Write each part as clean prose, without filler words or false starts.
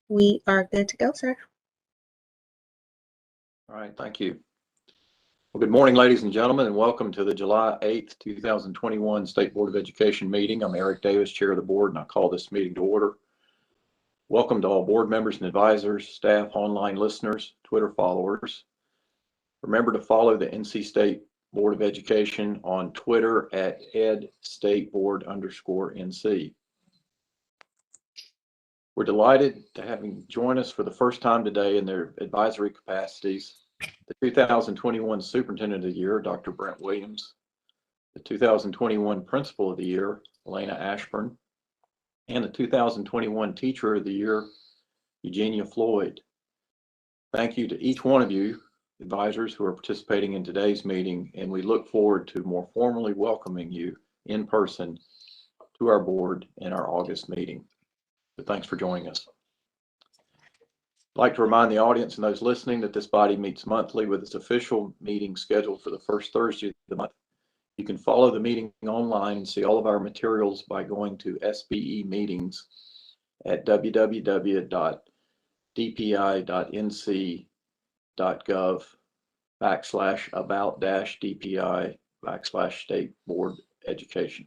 We are good to go, sir. All right, thank you. Well, good morning, ladies and gentlemen, and welcome to the July 8th, 2021 State Board of Education meeting. I'm Eric Davis, chair of the board, and I call this meeting to order. Welcome to all board members and advisors, staff, online listeners, Twitter followers. Remember to follow the NC State Board of Education on Twitter at edstateboard_NC. We're delighted to have you join us for the first time today in their advisory capacities. The 2021 Superintendent of the Year, Dr. Brent Williams, the 2021 Principal of the Year, Elena Ashburn, and the 2021 Teacher of the Year, Eugenia Floyd. Thank you to each one of you advisors who are participating in today's meeting, and we look forward to more formally welcoming you in person to our board in our August meeting. So thanks for joining us. I'd like to remind the audience and those listening that this body meets monthly with its official meeting scheduled for the first Thursday of the month. You can follow the meeting online and see all of our materials by going to SBE meetings at www.dpi.nc.gov/about-DPI/State Board Education.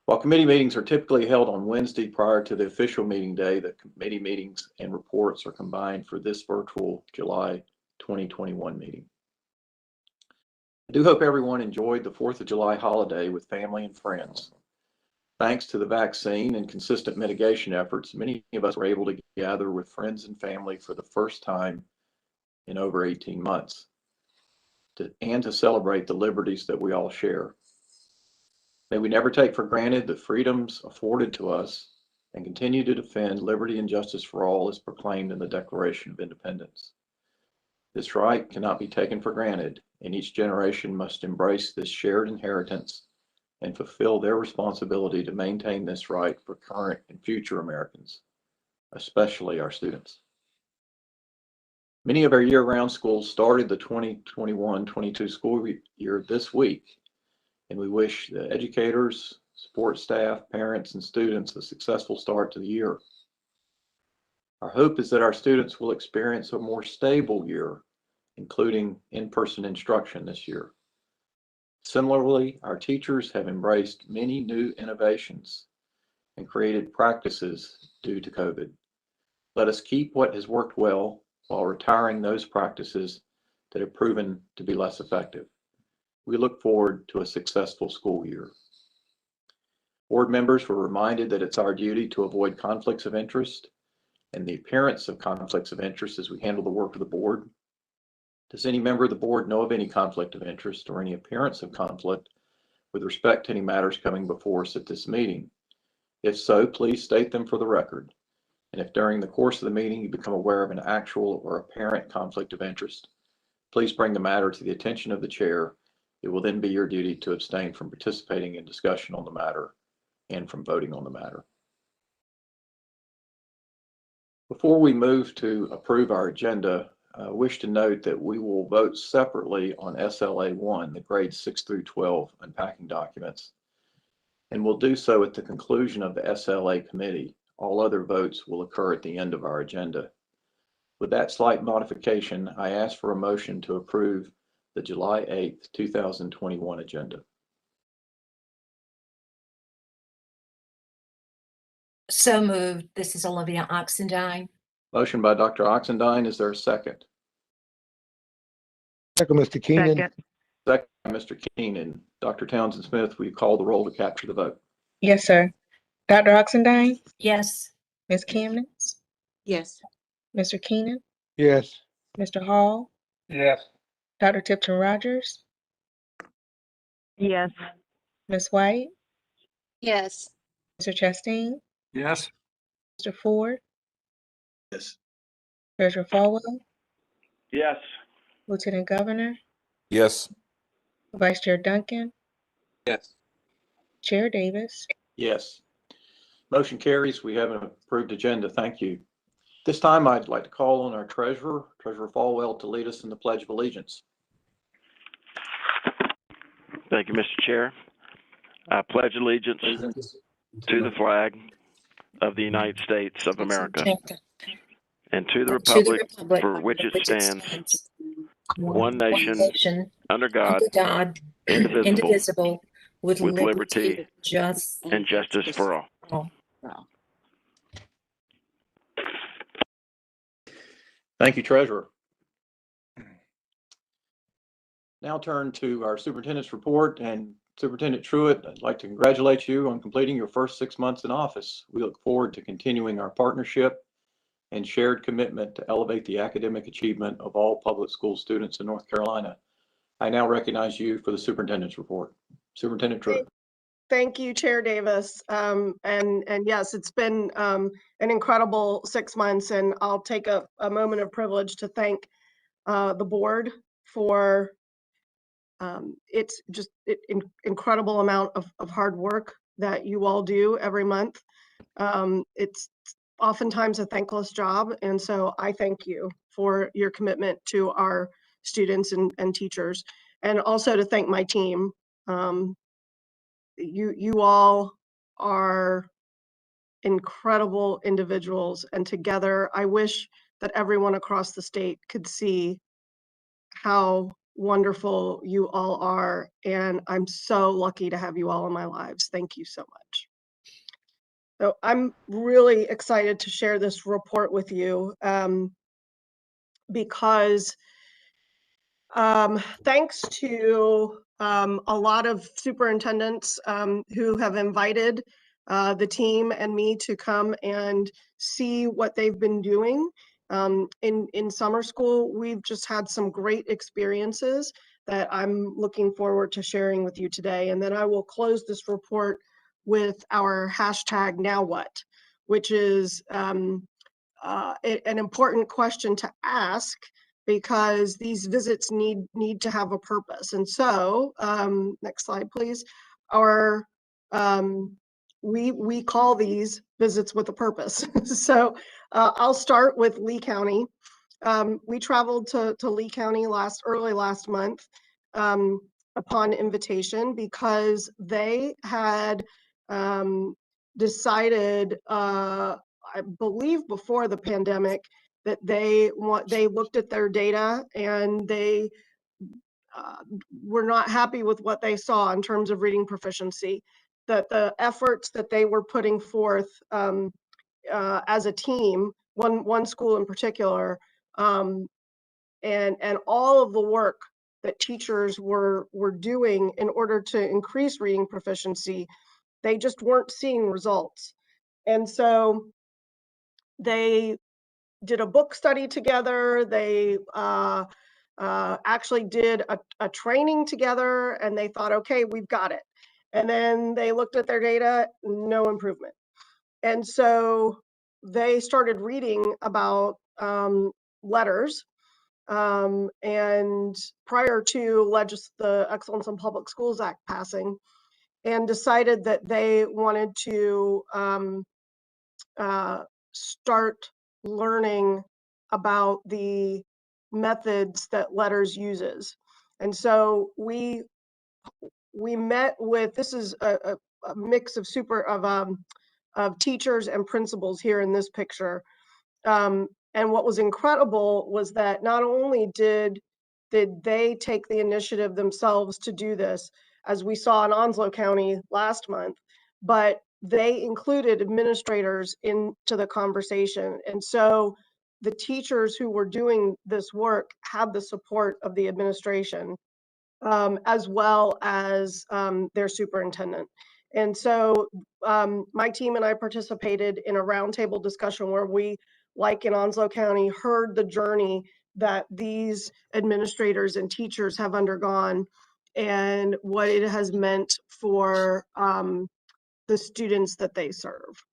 While committee meetings are typically held on Wednesday prior to the official meeting day, the committee meetings and reports are combined for this virtual July 2021 meeting. I do hope everyone enjoyed the 4th of July holiday with family and friends. Thanks to the vaccine and consistent mitigation efforts, many of us were able to gather with friends and family for the first time in over 18 months and to celebrate the liberties that we all share. May we never take for granted the freedoms afforded to us and continue to defend liberty and justice for all as proclaimed in the Declaration of Independence. This right cannot be taken for granted, and each generation must embrace this shared inheritance and fulfill their responsibility to maintain this right for current and future Americans, especially our students. Many of our year-round schools started the 2021-22 school year this week, and we wish the educators, support staff, parents, and students a successful start to the year. Our hope is that our students will experience a more stable year, including in-person instruction this year. Similarly, our teachers have embraced many new innovations and created practices due to COVID. Let us keep what has worked well while retiring those practices that have proven to be less effective. We look forward to a successful school year. Board members were reminded that it's our duty to avoid conflicts of interest and the appearance of conflicts of interest as we handle the work of the board. Does any member of the board know of any conflict of interest or any appearance of conflict with respect to any matters coming before us at this meeting? If so, please state them for the record. And if during the course of the meeting you become aware of an actual or apparent conflict of interest, please bring the matter to the attention of the chair. It will then be your duty to abstain from participating in discussion on the matter and from voting on the matter. Before we move to approve our agenda, I wish to note that we will vote separately on SLA 1, the grades 6 through 12 unpacking documents, and we'll do so at the conclusion of the SLA committee. All other votes will occur at the end of our agenda. With that slight modification, I ask for a motion to approve the July 8th, 2021 agenda. So moved. This is Olivia Oxendine. Motion by Dr. Oxendine. Is there a second? Second, Mr. Keenan. Second, Mr. Keenan. Dr. Townsend Smith, will you call the roll to capture the vote? Yes, sir. Dr. Oxendine? Yes. Ms. Kamnitz? Yes. Mr. Keenan? Yes. Mr. Hall? Yes. Dr. Tipton Rogers? Yes. Ms. White? Yes. Mr. Chastain? Yes. Mr. Ford? Yes. Treasurer Falwell? Yes. Lieutenant Governor? Yes. Vice Chair Duncan? Yes. Chair Davis? Yes. Motion carries. We have an approved agenda. Thank you. This time I'd like to call on our Treasurer Falwell, to lead us in the Pledge of Allegiance. Thank you, Mr. Chair. I pledge allegiance to the flag of the United States of America and to the and to the republic republic for which it stands, one one nation, nation, under God, under God, indivisible, indivisible, with with liberty liberty and and justice for all. all. Thank you, Treasurer. Now turn to our superintendent's report, and Superintendent Truitt, I'd like to congratulate you on completing your first 6 months in office. We look forward to continuing our partnership and shared commitment to elevate the academic achievement of all public school students in North Carolina. I now recognize you for the superintendent's report. Superintendent Truitt. Thank you, Chair Davis. And yes, it's been an incredible 6 months, and I'll take a moment of privilege to thank the board for it's just incredible amount of hard work that you all do every month. It's oftentimes a thankless job, and so I thank you for your commitment to our students and teachers, and also to thank my team. You all are incredible individuals, and together I wish that everyone across the state could see how wonderful you all are, and I'm so lucky to have you all in my lives. Thank you so much. So I'm really excited to share this report with you because thanks to a lot of superintendents who have invited the team and me to come and see what they've been doing. In summer school, we've just had some great experiences that I'm looking forward to sharing with you today. And then I will close this report with our hashtag now what, which is an important question to ask, because these visits need to have a purpose. And so, next slide, please. Our we call these visits with a purpose. So I'll start with Lee County. We traveled to Lee County early last month upon invitation, because they had decided, I believe before the pandemic, that they looked at their data and they were not happy with what they saw in terms of reading proficiency. That the efforts that they were putting forth as a team, one school in particular, and all of the work that teachers were doing in order to increase reading proficiency, they just weren't seeing results. And so they did a book study together. They actually did a training together, and they thought, okay, we've got it. And then they looked at their data, no improvement. And so they started reading about letters, and prior to the Excellence in Public Schools Act passing, and decided that they wanted to start learning about the methods that letters uses. And so we met with, this is a mix of teachers and principals here in this picture. And what was incredible was that not only did they take the initiative themselves to do this, as we saw in Onslow County last month, but they included administrators into the conversation. And so the teachers who were doing this work had the support of the administration, as well as their superintendent. And so my team and I participated in a roundtable discussion where we, like in Onslow County, heard the journey that these administrators and teachers have undergone and what it has meant for the students that they serve.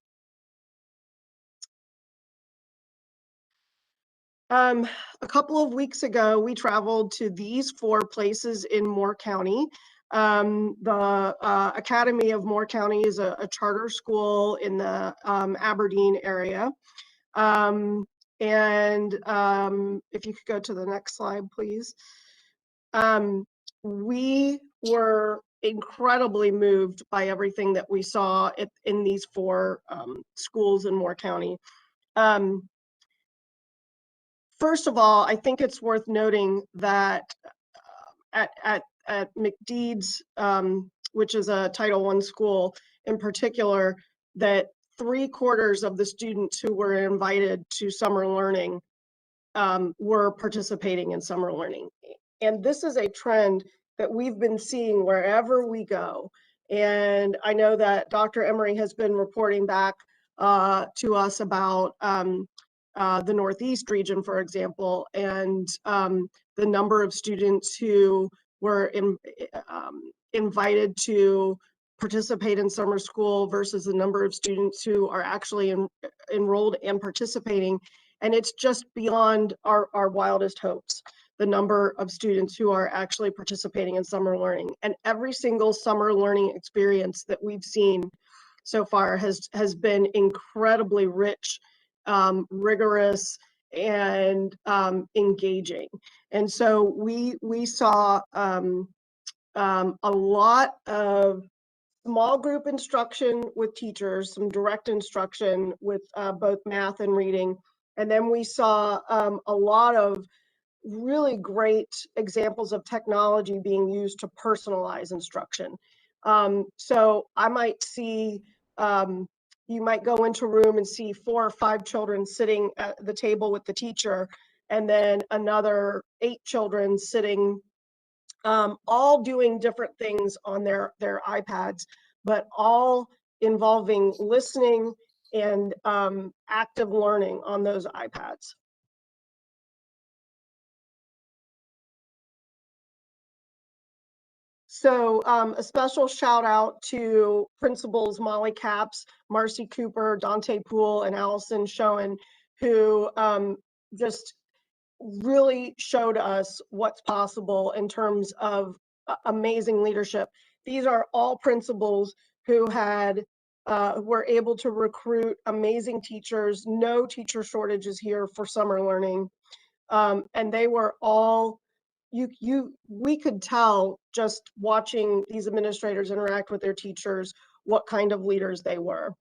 A couple of weeks ago, we traveled to these 4 places in Moore County. The Academy of Moore County is a charter school in the Aberdeen area. And if you could go to the next slide, please. We were incredibly moved by everything that we saw in these 4 schools in Moore County. First of all, I think it's worth noting that at McDeed's, which is a Title I school in particular, that 3/4 of the students who were invited to summer learning were participating in summer learning. And this is a trend that we've been seeing wherever we go. And I know that Dr. Emery has been reporting back to us about the Northeast region, for example, and the number of students who were invited to participate in summer school versus the number of students who are actually enrolled and participating. And it's just beyond our wildest hopes, the number of students who are actually participating in summer learning. And every single summer learning experience that we've seen so far has been incredibly rich, rigorous, and engaging. And so we saw a lot of small group instruction with teachers, some direct instruction with both math and reading. And then we saw a lot of really great examples of technology being used to personalize instruction. So I might see, you might go into a room and see 4 or 5 children sitting at the table with the teacher, and then another 8 children sitting, all doing different things on their iPads, but all involving listening and active learning on those iPads. So a special shout out to principals Molly Capps, Marcy Cooper, Dante Poole, and Allison Schoen, who just really showed us what's possible in terms of amazing leadership. These are all principals who had were able to recruit amazing teachers. No teacher shortages here for summer learning, and they were all. We could tell just watching these administrators interact with their teachers what kind of leaders they were.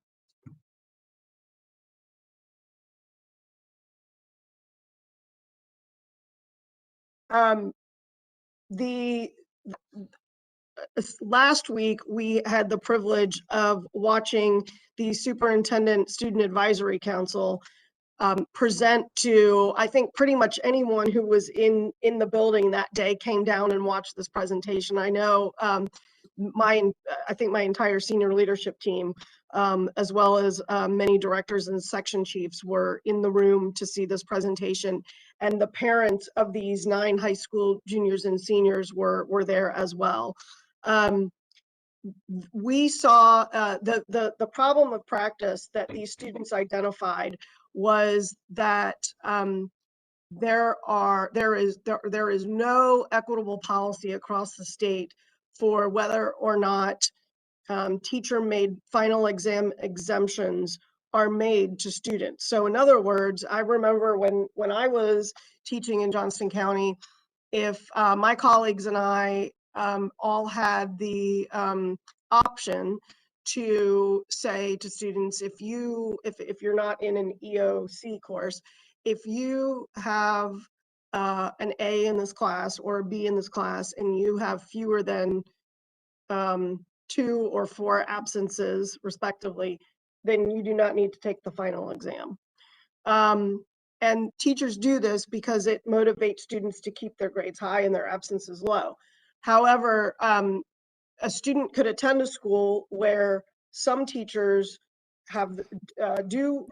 Last week, we had the privilege of watching the Superintendent Student Advisory Council present to, I think, pretty much anyone who was in the building that day came down and watched this presentation. I know I think my entire senior leadership team, as well as many directors and section chiefs, were in the room to see this presentation. And the parents of these 9 high school juniors and seniors were there as well. We saw the problem of practice that these students identified was that there is no equitable policy across the state for whether or not teacher-made final exam exemptions are made to students. So in other words, I remember when I was teaching in Johnston County, if my colleagues and I all had the option to say to students, if you're not in an EOC course, if you have an A in this class or a B in this class and you have fewer than 2 or 4 absences respectively, then you do not need to take the final exam. And teachers do this because it motivates students to keep their grades high and their absences low. However, a student could attend a school where some teachers do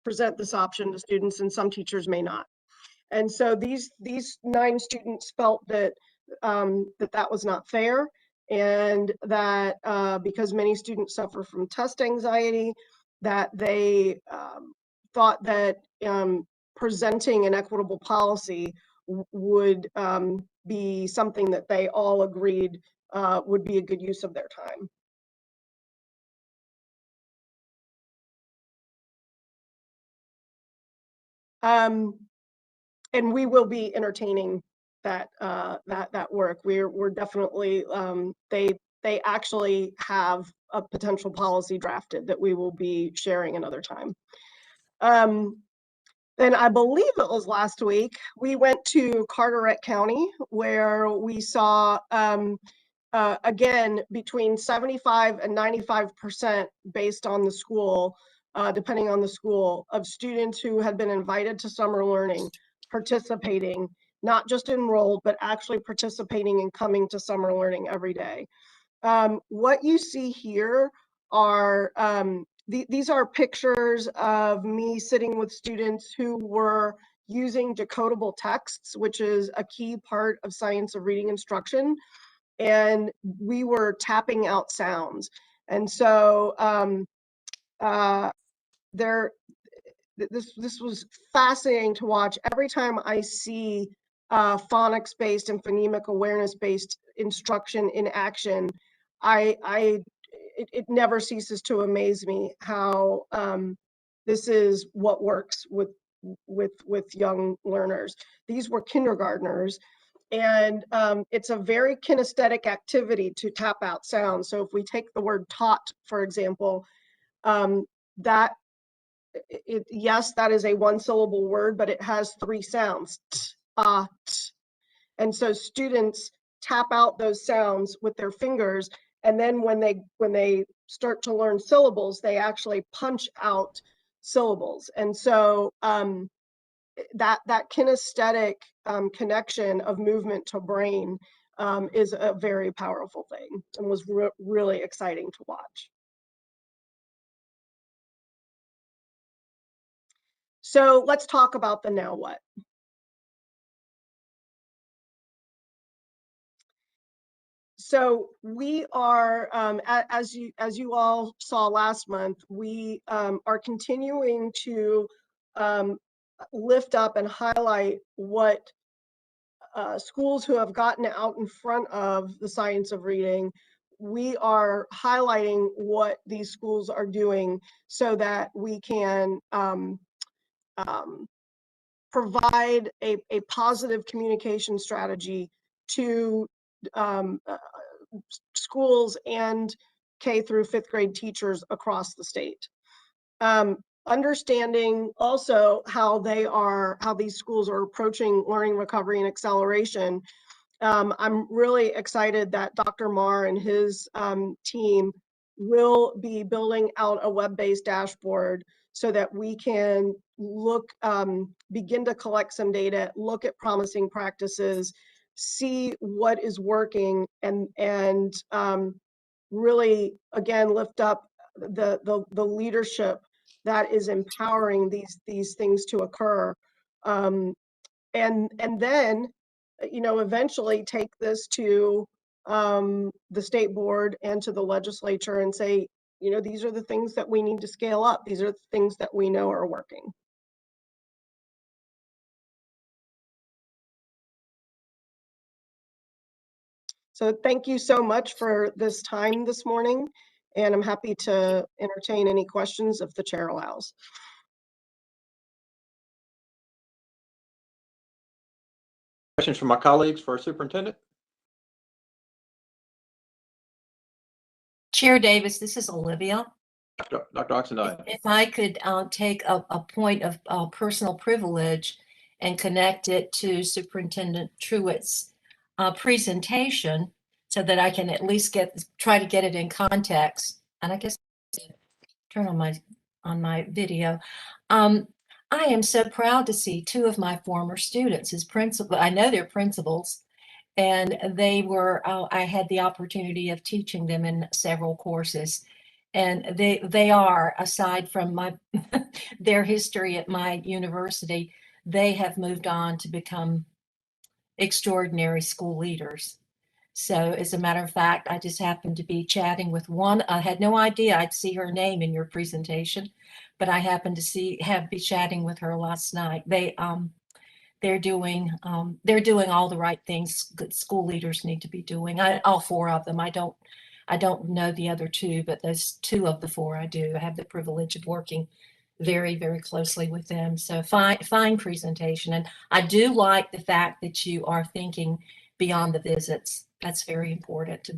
present this option to students and some teachers may not. And so these 9 students felt that that was not fair, and that because many students suffer from test anxiety, that they thought that presenting an equitable policy would be something that they all agreed would be a good use of their time. And we will be entertaining that work. We're definitely they actually have a potential policy drafted that we will be sharing another time. Then I believe it was last week, we went to Carteret County where we saw, again, between 75 and 95% based on the school, depending on the school, of students who had been invited to summer learning, participating, not just enrolled, but actually participating and coming to summer learning every day. What you see here are, these are pictures of me sitting with students who were using decodable texts, which is a key part of science of reading instruction. And we were tapping out sounds. And so this was fascinating to watch. Every time I see phonics-based and phonemic awareness-based instruction in action, it never ceases to amaze me how this is what works with young learners. These were kindergartners, and it's a very kinesthetic activity to tap out sounds. So if we take the word taught, for example, that yes, that is a one-syllable word, but it has 3 sounds, t, t. And so students tap out those sounds with their fingers, and then when they start to learn syllables, they actually punch out syllables. And so that kinesthetic connection of movement to brain is a very powerful thing, and was really exciting to watch. So let's talk about the now what. So we are, as you all saw last month, we are continuing to lift up and highlight what schools who have gotten out in front of the science of reading. We are highlighting what these schools are doing so that we can provide a positive communication strategy to schools and K through 5th grade teachers across the state. Understanding also how these schools are approaching learning, recovery, and acceleration. I'm really excited that Dr. Marr and his team will be building out a web-based dashboard so that we can look, begin to collect some data, look at promising practices, see what is working, and really, again, lift up the leadership that is empowering these things to occur. And then, eventually take this to the state board and to the legislature and say, these are the things that we need to scale up. These are the things that we know are working. So thank you so much for this time this morning, and I'm happy to entertain any questions if the chair allows. Questions from my colleagues for our superintendent? Chair Davis, this is Olivia. Dr. Oxendine. If I could take a point of personal privilege and connect it to Superintendent Truitt's presentation so that I can at least try to get it in context. And I guess turn on my video. I am so proud to see 2 of my former students as principal. I know they're principals, and they were, I had the opportunity of teaching them in several courses. And they are, aside from my their history at my university, they have moved on to become extraordinary school leaders. So as a matter of fact, I just happened to be chatting with one. I had no idea I'd see her name in your presentation, but I happened to be chatting with her last night. They're doing all the right things that school leaders need to be doing. All 4 of them. I don't know the other 2, but those 2 of the 4 I do. I have the privilege of working very, very closely with them. So fine presentation. And I do like the fact that you are thinking beyond the visits. That's very important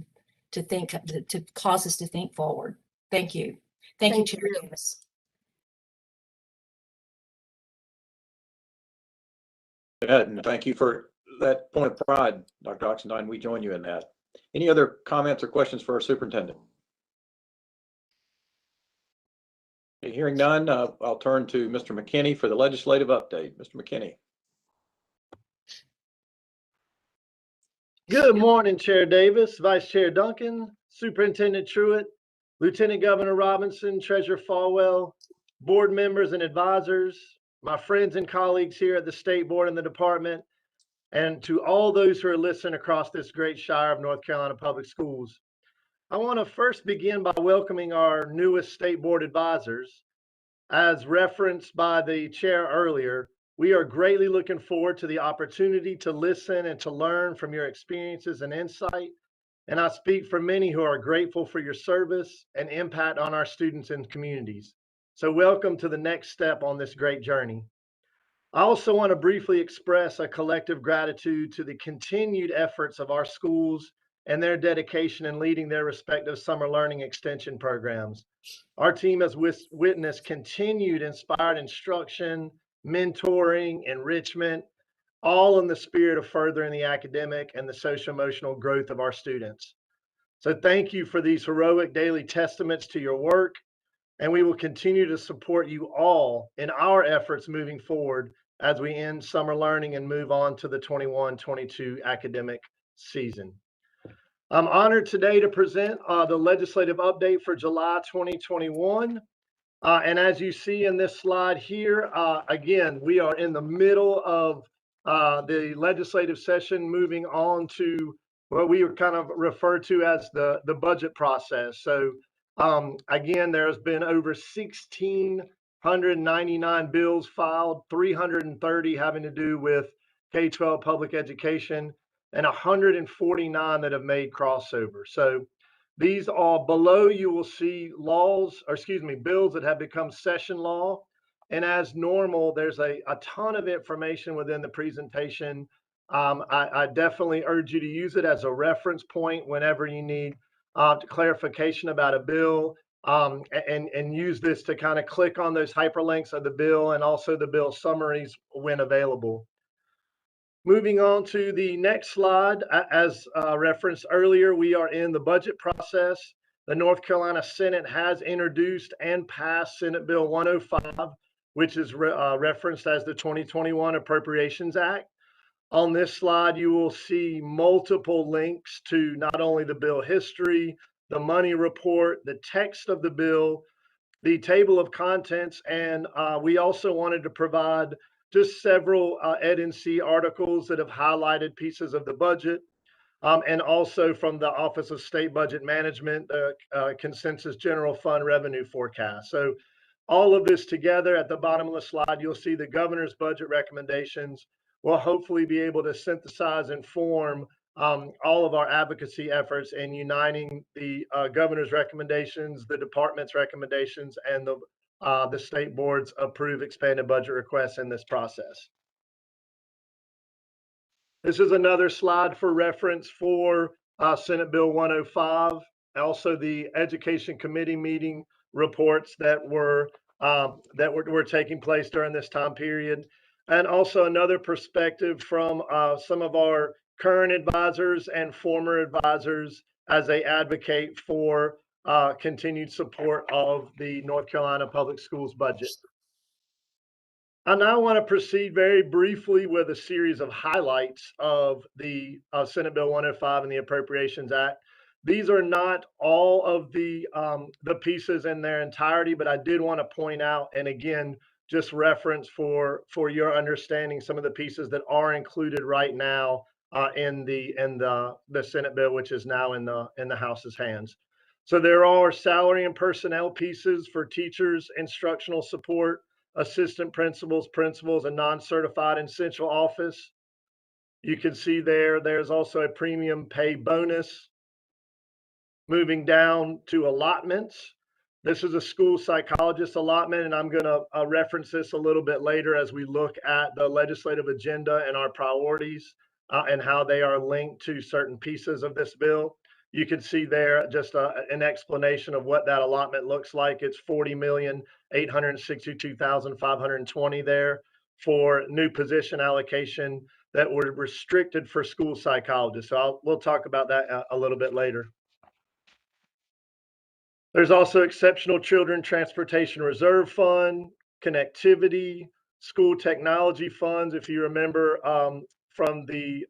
to think, to cause us to think forward. Thank you. Thank you, Chair Davis. And thank you for that point of pride, Dr. Oxendine. We join you in that. Any other comments or questions for our superintendent? Okay, hearing none, I'll turn to Mr. McKinney for the legislative update. Mr. McKinney. Good morning, Chair Davis, Vice Chair Duncan, Superintendent Truitt, Lieutenant Governor Robinson, Treasurer Falwell, board members and advisors, my friends and colleagues here at the State Board and the department, and to all those who are listening across this great shire of North Carolina Public Schools. I want to first begin by welcoming our newest State Board advisors. As referenced by the chair earlier, we are greatly looking forward to the opportunity to listen and to learn from your experiences and insight. And I speak for many who are grateful for your service and impact on our students and communities. So welcome to the next step on this great journey. I also want to briefly express a collective gratitude to the continued efforts of our schools and their dedication in leading their respective summer learning extension programs. Our team has witnessed continued inspired instruction, mentoring, enrichment, all in the spirit of furthering the academic and the social-emotional growth of our students. So thank you for these heroic daily testaments to your work, and we will continue to support you all in our efforts moving forward as we end summer learning and move on to the 21-22 academic season. I'm honored today to present the legislative update for July 2021. And as you see in this slide here, again, we are in the middle of the legislative session, moving on to what we kind of refer to as the budget process. So again, there's been over 1,699 bills filed, 330 having to do with K-12 public education, and 149 that have made crossover. So these are below, you will see bills that have become session law. And as normal, there's a ton of information within the presentation. I definitely urge you to use it as a reference point whenever you need clarification about a bill, and use this to kind of click on those hyperlinks of the bill and also the bill summaries when available. Moving on to the next slide, as referenced earlier, we are in the budget process. The North Carolina Senate has introduced and passed Senate Bill 105, which is referenced as the 2021 Appropriations Act. On this slide, you will see multiple links to not only the bill history, the money report, the text of the bill, the table of contents, and we also wanted to provide just several Ed&C articles that have highlighted pieces of the budget, and also from the Office of State Budget Management, the Consensus General Fund Revenue Forecast. So all of this together at the bottom of the slide, you'll see the governor's budget recommendations. We'll hopefully be able to synthesize and form all of our advocacy efforts in uniting the governor's recommendations, the department's recommendations, and the state board's approved expanded budget requests in this process. This is another slide for reference for Senate Bill 105. Also, the Education Committee meeting reports that were taking place during this time period, and also another perspective from some of our current advisors and former advisors as they advocate for continued support of the North Carolina Public Schools budget. I now want to proceed very briefly with a series of highlights of the Senate Bill 105 and the Appropriations Act. These are not all of the pieces in their entirety, but I did want to point out, and again, just reference for your understanding, some of the pieces that are included right now in the Senate bill, which is now in the House's hands. So there are salary and personnel pieces for teachers, instructional support, assistant principals, principals, and non-certified in central office. You can see there's also a premium pay bonus. Moving down to allotments. This is a school psychologist allotment, and I'm going to reference this a little bit later as we look at the legislative agenda and our priorities and how they are linked to certain pieces of this bill. You can see there just an explanation of what that allotment looks like. It's $40,862,520 there. for new position allocation that were restricted for school psychologists. So we'll talk about that a little bit later. There's also Exceptional Children Transportation Reserve Fund, connectivity, school technology funds. If you remember from the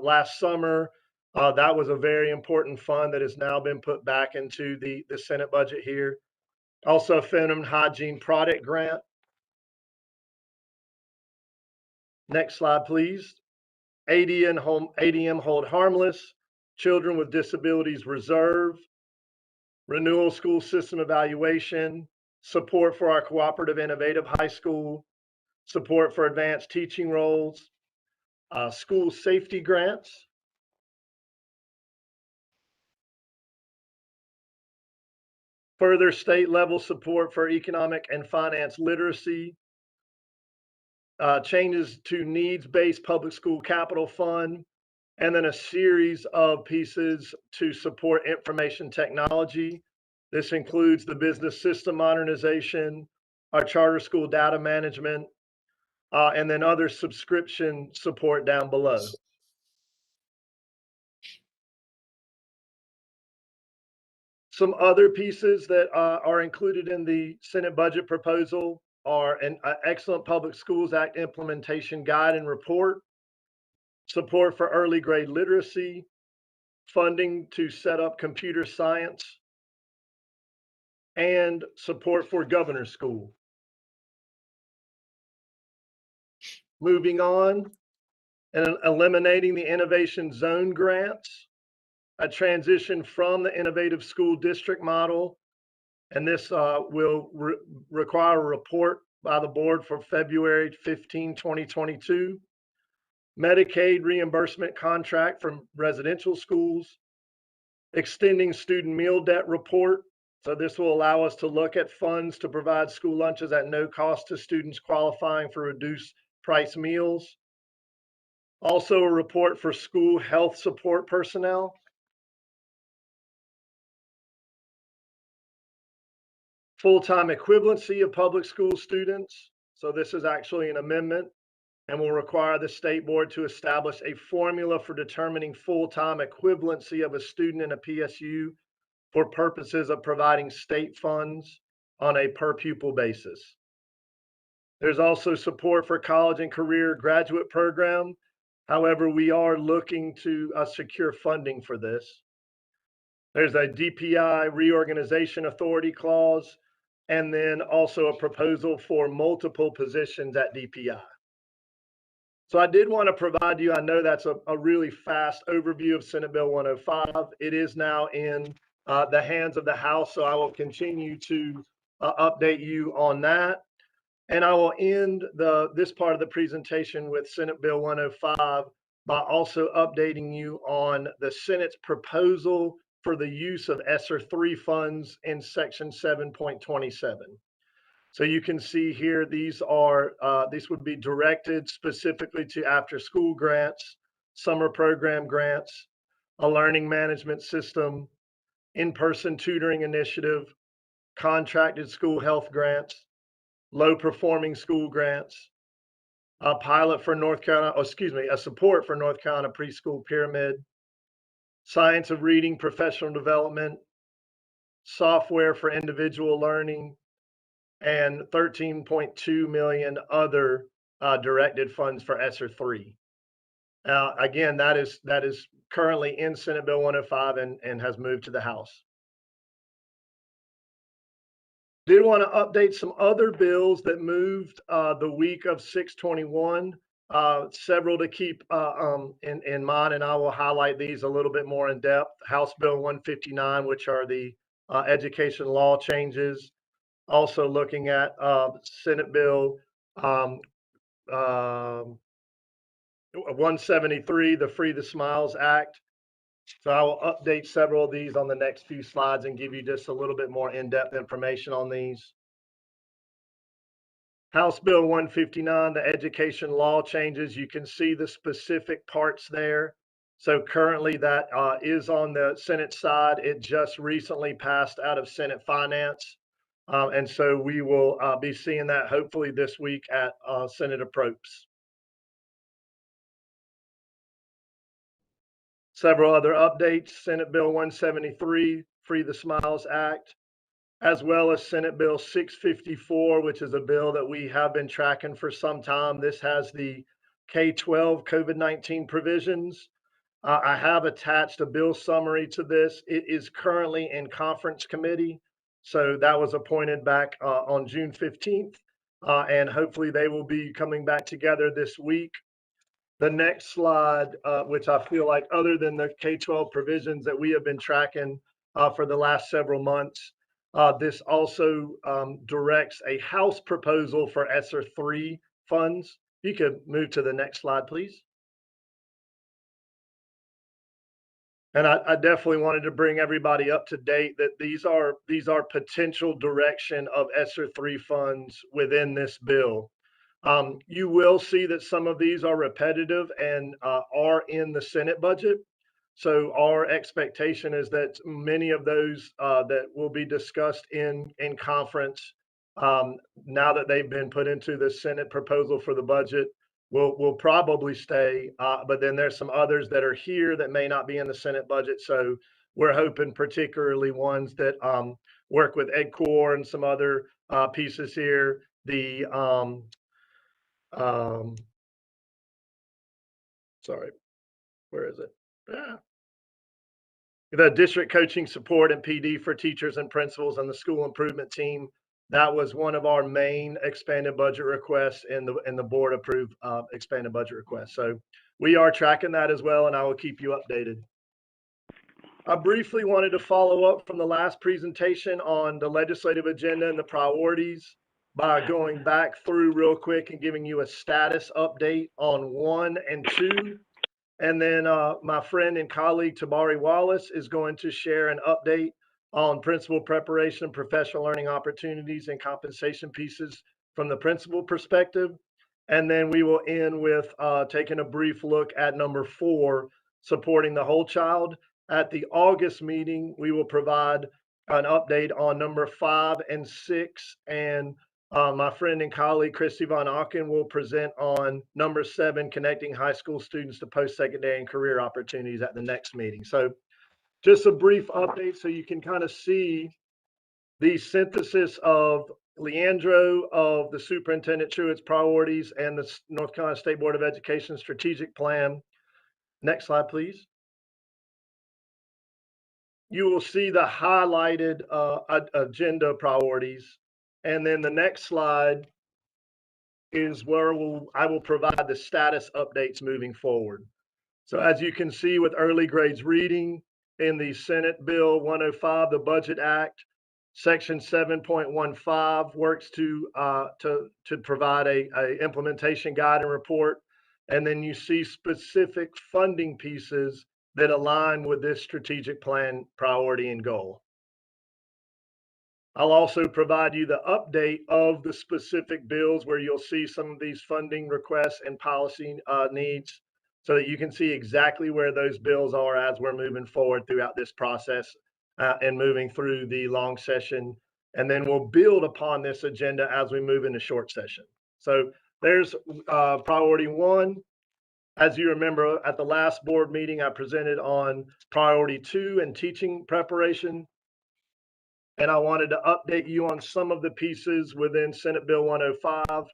last summer, that was a very important fund that has now been put back into the Senate budget here. Also, a feminine hygiene product grant. Next slide, please. ADM Hold Harmless, Children with Disabilities Reserve, renewal school system evaluation, support for our cooperative innovative high school, support for advanced teaching roles, school safety grants, further state level support for economic and finance literacy, changes to needs-based public school capital fund, and then a series of pieces to support information technology. This includes the business system modernization, our charter school data management, and then other subscription support down below. Some other pieces that are included in the Senate budget proposal are an Excellent Public Schools Act implementation guide and report, support for early grade literacy, funding to set up computer science, and support for Governor's School. Moving on, and eliminating the Innovation Zone grants, a transition from the Innovative School District model, and this will require a report by the board for February 15, 2022. Medicaid reimbursement contract from residential schools, extending student meal debt report. So this will allow us to look at funds to provide school lunches at no cost to students qualifying for reduced price meals. Also a report for school health support personnel. Full-time equivalency of public school students. So this is actually an amendment and will require the state board to establish a formula for determining full-time equivalency of a student in a PSU for purposes of providing state funds on a per pupil basis. There's also support for college and career graduate program. However, we are looking to secure funding for this. There's a DPI reorganization authority clause, and then also a proposal for multiple positions at DPI. So I did want to provide you, I know that's a really fast overview of Senate Bill 105. It is now in the hands of the House, so I will continue to update you on that. And I will end this part of the presentation with Senate Bill 105 by also updating you on the Senate's proposal for the use of ESSER 3 funds in Section 7.27. So you can see here, these would be directed specifically to after school grants, summer program grants, a learning management system, in-person tutoring initiative, contracted school health grants, low performing school grants, a pilot for North Carolina, a support for North Carolina preschool pyramid, science of reading, professional development, software for individual learning, and 13.2 million other directed funds for ESSER 3. Now, again, that is currently in Senate Bill 105 and has moved to the House. Did want to update some other bills that moved the week of 6/21. Several to keep in mind, and I will highlight these a little bit more in depth. House Bill 159, which are the education law changes. Also looking at Senate Bill 173, the Free the Smiles Act. So I will update several of these on the next few slides and give you just a little bit more in-depth information on these. House Bill 159, the education law changes. You can see the specific parts there. So currently that is on the Senate side. It just recently passed out of Senate Finance. And so we will be seeing that hopefully this week at Senator Probst. Several other updates: Senate Bill 173, Free the Smiles Act, as well as Senate Bill 654, which is a bill that we have been tracking for some time. This has the K-12 COVID-19 provisions. I have attached a bill summary to this. It is currently in conference committee. So that was appointed back on June 15th. And hopefully they will be coming back together this week. The next slide, which I feel like other than the K-12 provisions that we have been tracking for the last several months, this also directs a House proposal for ESSER 3 funds. You could move to the next slide, please. And I definitely wanted to bring everybody up to date that these are potential direction of ESSER 3 funds within this bill. You will see that some of these are repetitive and are in the Senate budget. So our expectation is that many of those that will be discussed in conference, now that they've been put into the Senate proposal for the budget, will probably stay. But then there's some others that are here that may not be in the Senate budget. So we're hoping particularly ones that work with EdCore and some other pieces here. The sorry, where is it? Yeah. The district coaching support and PD for teachers and principals and the school improvement team. That was one of our main expanded budget requests in the board approved expanded budget request. So we are tracking that as well, and I will keep you updated. I briefly wanted to follow up from the last presentation on the legislative agenda and the priorities by going back through real quick and giving you a status update on 1 and 2. And then my friend and colleague Tabari Wallace is going to share an update on principal preparation, professional learning opportunities, and compensation pieces from the principal perspective. And then we will end with taking a brief look at number 4, supporting the whole child. At the August meeting, we will provide an update on number 5 and 6. And my friend and colleague Christy Von Auken will present on number 7, connecting high school students to post-secondary and career opportunities at the next meeting. So just a brief update so you can kind of see the synthesis of Leandro, of the Superintendent Truett's priorities, and the North Carolina State Board of Education strategic plan. Next slide, please. You will see the highlighted agenda priorities. And then the next slide is where I will provide the status updates moving forward. So as you can see with early grades reading in the Senate Bill 105, the Budget Act, Section 7.15 works to provide a implementation guide and report. And then you see specific funding pieces that align with this strategic plan priority and goal. I'll also provide you the update of the specific bills where you'll see some of these funding requests and policy needs so that you can see exactly where those bills are as we're moving forward throughout this process and moving through the long session. And then we'll build upon this agenda as we move into short session. So there's priority 1. As you remember, at the last board meeting, I presented on priority 2 and teaching preparation. And I wanted to update you on some of the pieces within Senate Bill 105.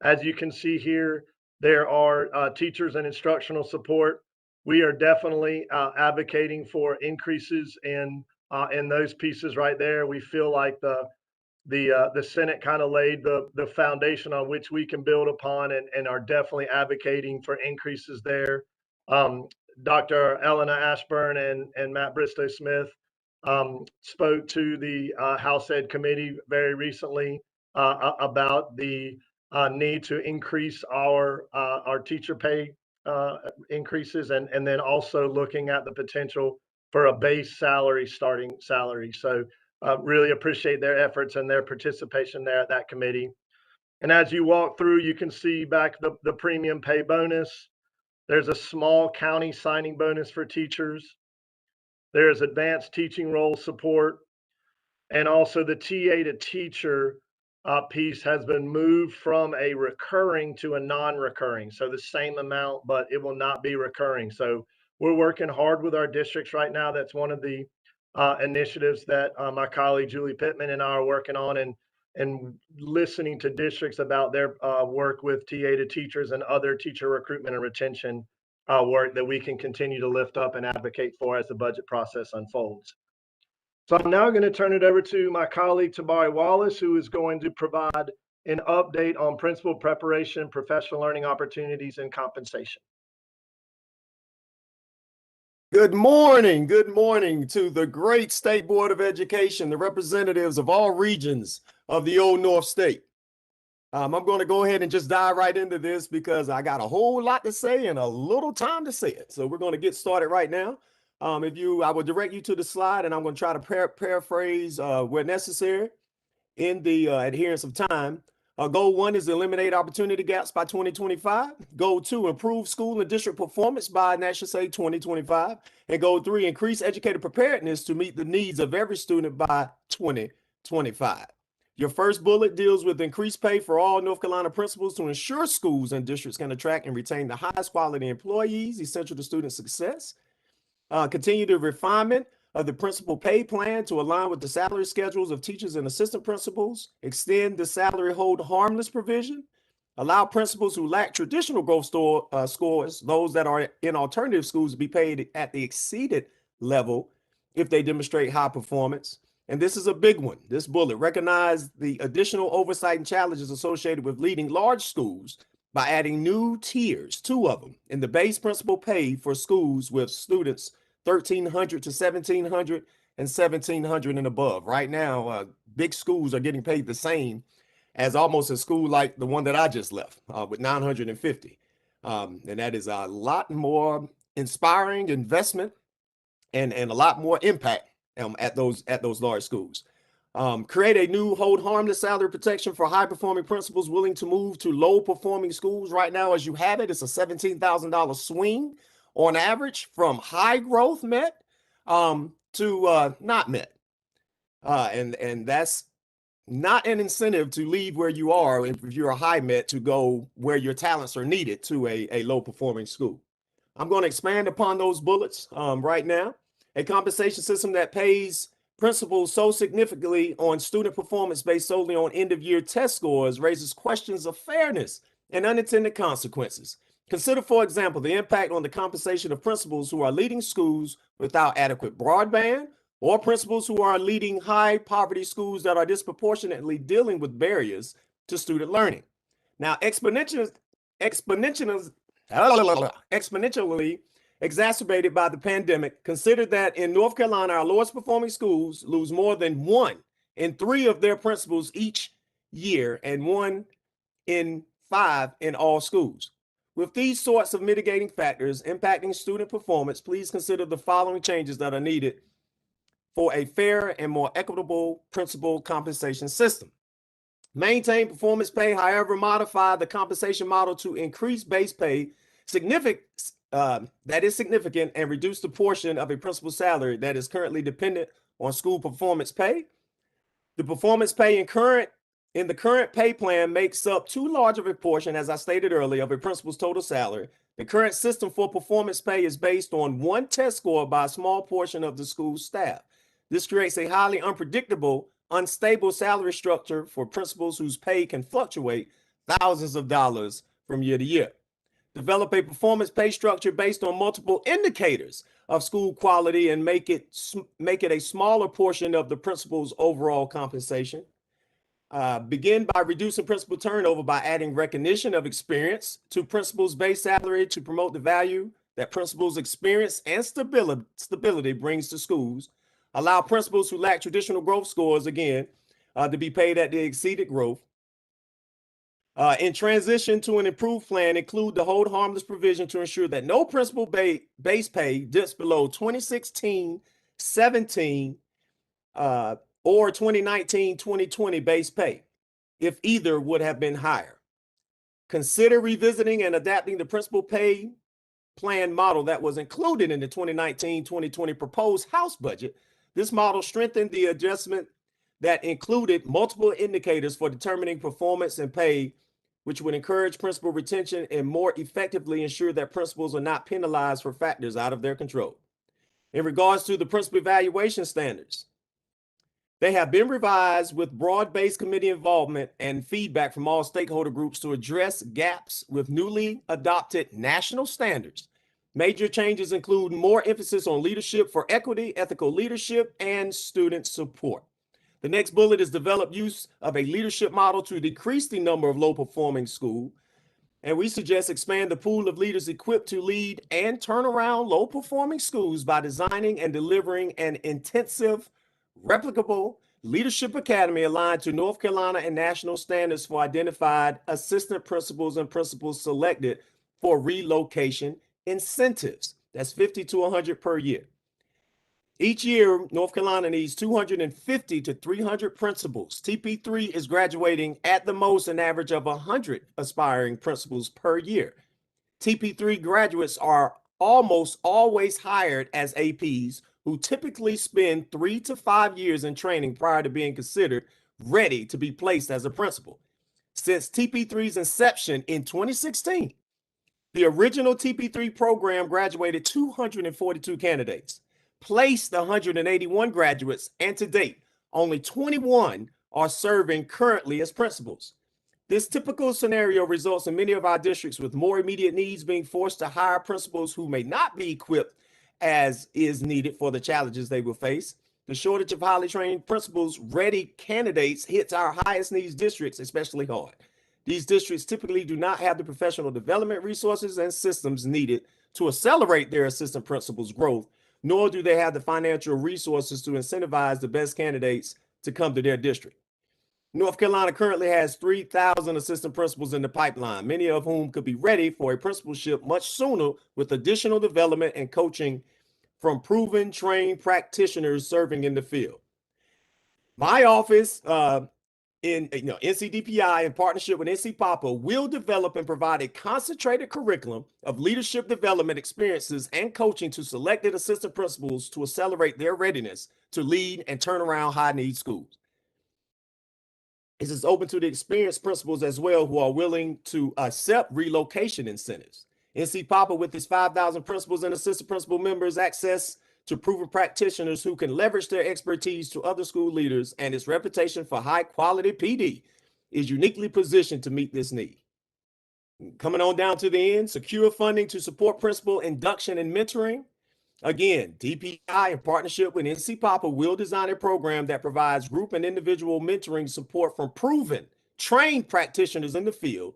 As you can see here, there are teachers and instructional support. We are definitely advocating for increases in those pieces right there. We feel like the Senate kind of laid the foundation on which we can build upon and are definitely advocating for increases there. Dr. Elena Ashburn and Matt Bristow Smith spoke to the House Ed Committee very recently about the need to increase our teacher pay increases and then also looking at the potential for a base salary, starting salary. So really appreciate their efforts and their participation there at that committee. And as you walk through, you can see back the premium pay bonus. There's a small county signing bonus for teachers. There's advanced teaching role support. And also the TA to teacher piece has been moved from a recurring to a non-recurring. So the same amount, but it will not be recurring. So we're working hard with our districts right now. That's one of the initiatives that my colleague Julie Pittman and I are working on, and listening to districts about their work with TA to teachers and other teacher recruitment and retention work that we can continue to lift up and advocate for as the budget process unfolds. So I'm now going to turn it over to my colleague Tabari Wallace, who is going to provide an update on principal preparation, professional learning opportunities, and compensation. Good morning to the great State Board of Education, the representatives of all regions of the Old North State. I'm going to go ahead and just dive right into this because I got a whole lot to say and a little time to say it. So we're going to get started right now. I will direct you to the slide, and I'm going to try to paraphrase where necessary in the adherence of time. Goal 1 is eliminate opportunity gaps by 2025. Goal 2, improve school and district performance by, and that should say 2025. And goal 3, increase educator preparedness to meet the needs of every student by 2025. Your first bullet deals with increased pay for all North Carolina principals to ensure schools and districts can attract and retain the highest quality employees essential to student success. Continue the refinement of the principal pay plan to align with the salary schedules of teachers and assistant principals. Extend the salary hold harmless provision. Allow principals who lack traditional growth scores, those that are in alternative schools, to be paid at the exceeded level if they demonstrate high performance. And this is a big one. This bullet: recognize the additional oversight and challenges associated with leading large schools by adding new tiers, 2 of them, in the base principal pay for schools with students 1,300 to 1,700 and 1,700 and above. Right now, big schools are getting paid the same as almost a school like the one that I just left with 950. And that is a lot more inspiring investment and a lot more impact at those large schools. Create a new hold harmless salary protection for high performing principals willing to move to low performing schools. Right now, as you have it, it's a $17,000 swing on average from high growth met to not met. And that's not an incentive to leave where you are if you're a high met to go where your talents are needed to a low performing school. I'm going to expand upon those bullets right now. A compensation system that pays principals so significantly on student performance based solely on end-of-year test scores raises questions of fairness and unintended consequences. Consider, for example, the impact on the compensation of principals who are leading schools without adequate broadband, or principals who are leading high poverty schools that are disproportionately dealing with barriers to student learning. Now, exponentially exacerbated by the pandemic, consider that in North Carolina, our lowest performing schools lose more than 1 in 3 of their principals each year and 1 in 5 in all schools. With these sorts of mitigating factors impacting student performance, please consider the following changes that are needed for a fair and more equitable principal compensation system. Maintain performance pay, however, modify the compensation model to increase base pay that is significant and reduce the portion of a principal salary that is currently dependent on school performance pay. The performance pay in the current pay plan makes up too large of a portion, as I stated earlier, of a principal's total salary. The current system for performance pay is based on 1 test score by a small portion of the school staff. This creates a highly unpredictable, unstable salary structure for principals whose pay can fluctuate thousands of dollars from year to year. Develop a performance pay structure based on multiple indicators of school quality and make it a smaller portion of the principal's overall compensation. Begin by reducing principal turnover by adding recognition of experience to principals' base salary to promote the value that principals' experience and stability brings to schools. Allow principals who lack traditional growth scores, again, to be paid at the exceeded growth. In transition to an improved plan, include the hold harmless provision to ensure that no principal base pay dips below 2016-17 or 2019-2020 base pay, if either would have been higher. Consider revisiting and adapting the principal pay plan model that was included in the 2019-2020 proposed House budget. This model strengthened the adjustment that included multiple indicators for determining performance and pay, which would encourage principal retention and more effectively ensure that principals are not penalized for factors out of their control. In regards to the principal evaluation standards, they have been revised with broad-based committee involvement and feedback from all stakeholder groups to address gaps with newly adopted national standards. Major changes include more emphasis on leadership for equity, ethical leadership, and student support. The next bullet is develop use of a leadership model to decrease the number of low-performing schools. And we suggest expand the pool of leaders equipped to lead and turn around low-performing schools by designing and delivering an intensive, replicable leadership academy aligned to North Carolina and national standards for identified assistant principals and principals selected for relocation incentives. That's 50 to 100 per year. Each year, North Carolina needs 250 to 300 principals. TP3 is graduating at the most an average of 100 aspiring principals per year. TP3 graduates are almost always hired as APs who typically spend 3 to 5 years in training prior to being considered ready to be placed as a principal. Since TP3's inception in 2016, the original TP3 program graduated 242 candidates, placed 181 graduates, and to date, only 21 are serving currently as principals. This typical scenario results in many of our districts with more immediate needs being forced to hire principals who may not be equipped as is needed for the challenges they will face. The shortage of highly trained principals ready candidates hits our highest needs districts especially hard. These districts typically do not have the professional development resources and systems needed to accelerate their assistant principals' growth, nor do they have the financial resources to incentivize the best candidates to come to their district. North Carolina currently has 3,000 assistant principals in the pipeline, many of whom could be ready for a principalship much sooner with additional development and coaching from proven trained practitioners serving in the field. My office, NCDPI in partnership with NC Papa will develop and provide a concentrated curriculum of leadership development experiences and coaching to selected assistant principals to accelerate their readiness to lead and turn around high need schools. This is open to the experienced principals as well who are willing to accept relocation incentives. NC Papa, with its 5,000 principals and assistant principal members, access to proven practitioners who can leverage their expertise to other school leaders, and its reputation for high quality PD is uniquely positioned to meet this need. Coming on down to the end, secure funding to support principal induction and mentoring. Again, DPI in partnership with NC Papa will design a program that provides group and individual mentoring support from proven, trained practitioners in the field.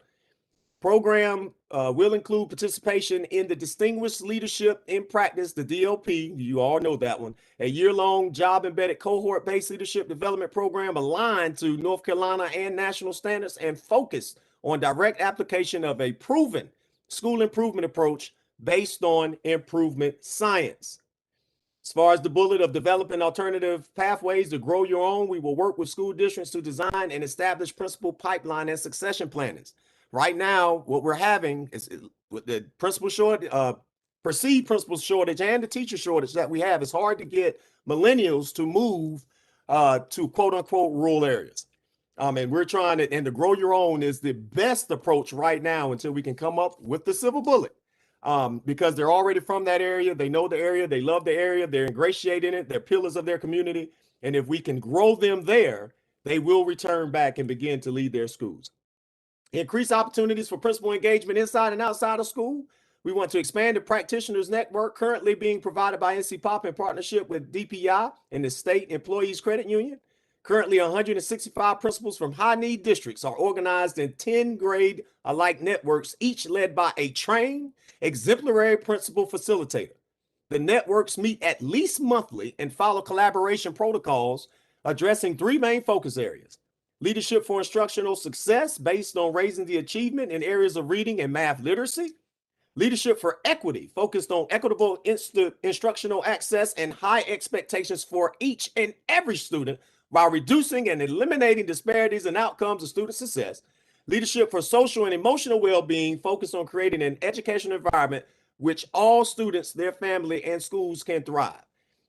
Program will include participation in the Distinguished Leadership in Practice, the DLP, you all know that one, a year-long job-embedded cohort-based leadership development program aligned to North Carolina and national standards and focused on direct application of a proven school improvement approach based on improvement science. As far as the bullet of developing alternative pathways to grow your own, we will work with school districts to design and establish principal pipeline and succession plannings. Right now, what we're having is with the principal shortage, perceived principal shortage and the teacher shortage that we have, it's hard to get millennials to move to quote unquote rural areas. And we're trying to, and to grow your own is the best approach right now until we can come up with the silver bullet. Because they're already from that area, they know the area, they love the area, they're ingratiated in it, they're pillars of their community. And if we can grow them there, they will return back and begin to lead their schools. Increase opportunities for principal engagement inside and outside of school. We want to expand the practitioners network currently being provided by NC Pop in partnership with DPI and the State Employees Credit Union. Currently, 165 principals from high-need districts are organized in 10 grade-alike networks, each led by a trained, exemplary principal facilitator. The networks meet at least monthly and follow collaboration protocols addressing 3 main focus areas: leadership for instructional success based on raising the achievement in areas of reading and math literacy; leadership for equity focused on equitable instructional access and high expectations for each and every student while reducing and eliminating disparities in outcomes of student success; leadership for social and emotional well-being focused on creating an educational environment which all students, their family, and schools can thrive.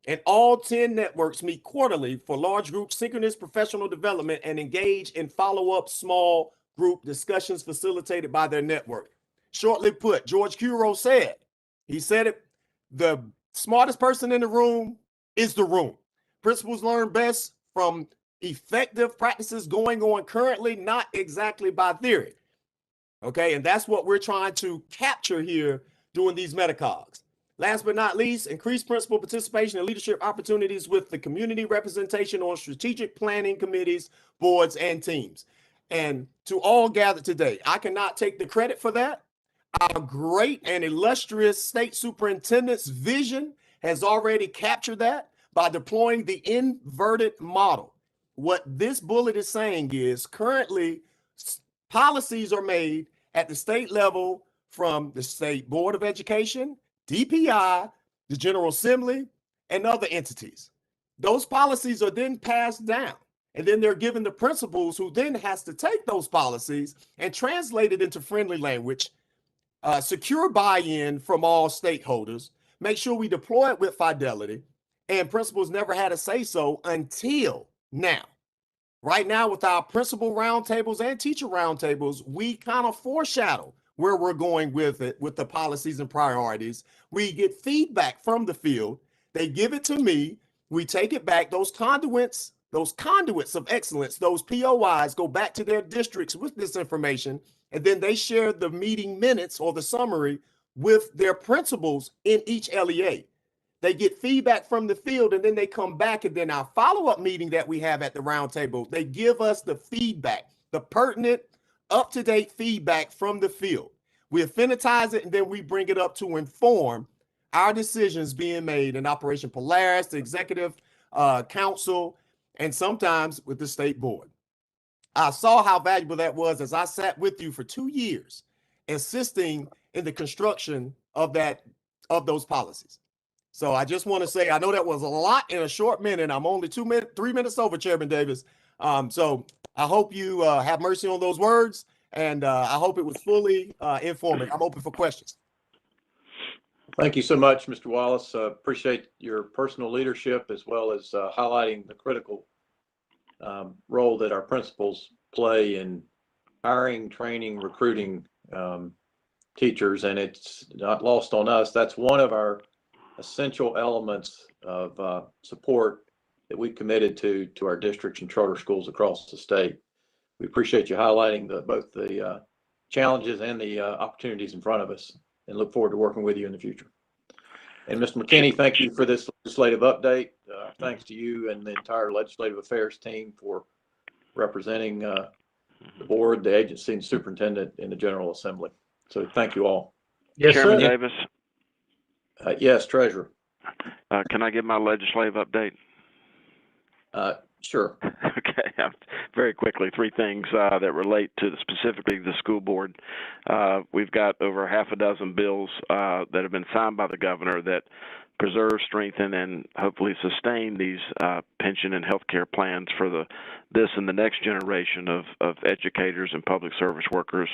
And all 10 networks meet quarterly for large group synchronous professional development and engage in follow-up small group discussions facilitated by their network. Shortly put, George Curo said, he said it, the smartest person in the room is the room. Principals learn best from effective practices going on currently, not exactly by theory. Okay, and that's what we're trying to capture here doing these metacogs. Last but not least, increase principal participation and leadership opportunities with the community representation on strategic planning committees, boards, and teams. And to all gathered today, I cannot take the credit for that. Our great and illustrious state superintendent's vision has already captured that by deploying the inverted model. What this bullet is saying is currently policies are made at the state level from the State Board of Education, DPI, the General Assembly, and other entities. Those policies are then passed down, and then they're given the principals who then has to take those policies and translate it into friendly language, secure buy-in from all stakeholders, make sure we deploy it with fidelity, and principals never had a say-so until now. Right now, with our principal roundtables and teacher roundtables, we kind of foreshadow where we're going with it, with the policies and priorities. We get feedback from the field. They give it to me. We take it back. Those conduits of excellence, those POIs go back to their districts with this information, and then they share the meeting minutes or the summary with their principals in each LEA. They get feedback from the field, and then they come back, and then our follow-up meeting that we have at the roundtable, they give us the feedback, the pertinent, up-to-date feedback from the field. We affinitize it, and then we bring it up to inform our decisions being made in Operation Polaris, the Executive Council, and sometimes with the State Board. I saw how valuable that was as I sat with you for 2 years, assisting in the construction of those policies. So I just want to say, I know that was a lot in a short minute. I'm only 3 minutes over, Chairman Davis. So I hope you have mercy on those words, and I hope it was fully informative. I'm open for questions. Thank you so much, Mr. Wallace. Appreciate your personal leadership as well as highlighting the critical role that our principals play in hiring, training, recruiting teachers. And it's not lost on us. That's one of our essential elements of support that we've committed to our districts and charter schools across the state. We appreciate you highlighting both the challenges and the opportunities in front of us, and look forward to working with you in the future. And Mr. McKinney, thank you for this legislative update. Thanks to you and the entire legislative affairs team for representing the board, the agency, and superintendent in the General Assembly. So thank you all. Yes, Chairman sir. Davis, Yes, Treasurer. can I give my legislative update? Sure. Okay, very quickly, 3 things that relate to specifically the school board. We've got over half a dozen bills that have been signed by the governor that preserve, strengthen, and hopefully sustain these pension and health care plans for this and the next generation of educators and public service workers.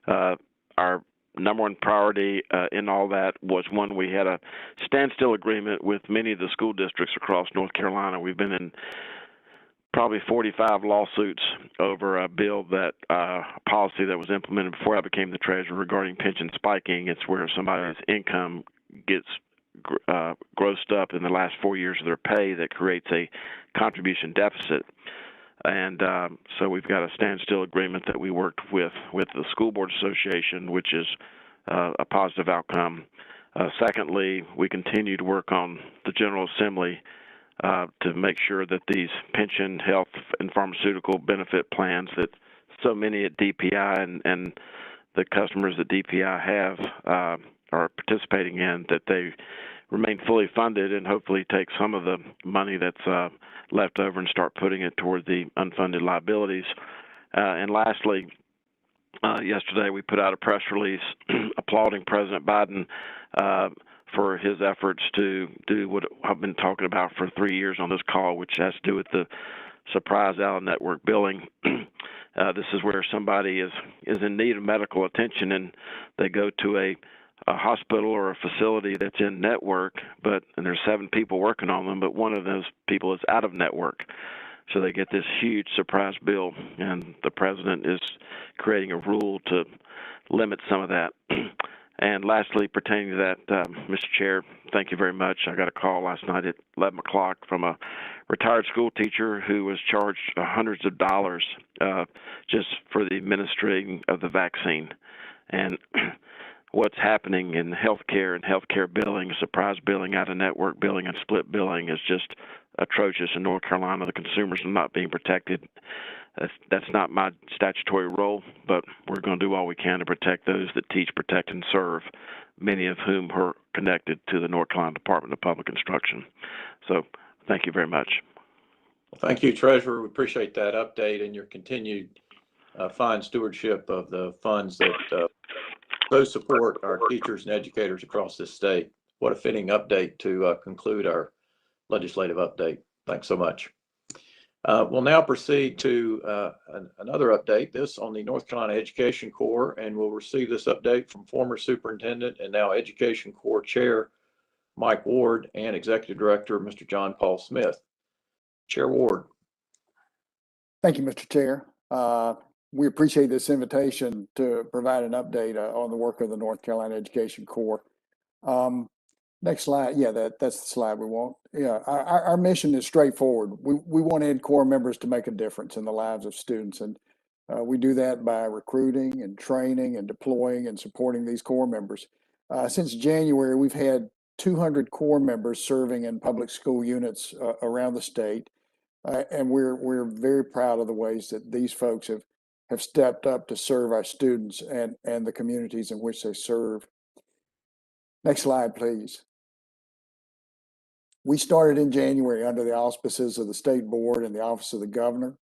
Our number one priority in all that was one, we had a standstill agreement with many of the school districts across North Carolina. We've been in probably 45 lawsuits over a bill that policy that was implemented before I became the treasurer regarding pension spiking. It's where somebody's income gets grossed up in the last 4 years of their pay that creates a contribution deficit. And so we've got a standstill agreement that we worked with the School Board Association, which is a positive outcome. Secondly, we continue to work on the General Assembly to make sure that these pension, health, and pharmaceutical benefit plans that so many at DPI and the customers that DPI have are participating in, that they remain fully funded and hopefully take some of the money that's left over and start putting it toward the unfunded liabilities. And lastly, yesterday we put out a press release applauding President Biden for his efforts to do what I've been talking about for 3 years on this call, which has to do with the surprise out-of-network billing. This is where somebody is in need of medical attention, and they go to a hospital or a facility that's in network, and there's 7 people working on them, but one of those people is out of network. So they get this huge surprise bill, and the president is creating a rule to limit some of that. And lastly, pertaining to that, Mr. Chair, thank you very much. I got a call last night at 11 o'clock from a retired school teacher who was charged hundreds of dollars just for the administering of the vaccine. And what's happening in healthcare and healthcare billing, surprise billing, out-of-network billing, and split billing is just atrocious in North Carolina. The consumers are not being protected. That's not my statutory role, but we're going to do all we can to protect those that teach, protect, and serve, many of whom are connected to the North Carolina Department of Public Instruction. So thank you very much. Well, thank you, Treasurer. We appreciate that update and your continued fine stewardship of the funds that so support our teachers and educators across this state. What a fitting update to conclude our legislative update. Thanks so much. We'll now proceed to another update, this on the North Carolina Education Corps, and we'll receive this update from former Superintendent and now Education Corps Chair Mike Ward and Executive Director Mr. John Paul Smith. Chair Ward. Thank you, Mr. Chair. We appreciate this invitation to provide an update on the work of the North Carolina Education Corps. Next slide. Yeah, that's the slide we want. Yeah, our mission is straightforward. We want Ed Corps members to make a difference in the lives of students, and we do that by recruiting and training and deploying and supporting these Corps members. Since January, we've had 200 Corps members serving in public school units around the state, and we're very proud of the ways that these folks have stepped up to serve our students and the communities in which they serve. Next slide, please. We started in January under the auspices of the State Board and the Office of the Governor.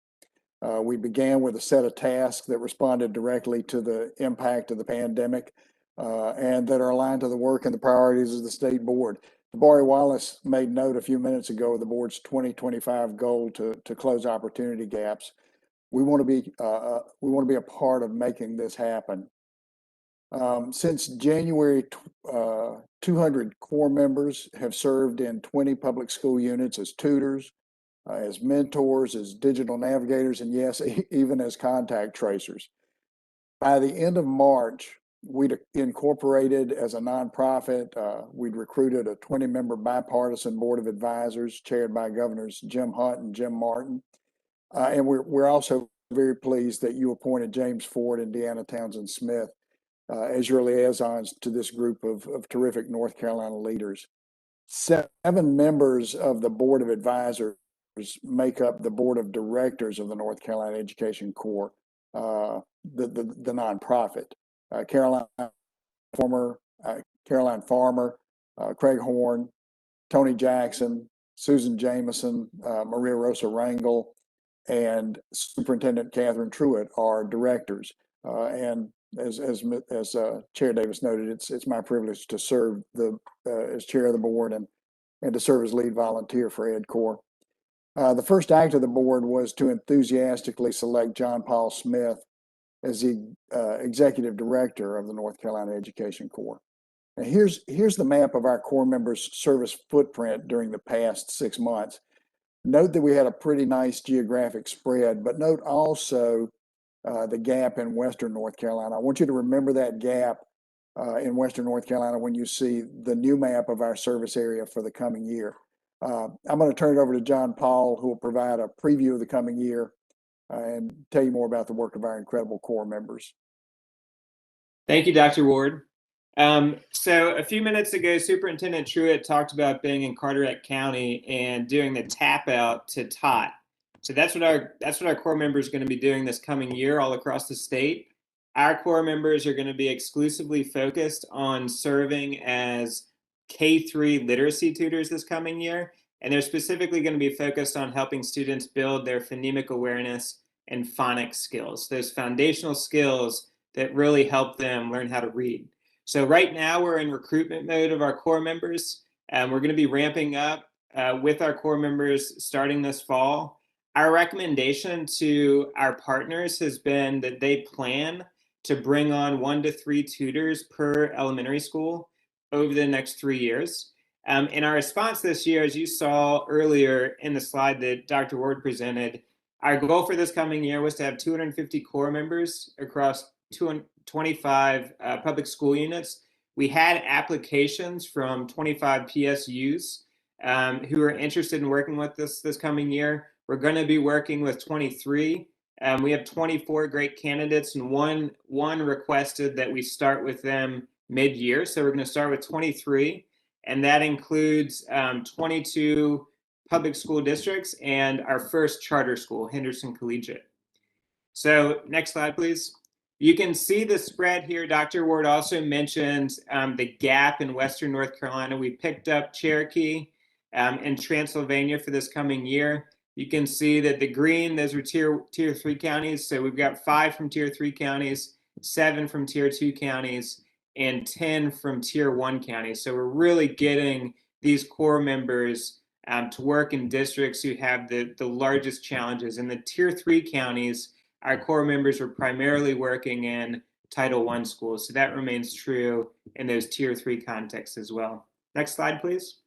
We began with a set of tasks that responded directly to the impact of the pandemic and that are aligned to the work and the priorities of the State Board. Tabari Wallace made note a few minutes ago of the board's 2025 goal to close opportunity gaps. We want to be a part of making this happen. Since January, 200 Corps members have served in 20 public school units as tutors, as mentors, as digital navigators, and yes, even as contact tracers. By the end of March, we'd incorporated as a nonprofit. We'd recruited a 20-member bipartisan board of advisors chaired by Governors Jim Hunt and Jim Martin. And we're also very pleased that you appointed James Ford and Deanna Townsend Smith as your liaisons to this group of terrific North Carolina leaders. 7 members of the Board of Advisors make up the Board of Directors of the North Carolina Education Corps, the nonprofit. Caroline Farmer, Craig Horn, Tony Jackson, Susan Jameson, Maria Rosa Rangel, and Superintendent Catherine Truitt are directors. And as Chair Davis noted, it's my privilege to serve as chair of the board and to serve as lead volunteer for Ed Corps. The first act of the board was to enthusiastically select John Paul Smith as the executive director of the North Carolina Education Corps. Now here's the map of our Corps members' service footprint during the past 6 months. Note that we had a pretty nice geographic spread, but note also the gap in Western North Carolina. I want you to remember that gap in Western North Carolina when you see the new map of our service area for the coming year. I'm going to turn it over to John Paul, who will provide a preview of the coming year and tell you more about the work of our incredible Corps members. Thank you, Dr. Ward. So a few minutes ago, Superintendent Truitt talked about being in Carteret County and doing the tap out to tot. So that's what our Corps members are going to be doing this coming year all across the state. Our Corps members are going to be exclusively focused on serving as K-3 literacy tutors this coming year, and they're specifically going to be focused on helping students build their phonemic awareness and phonics skills, those foundational skills that really help them learn how to read. So right now we're in recruitment mode of our Corps members, and we're going to be ramping up with our Corps members starting this fall. Our recommendation to our partners has been that they plan to bring on 1 to 3 tutors per elementary school over the next 3 years. In our response this year, as you saw earlier in the slide that Dr. Ward presented, our goal for this coming year was to have 250 corps members across 25 public school units. We had applications from 25 PSUs who are interested in working with us this coming year. We're going to be working with 23. We have 24 great candidates, and one requested that we start with them mid-year. So we're going to start with 23. And that includes 22 public school districts and our first charter school, Henderson Collegiate. So next slide, please. You can see the spread here. Dr. Ward also mentioned the gap in Western North Carolina. We picked up Cherokee and Transylvania for this coming year. You can see that the green, those are tier 3 counties. So we've got 5 from tier 3 counties, 7 from tier 2 counties, and 10 from tier 1 counties. So we're really getting these corps members to work in districts who have the largest challenges. In the tier 3 counties, our corps members are primarily working in Title I schools. So that remains true in those tier 3 contexts as well. Next slide, please.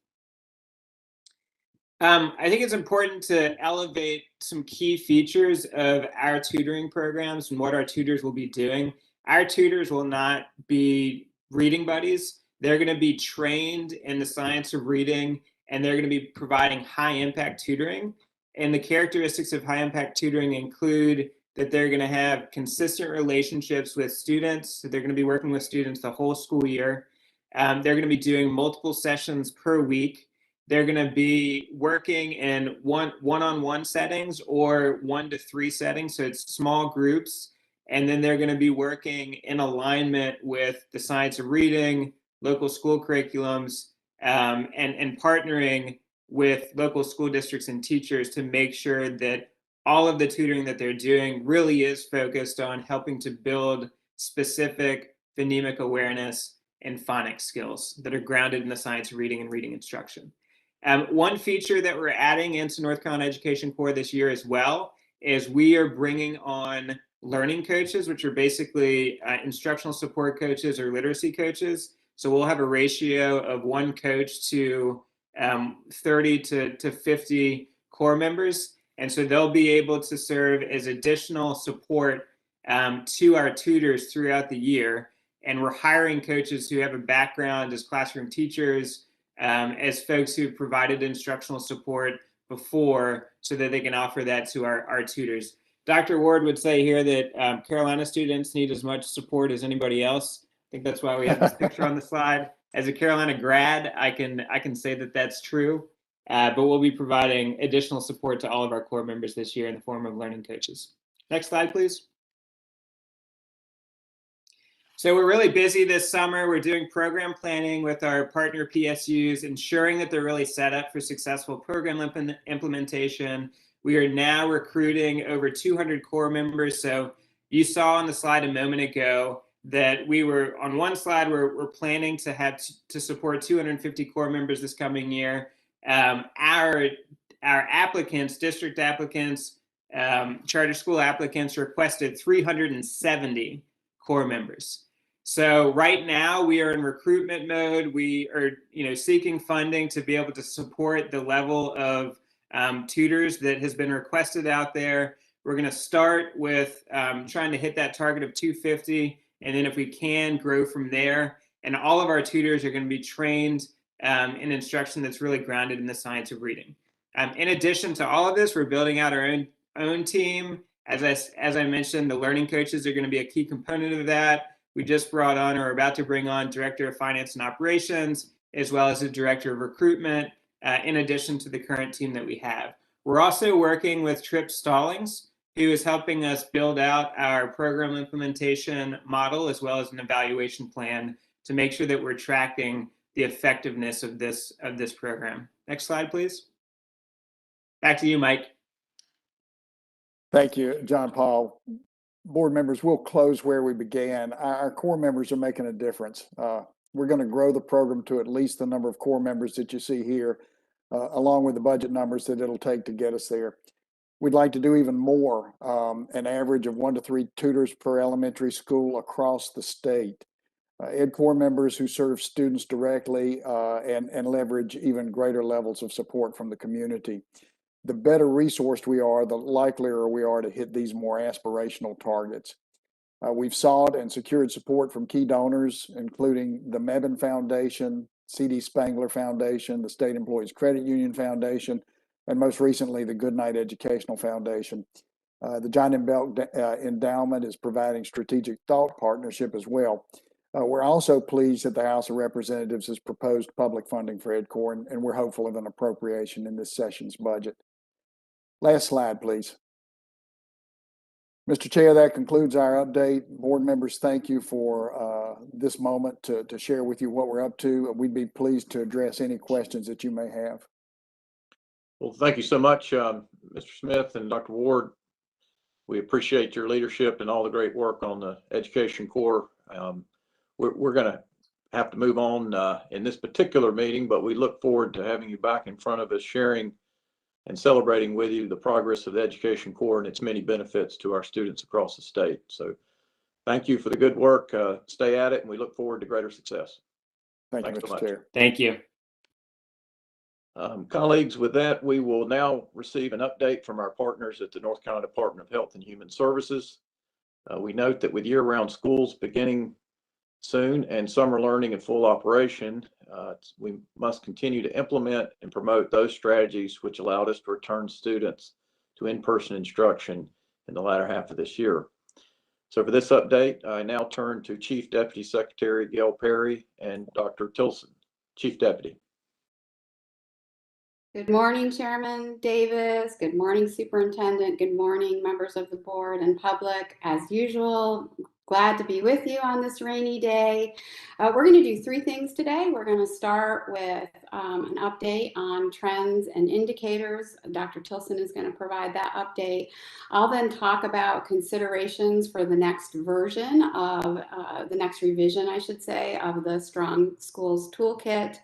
I think it's important to elevate some key features of our tutoring programs and what our tutors will be doing. Our tutors will not be reading buddies. They're going to be trained in the science of reading, and they're going to be providing high impact tutoring. And the characteristics of high impact tutoring include that they're going to have consistent relationships with students. So they're going to be working with students the whole school year. They're going to be doing multiple sessions per week. They're going to be working in one-on-one settings or 1 to 3 settings. So it's small groups. And then they're going to be working in alignment with the science of reading, local school curriculums, and partnering with local school districts and teachers to make sure that all of the tutoring that they're doing really is focused on helping to build specific phonemic awareness and phonics skills that are grounded in the science of reading and reading instruction. One feature that we're adding into North Carolina Education Corps this year as well is we are bringing on learning coaches, which are basically instructional support coaches or literacy coaches. So we'll have a ratio of 1 coach to 30 to 50 corps members. And so they'll be able to serve as additional support to our tutors throughout the year. And we're hiring coaches who have a background as classroom teachers, as folks who provided instructional support before, so that they can offer that to our tutors. Dr. Ward would say here that Carolina students need as much support as anybody else. I think that's why we have this picture on the slide. As a Carolina grad, I can say that that's true, but we'll be providing additional support to all of our corps members this year in the form of learning coaches. Next slide, please. So we're really busy this summer. We're doing program planning with our partner PSUs, ensuring that they're really set up for successful program implementation. We are now recruiting over 200 corps members. So you saw on the slide a moment ago that we were, on one slide, we're planning to have to support 250 corps members this coming year. Our applicants, district applicants, charter school applicants requested 370 corps members. So right now we are in recruitment mode. We are, seeking funding to be able to support the level of tutors that has been requested out there. We're going to start with trying to hit that target of 250, and then if we can, grow from there. And all of our tutors are going to be trained in instruction that's really grounded in the science of reading. In addition to all of this, we're building out our own team. As I mentioned, the learning coaches are going to be a key component of that. We just brought on, or are about to bring on, Director of Finance and Operations, as well as a Director of Recruitment, in addition to the current team that we have. We're also working with Tripp Stallings, who is helping us build out our program implementation model, as well as an evaluation plan to make sure that we're tracking the effectiveness of this program. Next slide, please. Back to you, Mike. Thank you, John Paul. Board members, we'll close where we began. Our corps members are making a difference. We're going to grow the program to at least the number of corps members that you see here, along with the budget numbers that it'll take to get us there. We'd like to do even more, an average of 1 to 3 tutors per elementary school across the state. Ed Corps members who serve students directly and leverage even greater levels of support from the community. The better resourced we are, the likelier we are to hit these more aspirational targets. We've sought and secured support from key donors, including the Mebane Foundation, C.D. Spangler Foundation, the State Employees Credit Union Foundation, and most recently, the Goodnight Educational Foundation. The John M. Belk Endowment is providing strategic thought partnership as well. We're also pleased that the House of Representatives has proposed public funding for Ed Corps, and we're hopeful of an appropriation in this session's budget. Last slide, please. Mr. Chair, that concludes our update. Board members, thank you for this moment to share with you what we're up to. We'd be pleased to address any questions that you may have. Well, thank you so much, Mr. Smith and Dr. Ward. We appreciate your leadership and all the great work on the Education Corps. We're going to have to move on in this particular meeting, but we look forward to having you back in front of us, sharing and celebrating with you the progress of the Education Corps and its many benefits to our students across the state. So thank you for the good work. Stay at it, and we look forward to greater success. Thank you, Mr. Chair. Thank you. Colleagues, with that, we will now receive an update from our partners at the North Carolina Department of Health and Human Services. We note that with year-round schools beginning soon and summer learning in full operation, we must continue to implement and promote those strategies which allowed us to return students to in-person instruction in the latter half of this year. So for this update, I now turn to Chief Deputy Secretary Gail Perry and Dr. Tilson. Chief Deputy. Good morning, Chairman Davis. Good morning, Superintendent. Good morning, members of the board and public. As usual, glad to be with you on this rainy day. We're going to do 3 things today. We're going to start with an update on trends and indicators. Dr. Tilson is going to provide that update. I'll then talk about considerations for the next version of the next revision, I should say, of the Strong Schools Toolkit.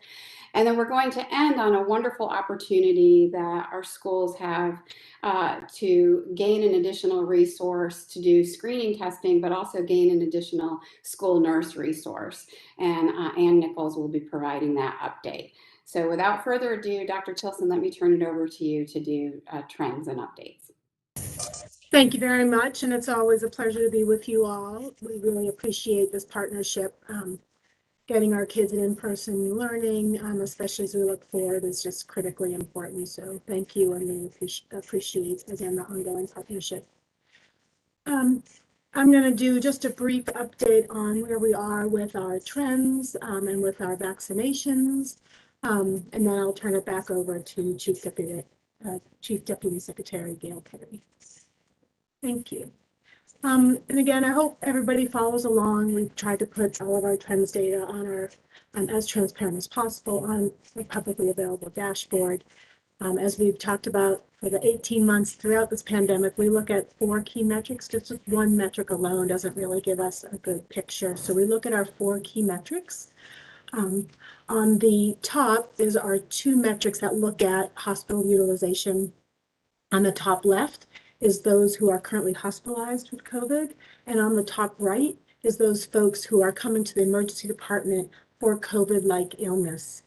And then we're going to end on a wonderful opportunity that our schools have to gain an additional resource to do screening testing, but also gain an additional school nurse resource. And Ann Nichols will be providing that update. So without further ado, Dr. Tilson, let me turn it over to you to do trends and updates. Thank you very much. And it's always a pleasure to be with you all. We really appreciate this partnership. Getting our kids in in-person learning, especially as we look forward, is just critically important. So thank you, and we appreciate, again, the ongoing partnership. I'm going to do just a brief update on where we are with our trends and with our vaccinations, and then I'll turn it back over to Chief Deputy Secretary Gail Perry. Thank you. And again, I hope everybody follows along. We've tried to put all of our trends data on our, as transparent as possible, on a publicly available dashboard. As we've talked about for the 18 months throughout this pandemic, we look at 4 key metrics. Just one metric alone doesn't really give us a good picture. So we look at our 4 key metrics. On the top is our 2 metrics that look at hospital utilization. On the top left is those who are currently hospitalized with COVID. And on the top right is those folks who are coming to the emergency department for COVID-like illness.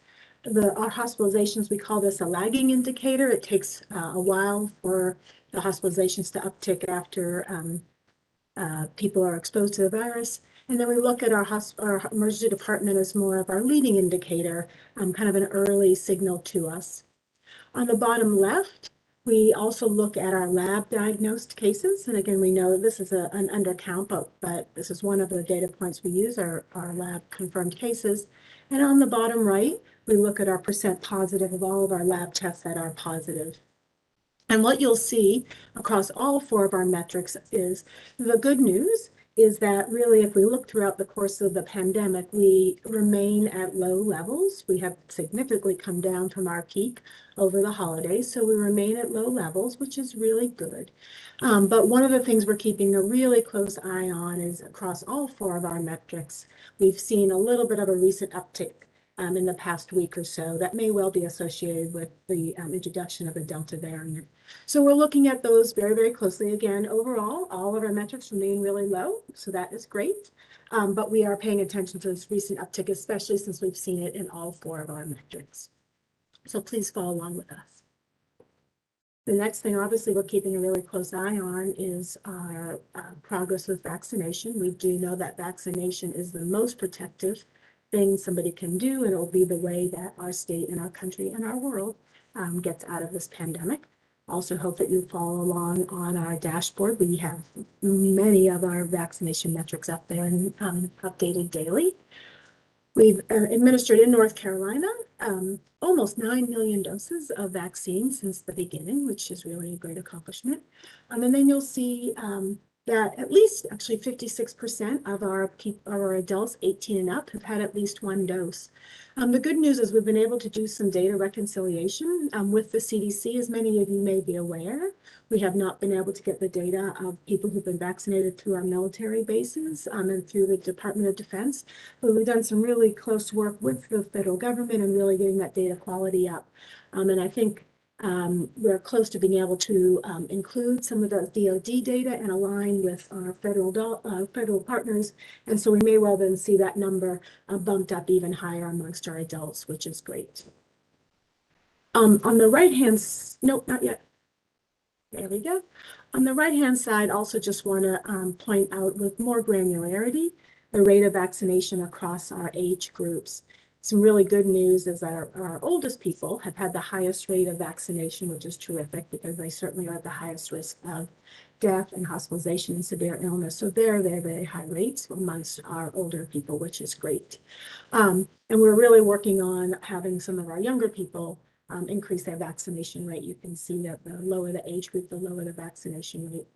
Our hospitalizations, we call this a lagging indicator. It takes a while for the hospitalizations to uptick after people are exposed to the virus. And then we look at our emergency department as more of our leading indicator, kind of an early signal to us. On the bottom left, we also look at our lab diagnosed cases. And again, we know this is an undercount, but this is one of the data points we use, our lab confirmed cases. And on the bottom right, we look at our % positive of all of our lab tests that are positive. And what you'll see across all 4 of our metrics is the good news is that really, if we look throughout the course of the pandemic, we remain at low levels. We have significantly come down from our peak over the holidays, so we remain at low levels, which is really good. But one of the things we're keeping a really close eye on is across all 4 of our metrics, we've seen a little bit of a recent uptick in the past week or so that may well be associated with the introduction of the Delta variant. So we're looking at those very, very closely. Again, overall, all of our metrics remain really low, so that is great. But we are paying attention to this recent uptick, especially since we've seen it in all 4 of our metrics. So please follow along with us. The next thing, obviously, we're keeping a really close eye on is our progress with vaccination. We do know that vaccination is the most protective thing somebody can do, and it will be the way that our state and our country and our world gets out of this pandemic. Also hope that you follow along on our dashboard. We have many of our vaccination metrics up there and updated daily. We've administered in North Carolina almost 9 million doses of vaccine since the beginning, which is really a great accomplishment. And then you'll see that at least actually 56% of our adults 18 and up have had at least 1 dose. The good news is we've been able to do some data reconciliation with the CDC, as many of you may be aware. We have not been able to get the data of people who've been vaccinated through our military bases and through the Department of Defense. But we've done some really close work with the federal government and really getting that data quality up. And I think we're close to being able to include some of the DoD data and align with our federal partners. And so we may well then see that number bumped up even higher amongst our adults, which is great. On the right-hand, nope, not yet. There we go. On the right-hand side, also just want to point out with more granularity the rate of vaccination across our age groups. Some really good news is that our oldest people have had the highest rate of vaccination, which is terrific because they certainly are at the highest risk of death and hospitalization and severe illness. So they're very, very high rates amongst our older people, which is great. And we're really working on having some of our younger people increase their vaccination rate. You can see that the lower the age group, the lower the vaccination rate.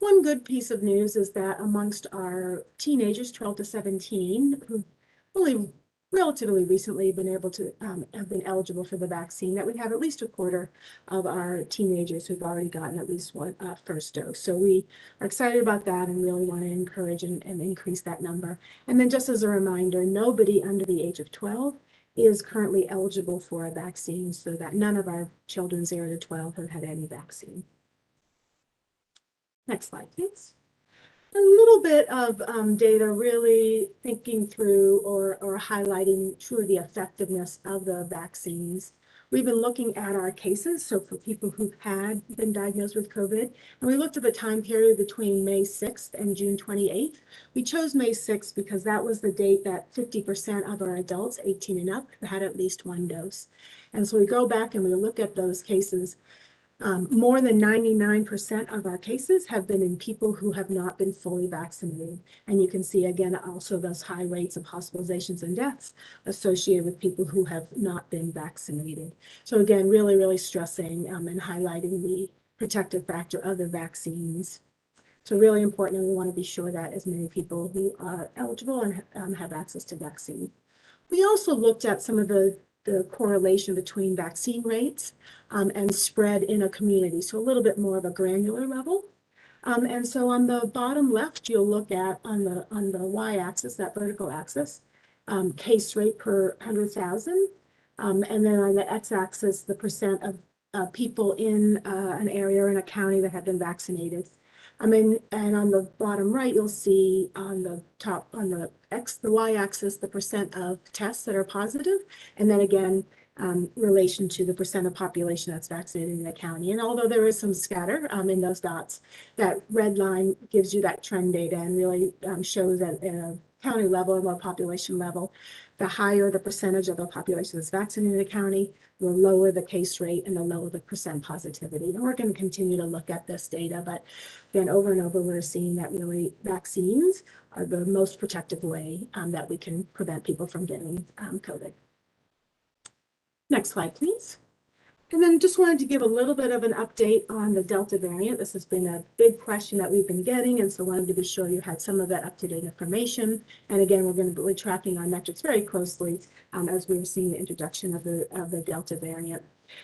One good piece of news is that amongst our teenagers, 12 to 17, who only relatively recently been able to have been eligible for the vaccine, that we have at least 1/4 of our teenagers who've already gotten at least 1 first dose. So we are excited about that and really want to encourage and increase that number. And then just as a reminder, nobody under the age of 12 is currently eligible for a vaccine, so that none of our children 0 to 12 have had any vaccine. Next slide, please. A little bit of data really thinking through or highlighting truly the effectiveness of the vaccines. We've been looking at our cases, so for people who've had been diagnosed with COVID, and we looked at the time period between May 6th and June 28th. We chose May 6th because that was the date that 50% of our adults 18 and up had at least 1 dose. And so we go back and we look at those cases. More than 99% of our cases have been in people who have not been fully vaccinated. And you can see again also those high rates of hospitalizations and deaths associated with people who have not been vaccinated. So again, really, really stressing and highlighting the protective factor of the vaccines. So really important, and we want to be sure that as many people who are eligible and have access to vaccine. We also looked at some of the correlation between vaccine rates and spread in a community, so a little bit more of a granular level. And so on the bottom left, you'll look at on the y-axis, that vertical axis, case rate per 100,000, and then on the x-axis, the percent of people in an area or in a county that have been vaccinated. And on the bottom right, you'll see on the top, on the y-axis, the percent of tests that are positive, and then again, relation to the percent of population that's vaccinated in the county. And although there is some scatter in those dots, that red line gives you that trend data and really shows that at a county level and low population level, the higher the percentage of the population that's vaccinated in the county, the lower the case rate and the lower the percent positivity. And we're going to continue to look at this data, but then over and over, we're seeing that really vaccines are the most protective way that we can prevent people from getting COVID. Next slide, please. And then just wanted to give a little bit of an update on the Delta variant. This has been a big question that we've been getting, and so wanted to be sure you had some of that up-to-date information. And again, we're going to be tracking our metrics very closely as we're seeing the introduction of the Delta variant.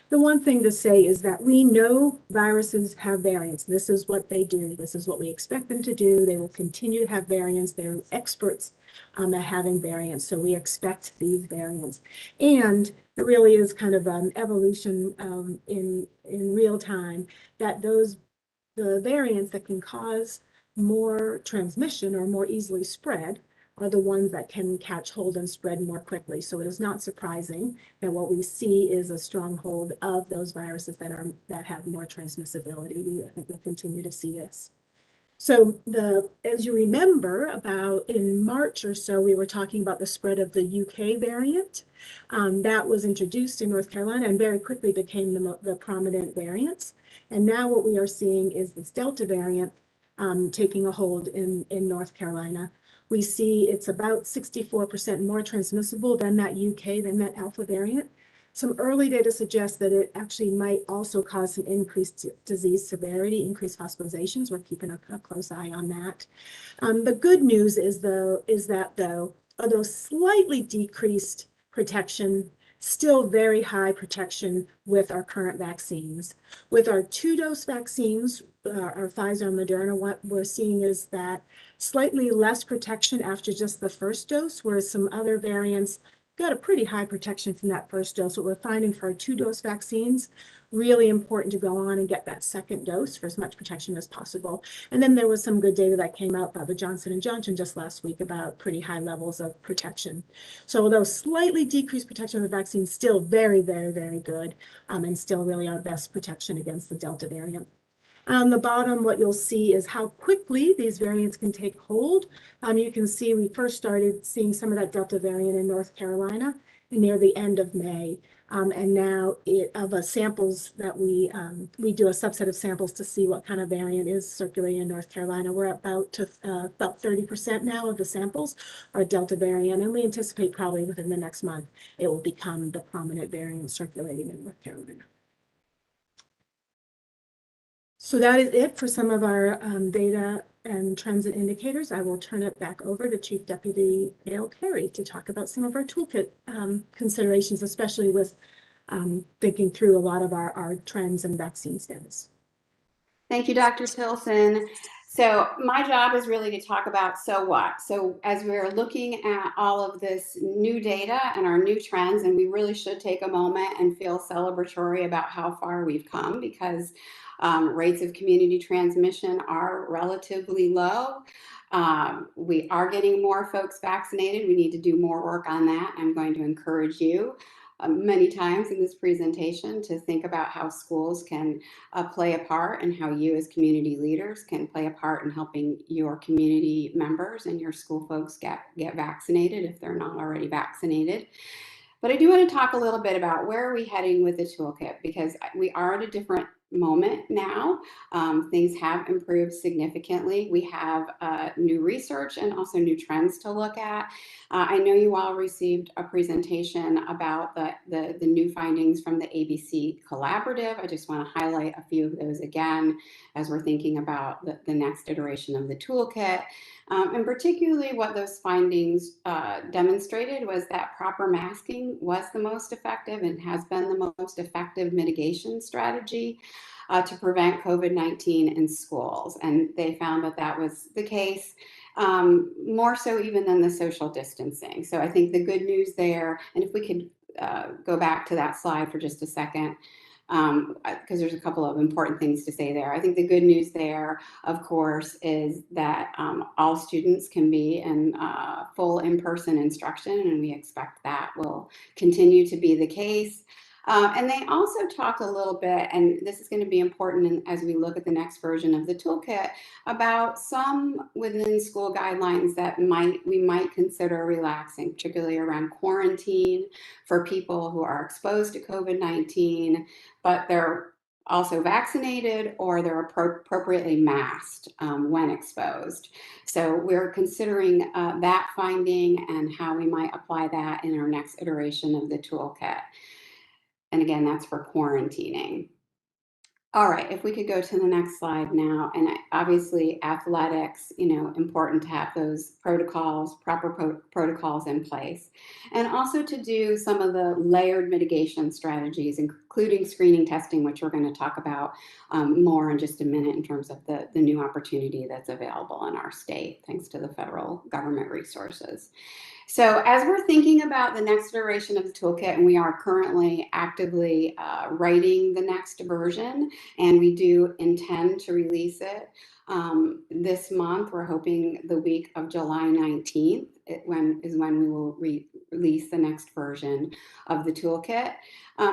The one thing to say is that we know viruses have variants. This is what they do. This is what we expect them to do. They will continue to have variants. They're experts at having variants, so we expect these variants. And it really is kind of an evolution in real time that the variants that can cause more transmission or more easily spread are the ones that can catch hold and spread more quickly. So it is not surprising that what we see is a stronghold of those viruses that have more transmissibility. I think we'll continue to see this. So as you remember, about in March or so, we were talking about the spread of the UK variant that was introduced in North Carolina and very quickly became the prominent variants. And now what we are seeing is this Delta variant taking a hold in North Carolina. We see it's about 64% more transmissible than that Alpha variant. Some early data suggests that it actually might also cause some increased disease severity, increased hospitalizations. We're keeping a close eye on that. The good news is that though, although slightly decreased protection, still very high protection with our current vaccines. With our 2-dose vaccines, our Pfizer and Moderna, what we're seeing is that slightly less protection after just the first dose, whereas some other variants got a pretty high protection from that first dose. What we're finding for our 2-dose vaccines, really important to go on and get that second dose for as much protection as possible. And then there was some good data that came out by the Johnson & Johnson just last week about pretty high levels of protection. So although slightly decreased protection of the vaccine, still very, very, very good, and still really our best protection against the Delta variant. On the bottom, what you'll see is how quickly these variants can take hold. You can see we first started seeing some of that Delta variant in North Carolina near the end of May. And now of the samples that we do a subset of samples to see what kind of variant is circulating in North Carolina. We're about 30% now of the samples are Delta variant, and we anticipate probably within the next month it will become the prominent variant circulating in North Carolina. So that is it for some of our data and trends and indicators. I will turn it back over to Chief Deputy Dale Carey to talk about some of our toolkit considerations, especially with thinking through a lot of our trends and vaccine status. Thank you, Dr. Tilson. So my job is really to talk about so what. So as we're looking at all of this new data and our new trends, and we really should take a moment and feel celebratory about how far we've come, because rates of community transmission are relatively low. We are getting more folks vaccinated. We need to do more work on that. I'm going to encourage you many times in this presentation to think about how schools can play a part, and how you as community leaders can play a part in helping your community members and your school folks get vaccinated if they're not already vaccinated. But I do want to talk a little bit about where are we heading with the toolkit, because we are at a different moment now. Things have improved significantly. We have new research and also new trends to look at. I know you all received a presentation about the new findings from the ABC Collaborative. I just want to highlight a few of those again as we're thinking about the next iteration of the toolkit. And particularly what those findings demonstrated was that proper masking was the most effective and has been the most effective mitigation strategy to prevent COVID-19 in schools. And they found that that was the case, more so even than the social distancing. So I think the good news there, and if we could go back to that slide for just a second, because there's a couple of important things to say there. I think the good news there, of course, is that all students can be in full in-person instruction, and we expect that will continue to be the case. And they also talk a little bit, and this is going to be important as we look at the next version of the toolkit, about some within school guidelines that we might consider relaxing, particularly around quarantine for people who are exposed to COVID-19, but they're also vaccinated or they're appropriately masked when exposed. So we're considering that finding and how we might apply that in our next iteration of the toolkit. And again, that's for quarantining. All right, if we could go to the next slide now. And obviously athletics, important to have those protocols, proper protocols in place. And also to do some of the layered mitigation strategies, including screening testing, which we're going to talk about more in just a minute in terms of the new opportunity that's available in our state, thanks to the federal government resources. So as we're thinking about the next iteration of the toolkit, and we are currently actively writing the next version, and we do intend to release it this month. We're hoping the week of July 19th is when we will release the next version of the toolkit.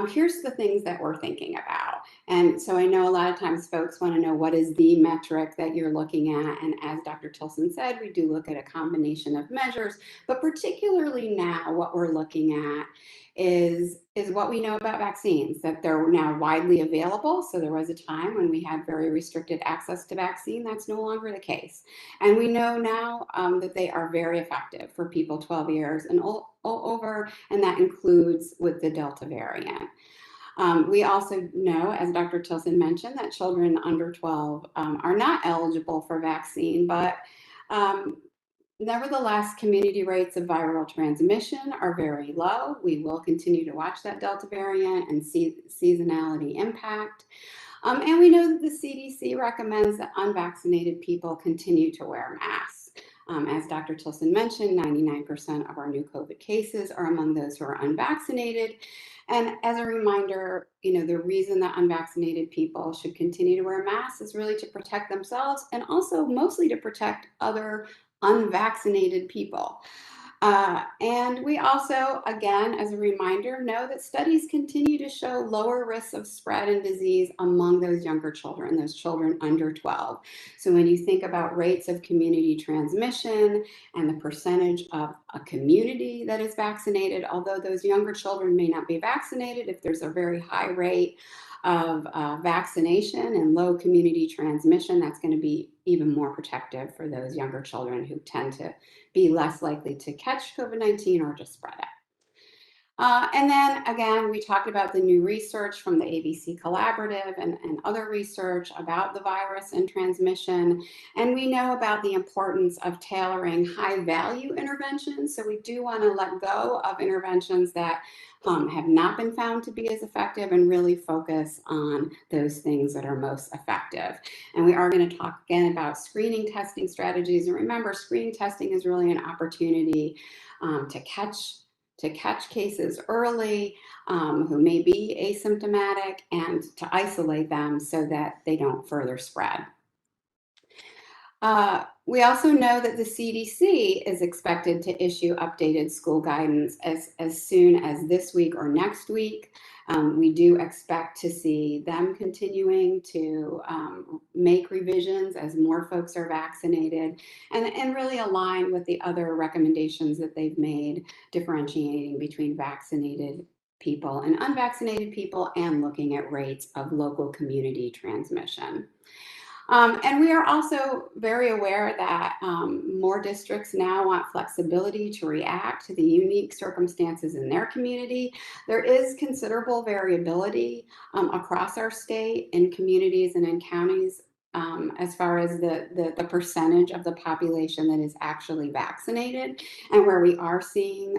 Here's the things that we're thinking about. And so I know a lot of times folks want to know what is the metric that you're looking at. And as Dr. Tilson said, we do look at a combination of measures, but particularly now what we're looking at is what we know about vaccines, that they're now widely available. So there was a time when we had very restricted access to vaccine. That's no longer the case. And we know now that they are very effective for people 12 years and over, and that includes with the Delta variant. We also know, as Dr. Tilson mentioned, that children under 12 are not eligible for vaccine, but nevertheless, community rates of viral transmission are very low. We will continue to watch that Delta variant and see seasonality impact. And we know that the CDC recommends that unvaccinated people continue to wear masks. As Dr. Tilson mentioned, 99% of our new COVID cases are among those who are unvaccinated. And as a reminder, the reason that unvaccinated people should continue to wear masks is really to protect themselves and also mostly to protect other unvaccinated people. And we also, again, as a reminder, know that studies continue to show lower risks of spread and disease among those younger children, those children under 12. So when you think about rates of community transmission and the percentage of a community that is vaccinated, although those younger children may not be vaccinated, if there's a very high rate of vaccination and low community transmission, that's going to be even more protective for those younger children who tend to be less likely to catch COVID-19 or to spread it. And then again, we talked about the new research from the ABC Collaborative and other research about the virus and transmission. And we know about the importance of tailoring high value interventions. So we do want to let go of interventions that have not been found to be as effective and really focus on those things that are most effective. And we are going to talk again about screening testing strategies. And remember, screening testing is really an opportunity to catch cases early who may be asymptomatic and to isolate them so that they don't further spread. We also know that the CDC is expected to issue updated school guidance as soon as this week or next week. We do expect to see them continuing to make revisions as more folks are vaccinated and really align with the other recommendations that they've made, differentiating between vaccinated people and unvaccinated people and looking at rates of local community transmission. And we are also very aware that more districts now want flexibility to react to the unique circumstances in their community. There is considerable variability across our state in communities and in counties as far as the percentage of the population that is actually vaccinated, and where we are seeing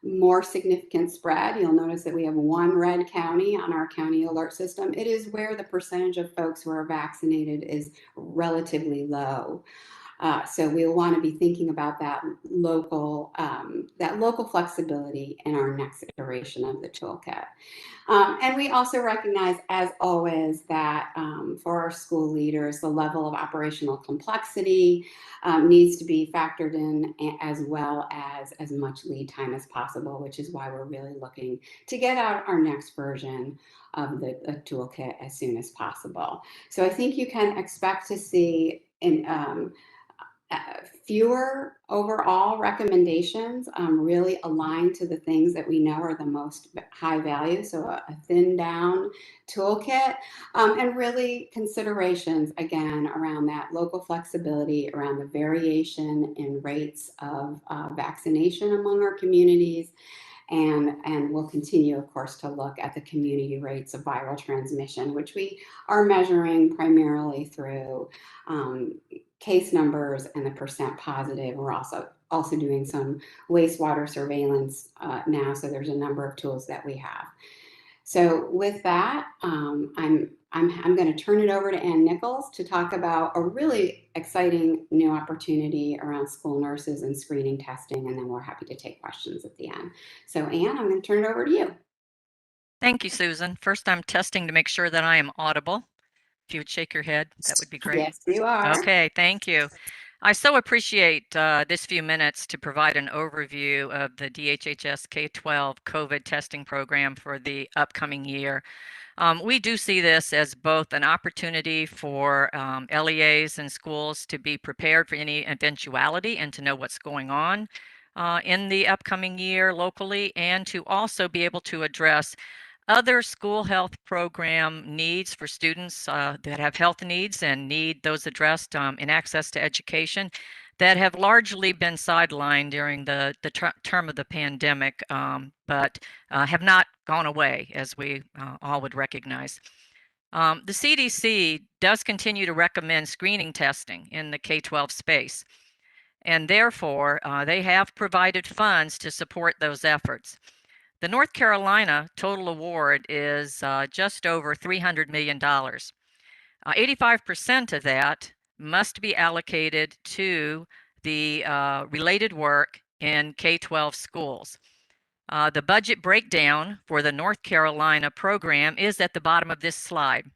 more significant spread. You'll notice that we have one red county on our county alert system. It is where the percentage of folks who are vaccinated is relatively low. So we'll want to be thinking about that local flexibility in our next iteration of the toolkit. And we also recognize, as always, that for our school leaders, the level of operational complexity needs to be factored in, as well as much lead time as possible, which is why we're really looking to get out our next version of the toolkit as soon as possible. So I think you can expect to see fewer overall recommendations, really aligned to the things that we know are the most high value. So a thinned down toolkit, and really considerations again around that local flexibility, around the variation in rates of vaccination among our communities. And we'll continue, of course, to look at the community rates of viral transmission, which we are measuring primarily through case numbers and the percent positive. We're also doing some wastewater surveillance now, so there's a number of tools that we have. So with that, I'm going to turn it over to Ann Nichols to talk about a really exciting new opportunity around school nurses and screening testing, and then we're happy to take questions at the end. So Ann, I'm going to turn it over to you. Thank you, Susan. First, I'm testing to make sure that I am audible. If you would shake your head, that would be great. Yes, you are. Okay, thank you. I so appreciate this few minutes to provide an overview of the DHHS K-12 COVID testing program for the upcoming year. We do see this as both an opportunity for LEAs and schools to be prepared for any eventuality and to know what's going on in the upcoming year locally, and to also be able to address other school health program needs for students that have health needs and need those addressed in access to education that have largely been sidelined during the term of the pandemic, but have not gone away, as we all would recognize. The CDC does continue to recommend screening testing in the K-12 space, and therefore they have provided funds to support those efforts. The North Carolina total award is just over $300 million. 85% of that must be allocated to the related work in K-12 schools. The budget breakdown for the North Carolina program is at the bottom of this slide.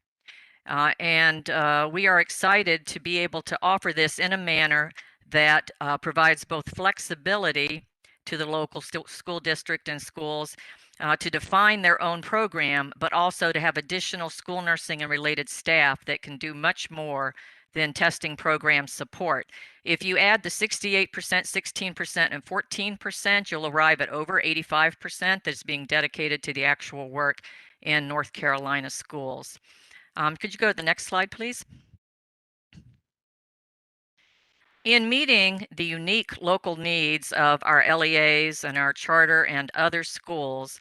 We are excited to be able to offer this in a manner that provides both flexibility to the local school district and schools to define their own program, but also to have additional school nursing and related staff that can do much more than testing program support. If you add the 68%, 16%, and 14%, you'll arrive at over 85% that's being dedicated to the actual work in North Carolina schools. Could you go to the next slide, please? In meeting the unique local needs of our LEAs and our charter and other schools,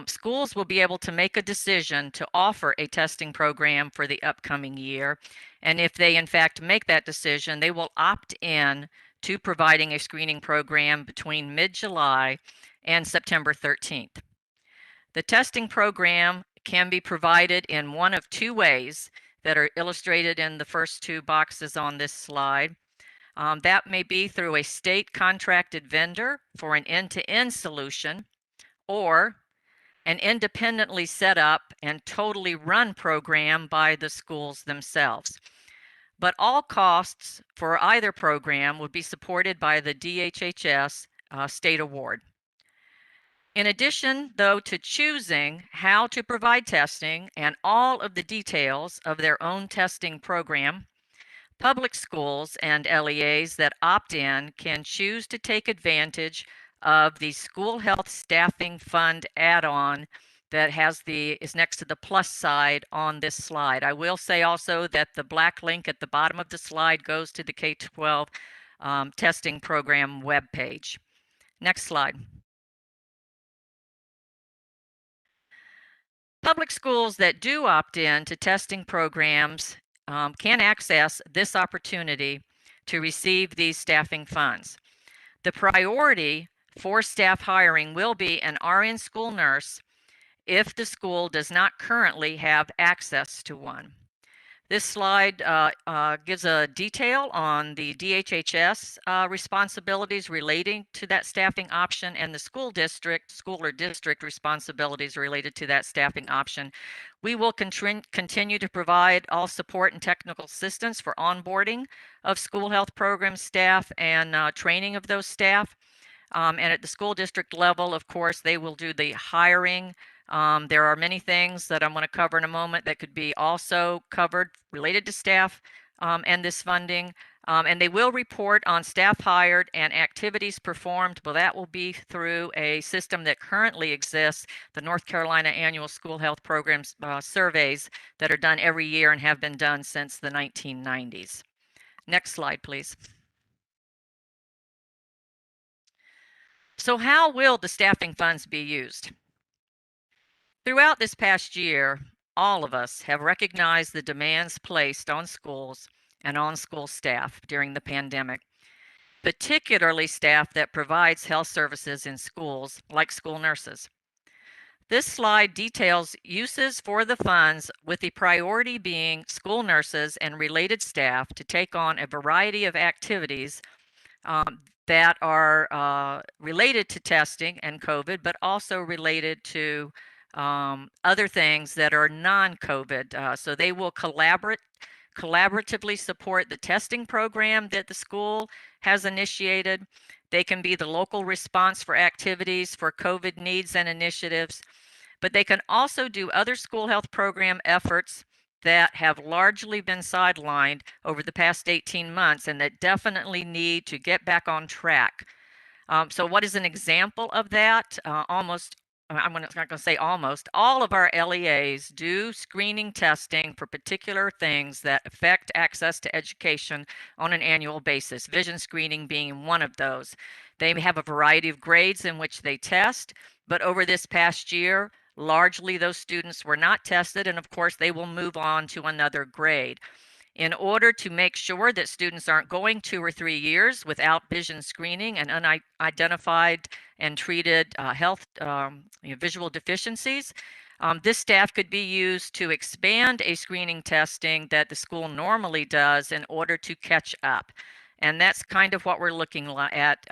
schools will be able to make a decision to offer a testing program for the upcoming year. And if they in fact make that decision, they will opt in to providing a screening program between mid-July and September 13th. The testing program can be provided in one of two ways that are illustrated in the first two boxes on this slide. That may be through a state contracted vendor for an end-to-end solution, or an independently set up and totally run program by the schools themselves. But all costs for either program would be supported by the DHHS state award. In addition, though, to choosing how to provide testing and all of the details of their own testing program, public schools and LEAs that opt in can choose to take advantage of the School Health Staffing Fund add-on that is next to the plus side on this slide. I will say also that the black link at the bottom of the slide goes to the K-12 testing program webpage. Next slide. Public schools that do opt in to testing programs can access this opportunity to receive these staffing funds. The priority for staff hiring will be an RN school nurse if the school does not currently have access to one. This slide gives a detail on the DHHS responsibilities relating to that staffing option and the school or district responsibilities related to that staffing option. We will continue to provide all support and technical assistance for onboarding of school health program staff and training of those staff. And at the school district level, of course, they will do the hiring. There are many things that I'm going to cover in a moment that could be also covered related to staff and this funding. And they will report on staff hired and activities performed, but that will be through a system that currently exists, the North Carolina Annual School Health Programs surveys that are done every year and have been done since the 1990s. Next slide, please. So how will the staffing funds be used? Throughout this past year, all of us have recognized the demands placed on schools and on school staff during the pandemic, particularly staff that provides health services in schools like school nurses. This slide details uses for the funds, with the priority being school nurses and related staff to take on a variety of activities that are related to testing and COVID, but also related to other things that are non-COVID. So they will collaboratively support the testing program that the school has initiated. They can be the local response for activities for COVID needs and initiatives, but they can also do other school health program efforts that have largely been sidelined over the past 18 months and that definitely need to get back on track. So what is an example of that? I'm not going to say almost, all of our LEAs do screening testing for particular things that affect access to education on an annual basis, vision screening being one of those. They have a variety of grades in which they test, but over this past year, largely those students were not tested, and of course they will move on to another grade. In order to make sure that students aren't going 2 or 3 years without vision screening and unidentified and treated visual deficiencies, this staff could be used to expand a screening testing that the school normally does in order to catch up. And that's kind of what we're looking at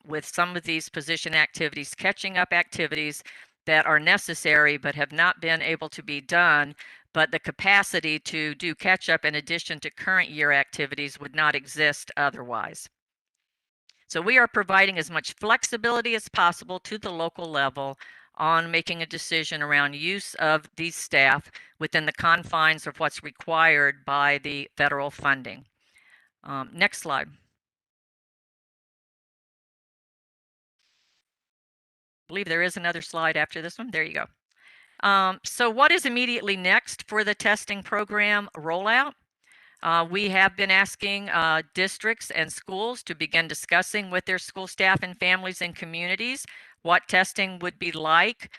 with some of these position activities, catching up activities that are necessary but have not been able to be done, but the capacity to do catch up in addition to current year activities would not exist otherwise. So we are providing as much flexibility as possible to the local level on making a decision around use of these staff within the confines of what's required by the federal funding. Next slide. I believe there is another slide after this one. There you go. So what is immediately next for the testing program rollout? We have been asking districts and schools to begin discussing with their school staff and families and communities what testing would be like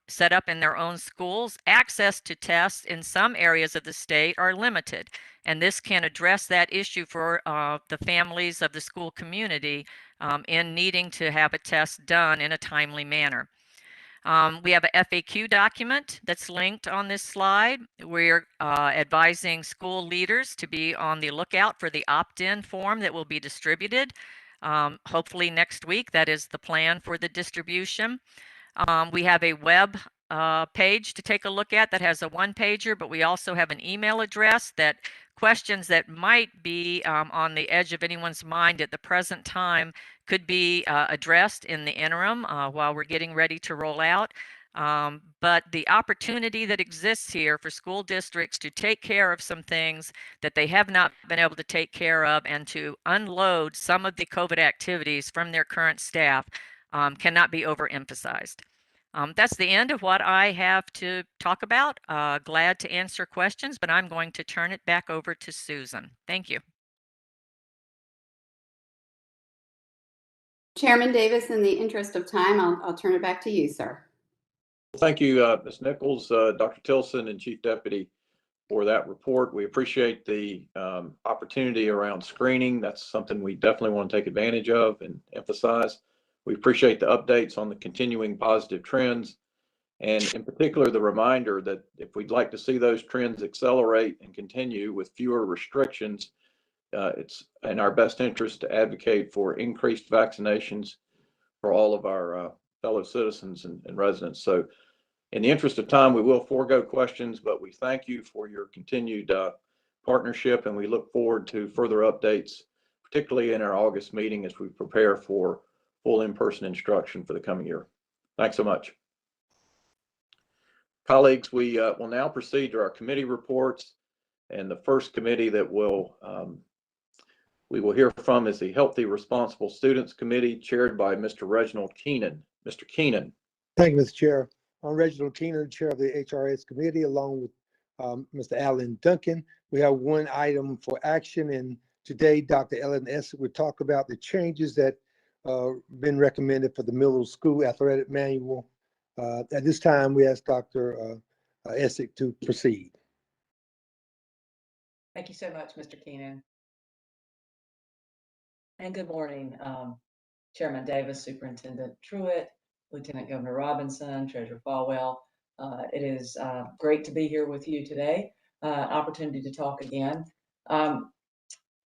set up in their own schools. Access to tests in some areas of the state are limited, and this can address that issue for the families of the school community in needing to have a test done in a timely manner. We have a FAQ document that's linked on this slide. We're advising school leaders to be on the lookout for the opt-in form that will be distributed. Hopefully next week. That is the plan for the distribution. We have a web page to take a look at that has a one-pager, but we also have an email address that questions that might be on the edge of anyone's mind at the present time could be addressed in the interim while we're getting ready to roll out. But the opportunity that exists here for school districts to take care of some things that they have not been able to take care of and to unload some of the COVID activities from their current staff cannot be overemphasized. That's the end of what I have to talk about. Glad to answer questions, but I'm going to turn it back over to Susan. Thank you. Chairman Davis, in the interest of time, I'll turn it back to you, sir. Thank you, Ms. Nichols, Dr. Tilson, and Chief Deputy for that report. We appreciate the opportunity around screening. That's something we definitely want to take advantage of and emphasize. We appreciate the updates on the continuing positive trends, and in particular, the reminder that if we'd like to see those trends accelerate and continue with fewer restrictions, it's in our best interest to advocate for increased vaccinations for all of our fellow citizens and residents. So in the interest of time, we will forego questions, but we thank you for your continued partnership, and we look forward to further updates, particularly in our August meeting as we prepare for full in-person instruction for the coming year. Thanks so much. Colleagues, we will now proceed to our committee reports, and the first committee that we will hear from is the Healthy Responsible Students Committee, chaired by Mr. Reginald Keenan. Mr. Keenan. Thank you, Mr. Chair. I'm Reginald Keenan, Chair of the HRS Committee, along with Mr. Alan Duncan. We have one item for action, and today Dr. Ellen Essex will talk about the changes that been recommended for the middle school athletic manual. At this time, we ask Dr. Essex to proceed. Thank you so much, Mr. Keenan. And good morning, Chairman Davis, Superintendent Truitt, Lieutenant Governor Robinson, Treasurer Falwell. It is great to be here with you today. Opportunity to talk again.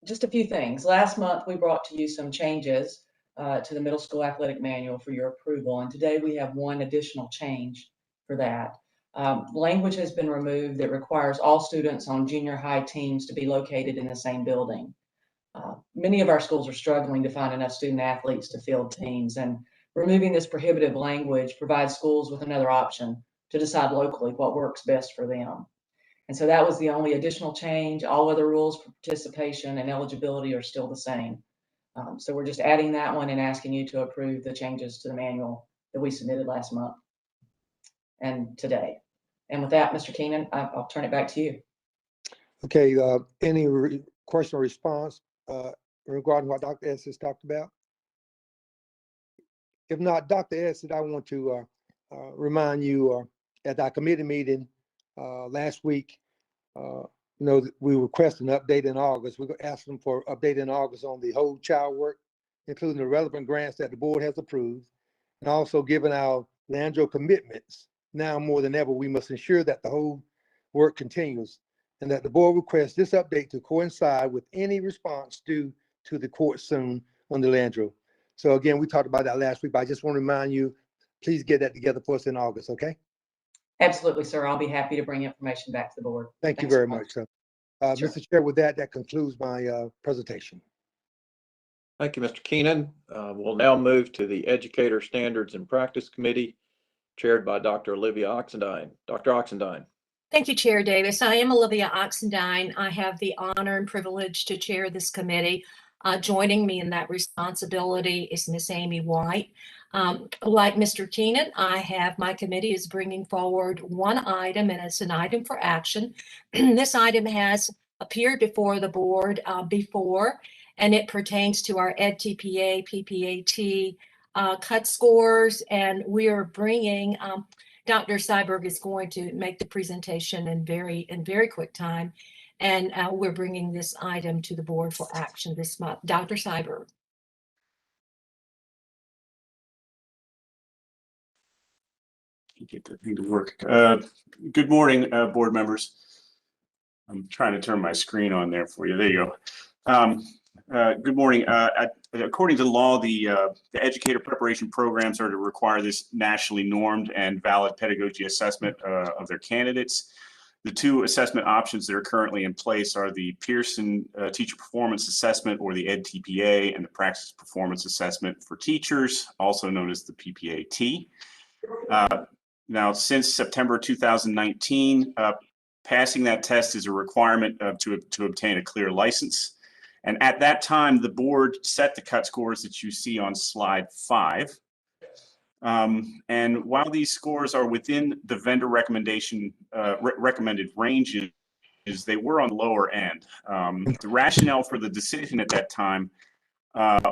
Just a few things. Last month, we brought to you some changes to the middle school athletic manual for your approval, and today we have one additional change for that. Language has been removed that requires all students on junior high teams to be located in the same building. Many of our schools are struggling to find enough student athletes to field teams, and removing this prohibitive language provides schools with another option to decide locally what works best for them. And so that was the only additional change. All other rules for participation and eligibility are still the same. So we're just adding that one and asking you to approve the changes to the manual that we submitted last month and today. And with that, Mr. Keenan, I'll turn it back to you. Okay, any question or response regarding what Dr. Estes talked about? If not, Dr. Estes, I want to remind you at our committee meeting last week, we requested an update in August. We're asking for an update in August on the whole child work, including the relevant grants that the board has approved, and also given our Landro commitments. Now more than ever, we must ensure that the whole work continues and that the board requests this update to coincide with any response due to the court soon on the Landro. So again, we talked about that last week, but I just want to remind you, please get that together for us in August, okay? Absolutely, sir. I'll be happy to bring information back to the board. Thank you Thanks very so much, sir. Sure. Mr. Chair, with that concludes my presentation. Thank you, Mr. Keenan. We'll now move to the Educator Standards and Practice Committee, chaired by Dr. Olivia Oxendine. Dr. Oxendine. Thank you, Chair Davis. I am Olivia Oxendine. I have the honor and privilege to chair this committee. Joining me in that responsibility is Miss Amy White. Like Mr. Keenan, my committee is bringing forward one item, and it's an item for action. This item has appeared before the board before, and it pertains to our EdTPA, PPAT cut scores, and we are bringing Dr. Seiberg is going to make the presentation in very quick time, and we're bringing this item to the board for action this month. Dr. Seiberg. Get that thing to work. Good morning, board members. I'm trying to turn my screen on there for you. There you go. Good morning. According to law, the educator preparation programs are to require this nationally normed and valid pedagogy assessment of their candidates. The two assessment options that are currently in place are the Pearson Teacher Performance Assessment, or the EdTPA, and the Praxis Performance Assessment for Teachers, also known as the PPAT. Now, since September 2019, passing that test is a requirement to obtain a clear license. And at that time, the board set the cut scores that you see on slide 5. And while these scores are within the vendor recommended ranges, they were on the lower end. The rationale for the decision at that time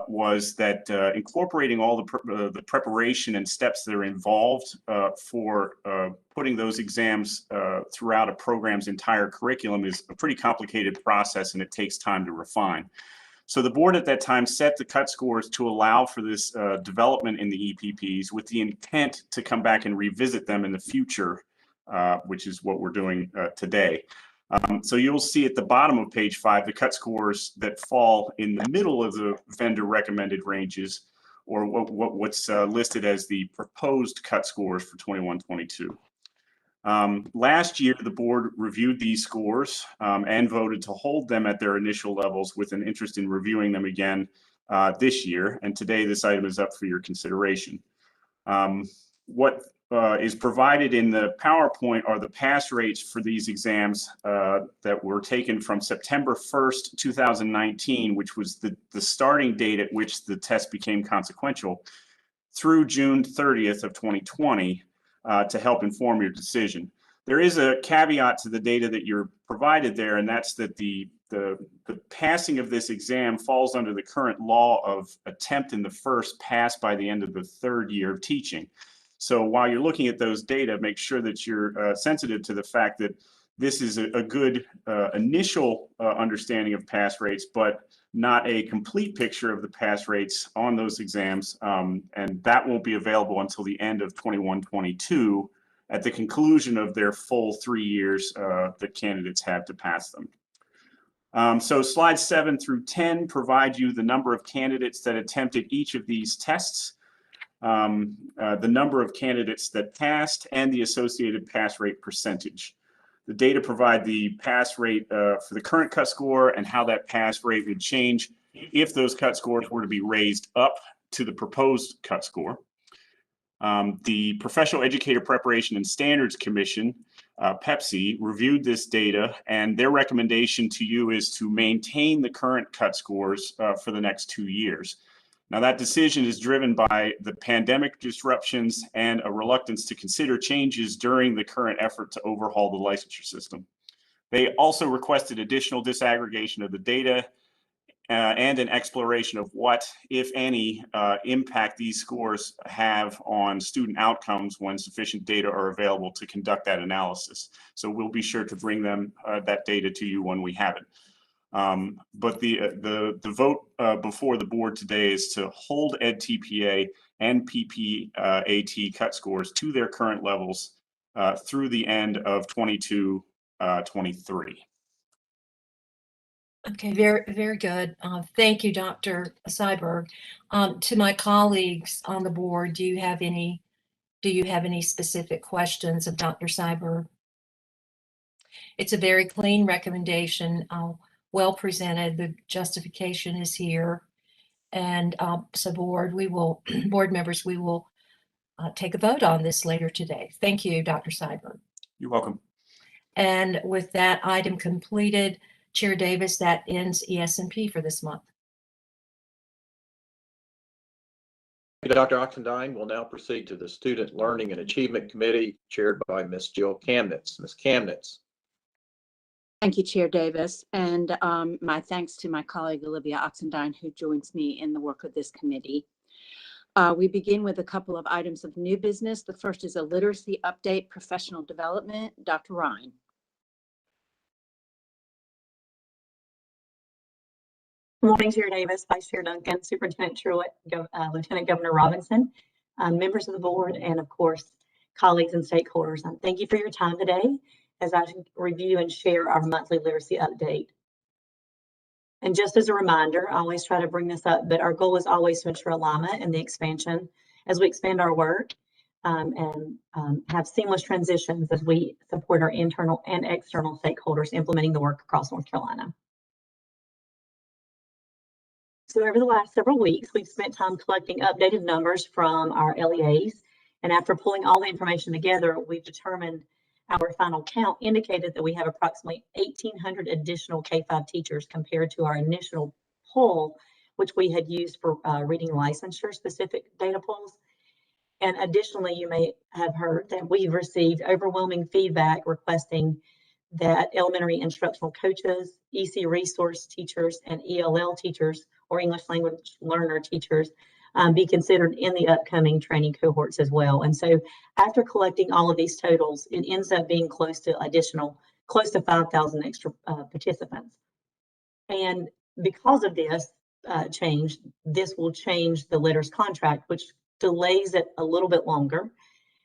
was that incorporating all the preparation and steps that are involved for putting those exams throughout a program's entire curriculum is a pretty complicated process, and it takes time to refine. So the board at that time set the cut scores to allow for this development in the EPPs, with the intent to come back and revisit them in the future, which is what we're doing today. So you'll see at the bottom of page 5 the cut scores that fall in the middle of the vendor recommended ranges, or what's listed as the proposed cut scores for 21-22. Last year, the board reviewed these scores and voted to hold them at their initial levels, with an interest in reviewing them again this year. And today, this item is up for your consideration. What is provided in the PowerPoint are the pass rates for these exams that were taken from September 1st, 2019, which was the starting date at which the test became consequential, through June 30th of 2020 to help inform your decision. There is a caveat to the data that you're provided there, and that's that the passing of this exam falls under the current law of attempt in the first, pass by the end of the third year of teaching. So while you're looking at those data, make sure that you're sensitive to the fact that this is a good initial understanding of pass rates, but not a complete picture of the pass rates on those exams, and that won't be available until the end of 21-22 at the conclusion of their full 3 years that candidates have to pass them. So slides 7 through 10 provide you the number of candidates that attempted each of these tests, the number of candidates that passed, and the associated pass rate percentage. The data provide the pass rate for the current cut score and how that pass rate would change if those cut scores were to be raised up to the proposed cut score. The Professional Educator Preparation and Standards Commission, PEPC, reviewed this data, and their recommendation to you is to maintain the current cut scores for the next 2 years. Now, that decision is driven by the pandemic disruptions and a reluctance to consider changes during the current effort to overhaul the licensure system. They also requested additional disaggregation of the data and an exploration of what, if any, impact these scores have on student outcomes when sufficient data are available to conduct that analysis. So we'll be sure to bring them that data to you when we have it. But the vote before the board today is to hold EdTPA and PPAT cut scores to their current levels through the end of 22-23. Okay, very, very good. Thank you, Dr. Seiberg. To my colleagues on the board, do you have any specific questions of Dr. Seiberg? It's a very clean recommendation, well presented. The justification is here. And so board members, we will take a vote on this later today. Thank you, Dr. Seiberg. You're welcome. And with that item completed, Chair Davis, that ends ES&P for this month. Dr. Oxendine will now proceed to the Student Learning and Achievement Committee, chaired by Ms. Jill Kamnitz. Ms. Kamnitz. Thank you, Chair Davis, and my thanks to my colleague Olivia Oxendine, who joins me in the work of this committee. We begin with a couple of items of new business. The first is a literacy update, professional development. Dr. Ryan. Good morning, Chair Davis, Vice Chair Duncan, Superintendent Truitt, Lieutenant Governor Robinson, members of the board, and of course, colleagues and stakeholders. Thank you for your time today as I review and share our monthly literacy update. And just as a reminder, I always try to bring this up, but our goal is always to ensure alignment and the expansion as we expand our work and have seamless transitions as we support our internal and external stakeholders implementing the work across North Carolina. So over the last several weeks, we've spent time collecting updated numbers from our LEAs. And after pulling all the information together, we've determined our final count indicated that we have approximately 1,800 additional K-5 teachers compared to our initial poll, which we had used for reading licensure specific data polls. And additionally, you may have heard that we've received overwhelming feedback requesting that elementary instructional coaches, EC resource teachers, and ELL teachers, or English language learner teachers, be considered in the upcoming training cohorts as well. And so after collecting all of these totals, it ends up being close to 5,000 extra participants. And because of this change, this will change the LITRS contract, which delays it a little bit longer.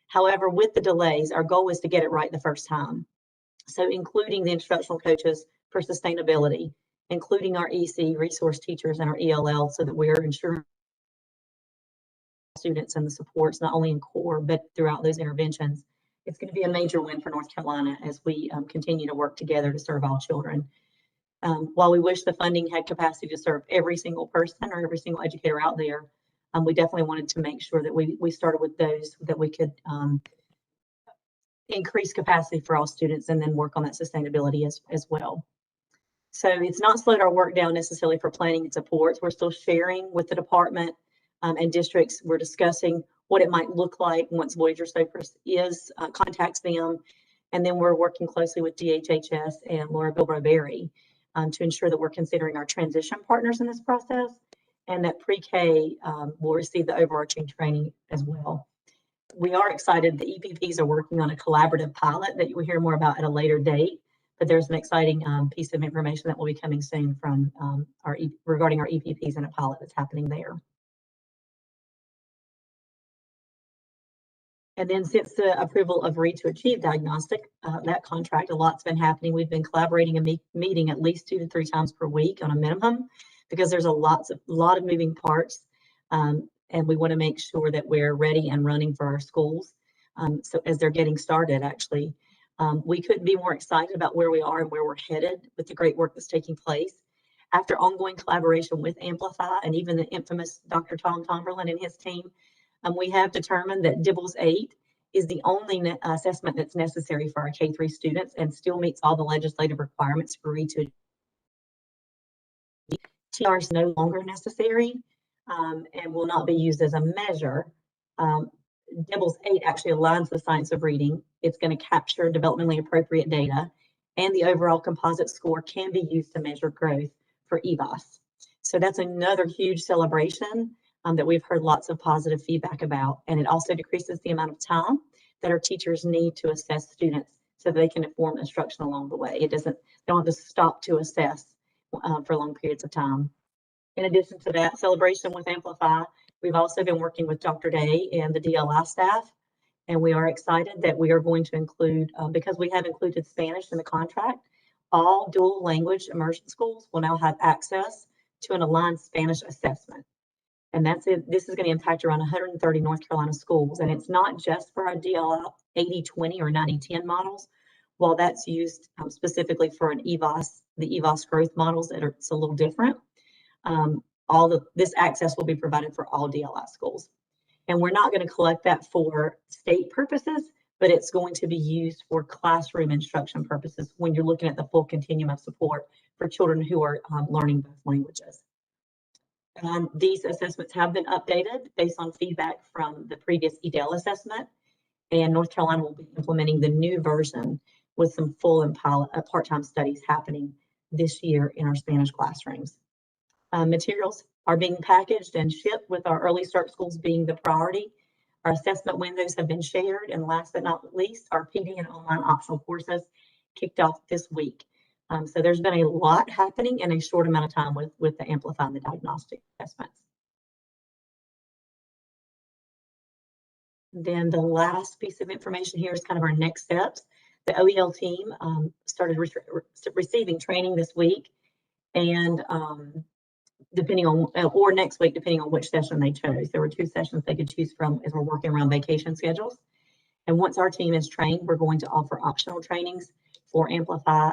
However, with the delays, our goal is to get it right the first time. So including the instructional coaches for sustainability, including our EC resource teachers and our ELL, so that we're ensuring students and the supports, not only in core, but throughout those interventions. It's going to be a major win for North Carolina as we continue to work together to serve all children. While we wish the funding had capacity to serve every single person or every single educator out there, we definitely wanted to make sure that we started with those that we could increase capacity for all students and then work on that sustainability as well. So it's not slowed our work down necessarily for planning and supports. We're still sharing with the department and districts. We're discussing what it might look like once Voyager Cypress contacts them. And then we're working closely with DHHS and Laura Bilbro-Berry to ensure that we're considering our transition partners in this process and that pre-K will receive the overarching training as well. We are excited the EPPs are working on a collaborative pilot that you'll hear more about at a later date, but there's an exciting piece of information that will be coming soon from regarding our EPPs and a pilot that's happening there. And then since the approval of Read to Achieve diagnostic, that contract, a lot's been happening. We've been collaborating and meeting at least 2 to 3 times per week on a minimum, because there's a lot of moving parts. And we want to make sure that we're ready and running for our schools. So as they're getting started, actually, we couldn't be more excited about where we are and where we're headed with the great work that's taking place. After ongoing collaboration with Amplify and even the infamous Dr. Tom Tomberlin and his team, we have determined that DIBELS 8 is the only assessment that's necessary for our K-3 students and still meets all the legislative requirements for Read to Achieve. TR is no longer necessary and will not be used as a measure. DIBELS 8 actually aligns the science of reading. It's going to capture developmentally appropriate data, and the overall composite score can be used to measure growth for EVOS. So that's another huge celebration that we've heard lots of positive feedback about. And it also decreases the amount of time that our teachers need to assess students so they can inform instruction along the way. They don't have to stop to assess for long periods of time. In addition to that celebration with Amplify, we've also been working with Dr. Day and the DLI staff. And we are excited that we are going to include, because we have included Spanish in the contract, all dual language immersion schools will now have access to an aligned Spanish assessment. And that's it. This is going to impact around 130 North Carolina schools. And it's not just for our DLI 80-20 or 90-10 models. While that's used specifically for an EVOS, the EVOS growth models it's a little different. This access will be provided for all DLI schools. And we're not going to collect that for state purposes, but it's going to be used for classroom instruction purposes when you're looking at the full continuum of support for children who are learning both languages. These assessments have been updated based on feedback from the previous EDL assessment, and North Carolina will be implementing the new version with some full and part-time studies happening this year in our Spanish classrooms. Materials are being packaged and shipped, with our early start schools being the priority. Our assessment windows have been shared, and last but not least, our PD and online optional courses kicked off this week. So there's been a lot happening in a short amount of time with the Amplify and the diagnostic assessments. Then the last piece of information here is kind of our next steps. The OEL team started receiving training this week, and depending on, or next week, depending on which session they chose. There were 2 sessions they could choose from as we're working around vacation schedules. And once our team is trained, we're going to offer optional trainings for Amplify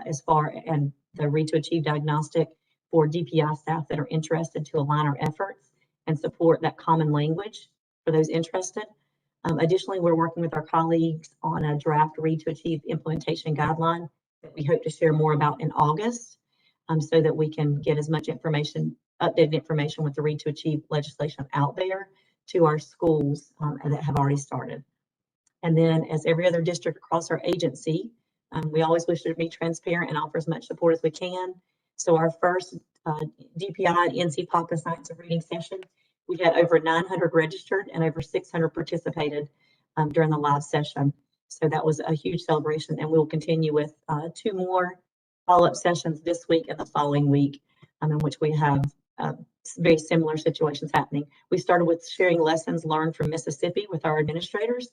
and the Read to Achieve diagnostic for DPI staff that are interested to align our efforts and support that common language for those interested. Additionally, we're working with our colleagues on a draft Read to Achieve implementation guideline that we hope to share more about in August, so that we can get as much information, updated information with the Read to Achieve legislation out there to our schools that have already started. And then, as every other district across our agency, we always wish to be transparent and offer as much support as we can. So our first DPI and NC PAPA Science of Reading session, we had over 900 registered and over 600 participated during the live session. So that was a huge celebration, and we will continue with 2 more follow-up sessions this week and the following week, in which we have very similar situations happening. We started with sharing lessons learned from Mississippi with our administrators.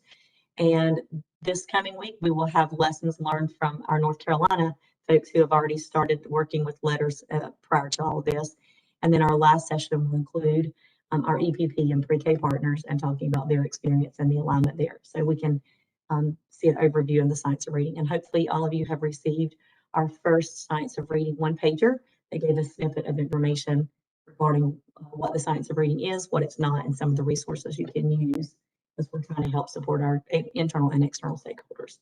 And this coming week, we will have lessons learned from our North Carolina folks who have already started working with letters prior to all of this. And then our last session will include our EPP and pre-K partners and talking about their experience and the alignment there. So we can see an overview of the science of reading. And hopefully all of you have received our first science of reading one-pager. They gave a snippet of information regarding what the science of reading is, what it's not, and some of the resources you can use as we're trying to help support our internal and external stakeholders.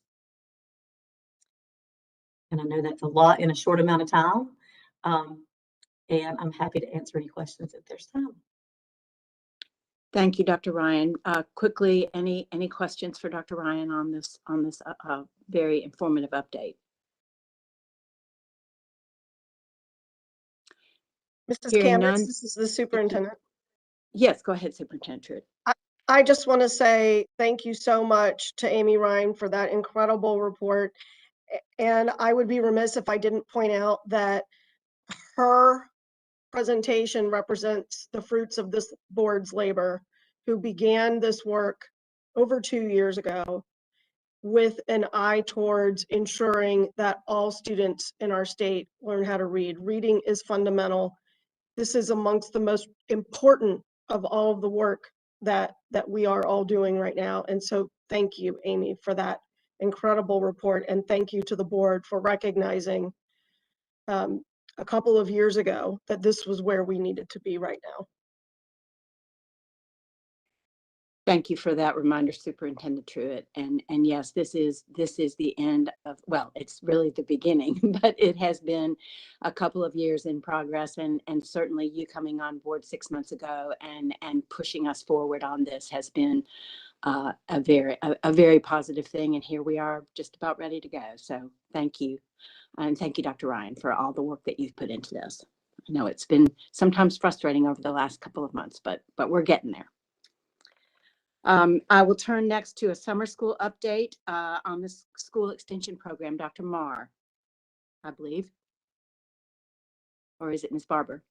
And I know that's a lot in a short amount of time, and I'm happy to answer any questions if there's time. Thank you, Dr. Ryan. Quickly, any questions for Dr. Ryan on this very informative update? Mrs. Hearing Candace, none. this is the superintendent. Yes, go ahead, Superintendent. I just want to say thank you so much to Amy Ryan for that incredible report. And I would be remiss if I didn't point out that her presentation represents the fruits of this board's labor, who began this work over 2 years ago with an eye towards ensuring that all students in our state learn how to read. Reading is fundamental. This is amongst the most important of all of the work that we are all doing right now. And so thank you, Amy, for that incredible report. And thank you to the board for recognizing a couple of years ago that this was where we needed to be right now. Thank you for that reminder, Superintendent Truitt. And yes, this is the end of, well, it's really the beginning, but it has been a couple of years in progress, and certainly you coming on board 6 months ago and pushing us forward on this has been a very positive thing. And here we are, just about ready to go. So thank you, and thank you, Dr. Ryan, for all the work that you've put into this. I know it's been sometimes frustrating over the last couple of months, but we're getting there. I will turn next to a summer school update on the school extension program. Dr. Marr, I believe, or is it Ms. Barber?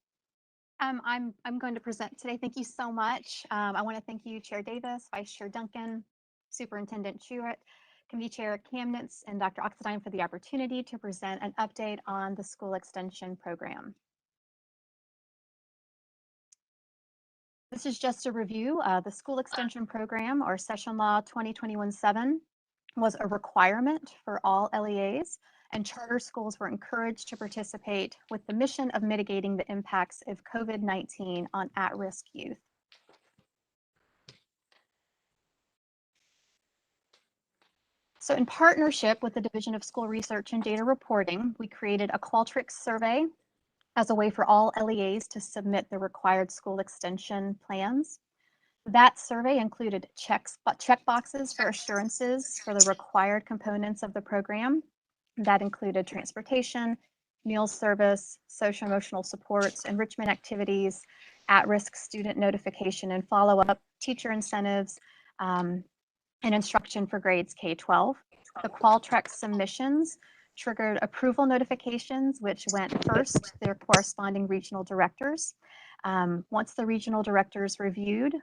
I'm going to present today. Thank you so much. I want to thank you, Chair Davis, Vice Chair Duncan, Superintendent Truitt, Committee Chair Kamnitz, and Dr. Oxendine for the opportunity to present an update on the school extension program. This is just a review. The school extension program, or Session Law 2021-7, was a requirement for all LEAs, and charter schools were encouraged to participate with the mission of mitigating the impacts of COVID-19 on at-risk youth. So in partnership with the Division of School Research and Data Reporting, we created a Qualtrics survey as a way for all LEAs to submit the required school extension plans. That survey included check boxes for assurances for the required components of the program. That included transportation, meal service, social emotional supports, enrichment activities, at-risk student notification and follow-up, teacher incentives, and instruction for grades K-12. The Qualtrics submissions triggered approval notifications, which went first to their corresponding regional directors. Once the regional directors reviewed,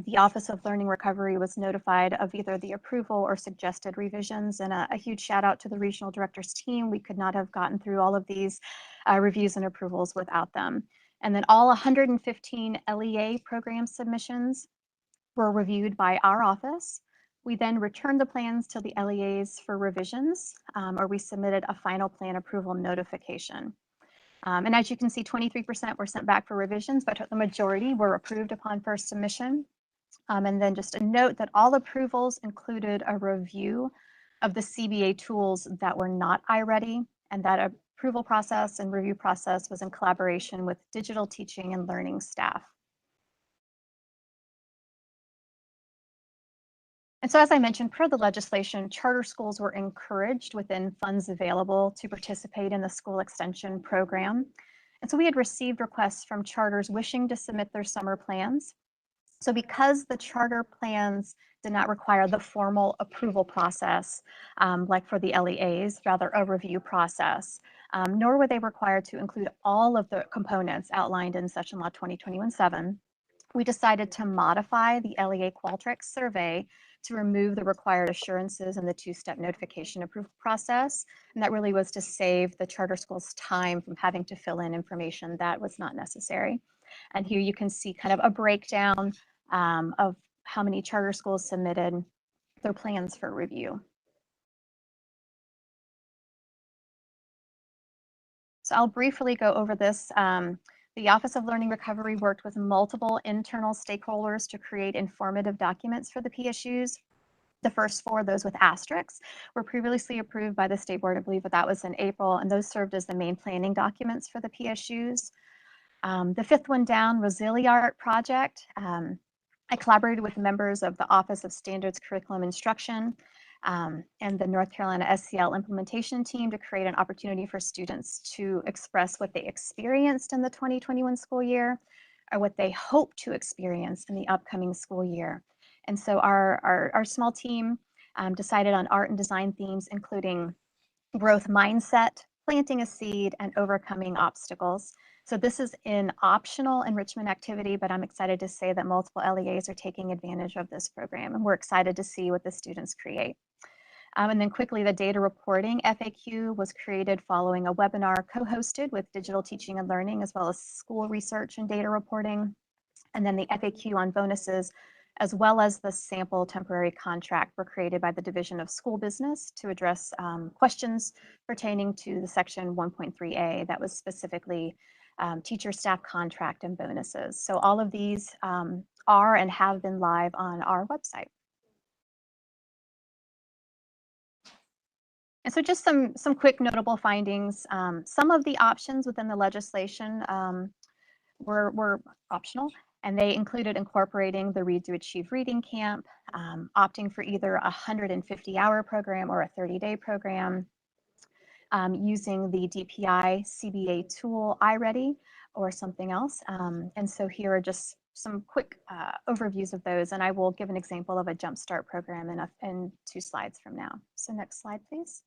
the Office of Learning Recovery was notified of either the approval or suggested revisions, and a huge shout out to the regional directors team. We could not have gotten through all of these reviews and approvals without them. And then all 115 LEA program submissions were reviewed by our office. We then returned the plans to the LEAs for revisions, or we submitted a final plan approval notification. And as you can see, 23% were sent back for revisions, but the majority were approved upon first submission. And then just a note that all approvals included a review of the CBA tools that were not iReady, and that approval process and review process was in collaboration with digital teaching and learning staff. And so as I mentioned, per the legislation, charter schools were encouraged within funds available to participate in the school extension program. And so we had received requests from charters wishing to submit their summer plans. So because the charter plans did not require the formal approval process, like for the LEAs, rather a review process, nor were they required to include all of the components outlined in Session Law 2021-7, we decided to modify the LEA Qualtrics survey to remove the required assurances and the two-step notification approval process. And that really was to save the charter schools time from having to fill in information that was not necessary. And here you can see kind of a breakdown of how many charter schools submitted their plans for review. So I'll briefly go over this. The Office of Learning Recovery worked with multiple internal stakeholders to create informative documents for the PSUs. The first four, those with asterisks, were previously approved by the state board. I believe that was in April, and those served as the main planning documents for the PSUs. The fifth one down, Resiliart project. I collaborated with members of the Office of Standards Curriculum Instruction and the North Carolina SCL implementation team to create an opportunity for students to express what they experienced in the 2021 school year or what they hope to experience in the upcoming school year. And so our small team decided on art and design themes, including growth mindset, planting a seed, and overcoming obstacles. So this is an optional enrichment activity, but I'm excited to say that multiple LEAs are taking advantage of this program, and we're excited to see what the students create. And then quickly, the data reporting FAQ was created following a webinar co-hosted with Digital Teaching and Learning, as well as school research and data reporting. And then the FAQ on bonuses, as well as the sample temporary contract, were created by the Division of School Business to address questions pertaining to the section 1.3a that was specifically teacher staff contract and bonuses. So all of these are and have been live on our website. And so just some quick notable findings. Some of the options within the legislation were optional, and they included incorporating the Read to Achieve reading camp, opting for either a 150-hour program or a 30-day program, using the DPI CBA tool iReady or something else. And so here are just some quick overviews of those, and I will give an example of a Jumpstart program in 2 slides from now. So next slide, please.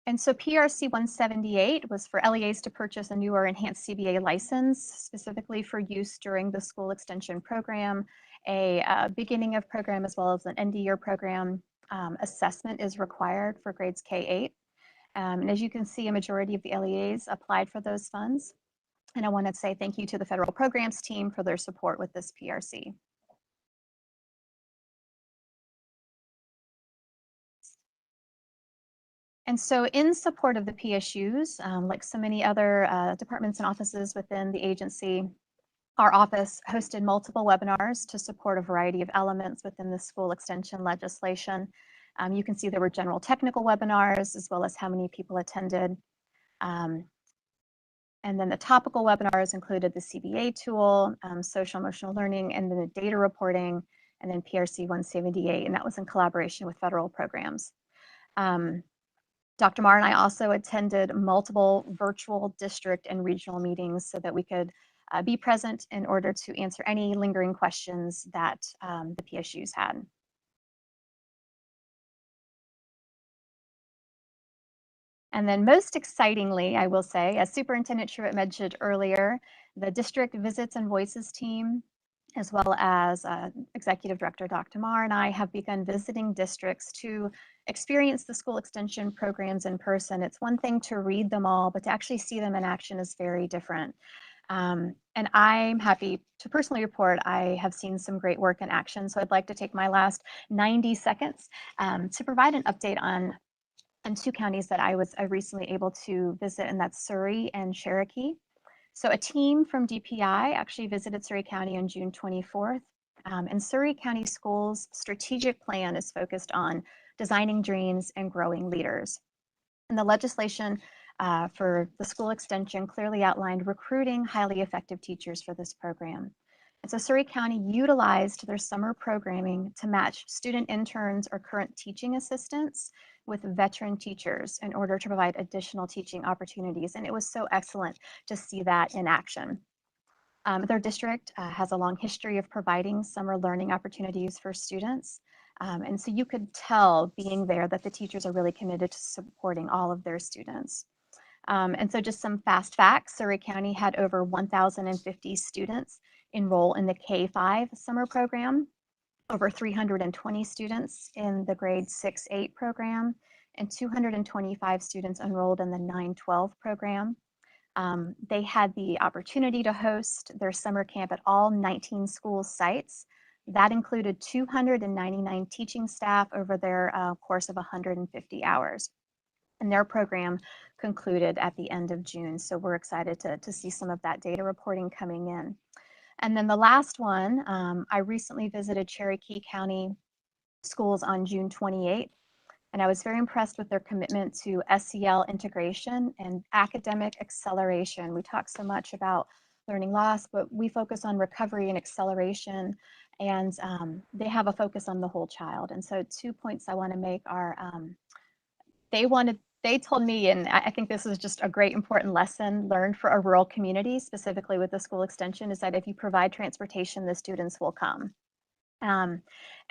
And so PRC 178 was for LEAs to purchase a new or enhanced CBA license, specifically for use during the school extension program, a beginning of program as well as an end of year program. Assessment is required for grades K-8. And as you can see, a majority of the LEAs applied for those funds. And I want to say thank you to the federal programs team for their support with this PRC. And so in support of the PSUs, like so many other departments and offices within the agency, our office hosted multiple webinars to support a variety of elements within the school extension legislation. You can see there were general technical webinars as well as how many people attended. And then the topical webinars included the CBA tool, social emotional learning, and then the data reporting, and then PRC 178, and that was in collaboration with federal programs. Dr. Marr and I also attended multiple virtual district and regional meetings so that we could be present in order to answer any lingering questions that the PSUs had. And then most excitingly, I will say, as Superintendent Truitt mentioned earlier, the district visits and voices team, as well as Executive Director Dr. Marr and I, have begun visiting districts to experience the school extension programs in person. It's one thing to read them all, but to actually see them in action is very different. And I'm happy to personally report I have seen some great work in action. So I'd like to take my last 90 seconds to provide an update on 2 counties that I was recently able to visit, and that's Surrey and Cherokee. So a team from DPI actually visited Surrey County on June 24th. And Surrey County Schools' strategic plan is focused on designing dreams and growing leaders. And the legislation for the school extension clearly outlined recruiting highly effective teachers for this program. And so Surrey County utilized their summer programming to match student interns or current teaching assistants with veteran teachers in order to provide additional teaching opportunities. And it was so excellent to see that in action. Their district has a long history of providing summer learning opportunities for students. And so you could tell being there that the teachers are really committed to supporting all of their students. And so just some fast facts, Surrey County had over 1,050 students enroll in the K-5 summer program, over 320 students in the grade 6-8 program, and 225 students enrolled in the 9-12 program. They had the opportunity to host their summer camp at all 19 school sites. That included 299 teaching staff over their course of 150 hours. And their program concluded at the end of June. So we're excited to see some of that data reporting coming in. And then the last one, I recently visited Cherokee County schools on June 28th, and I was very impressed with their commitment to SEL integration and academic acceleration. We talk so much about learning loss, but we focus on recovery and acceleration, and they have a focus on the whole child. And so 2 points I want to make are they told me, and I think this is just a great important lesson learned for a rural community, specifically with the school extension, is that if you provide transportation, the students will come. And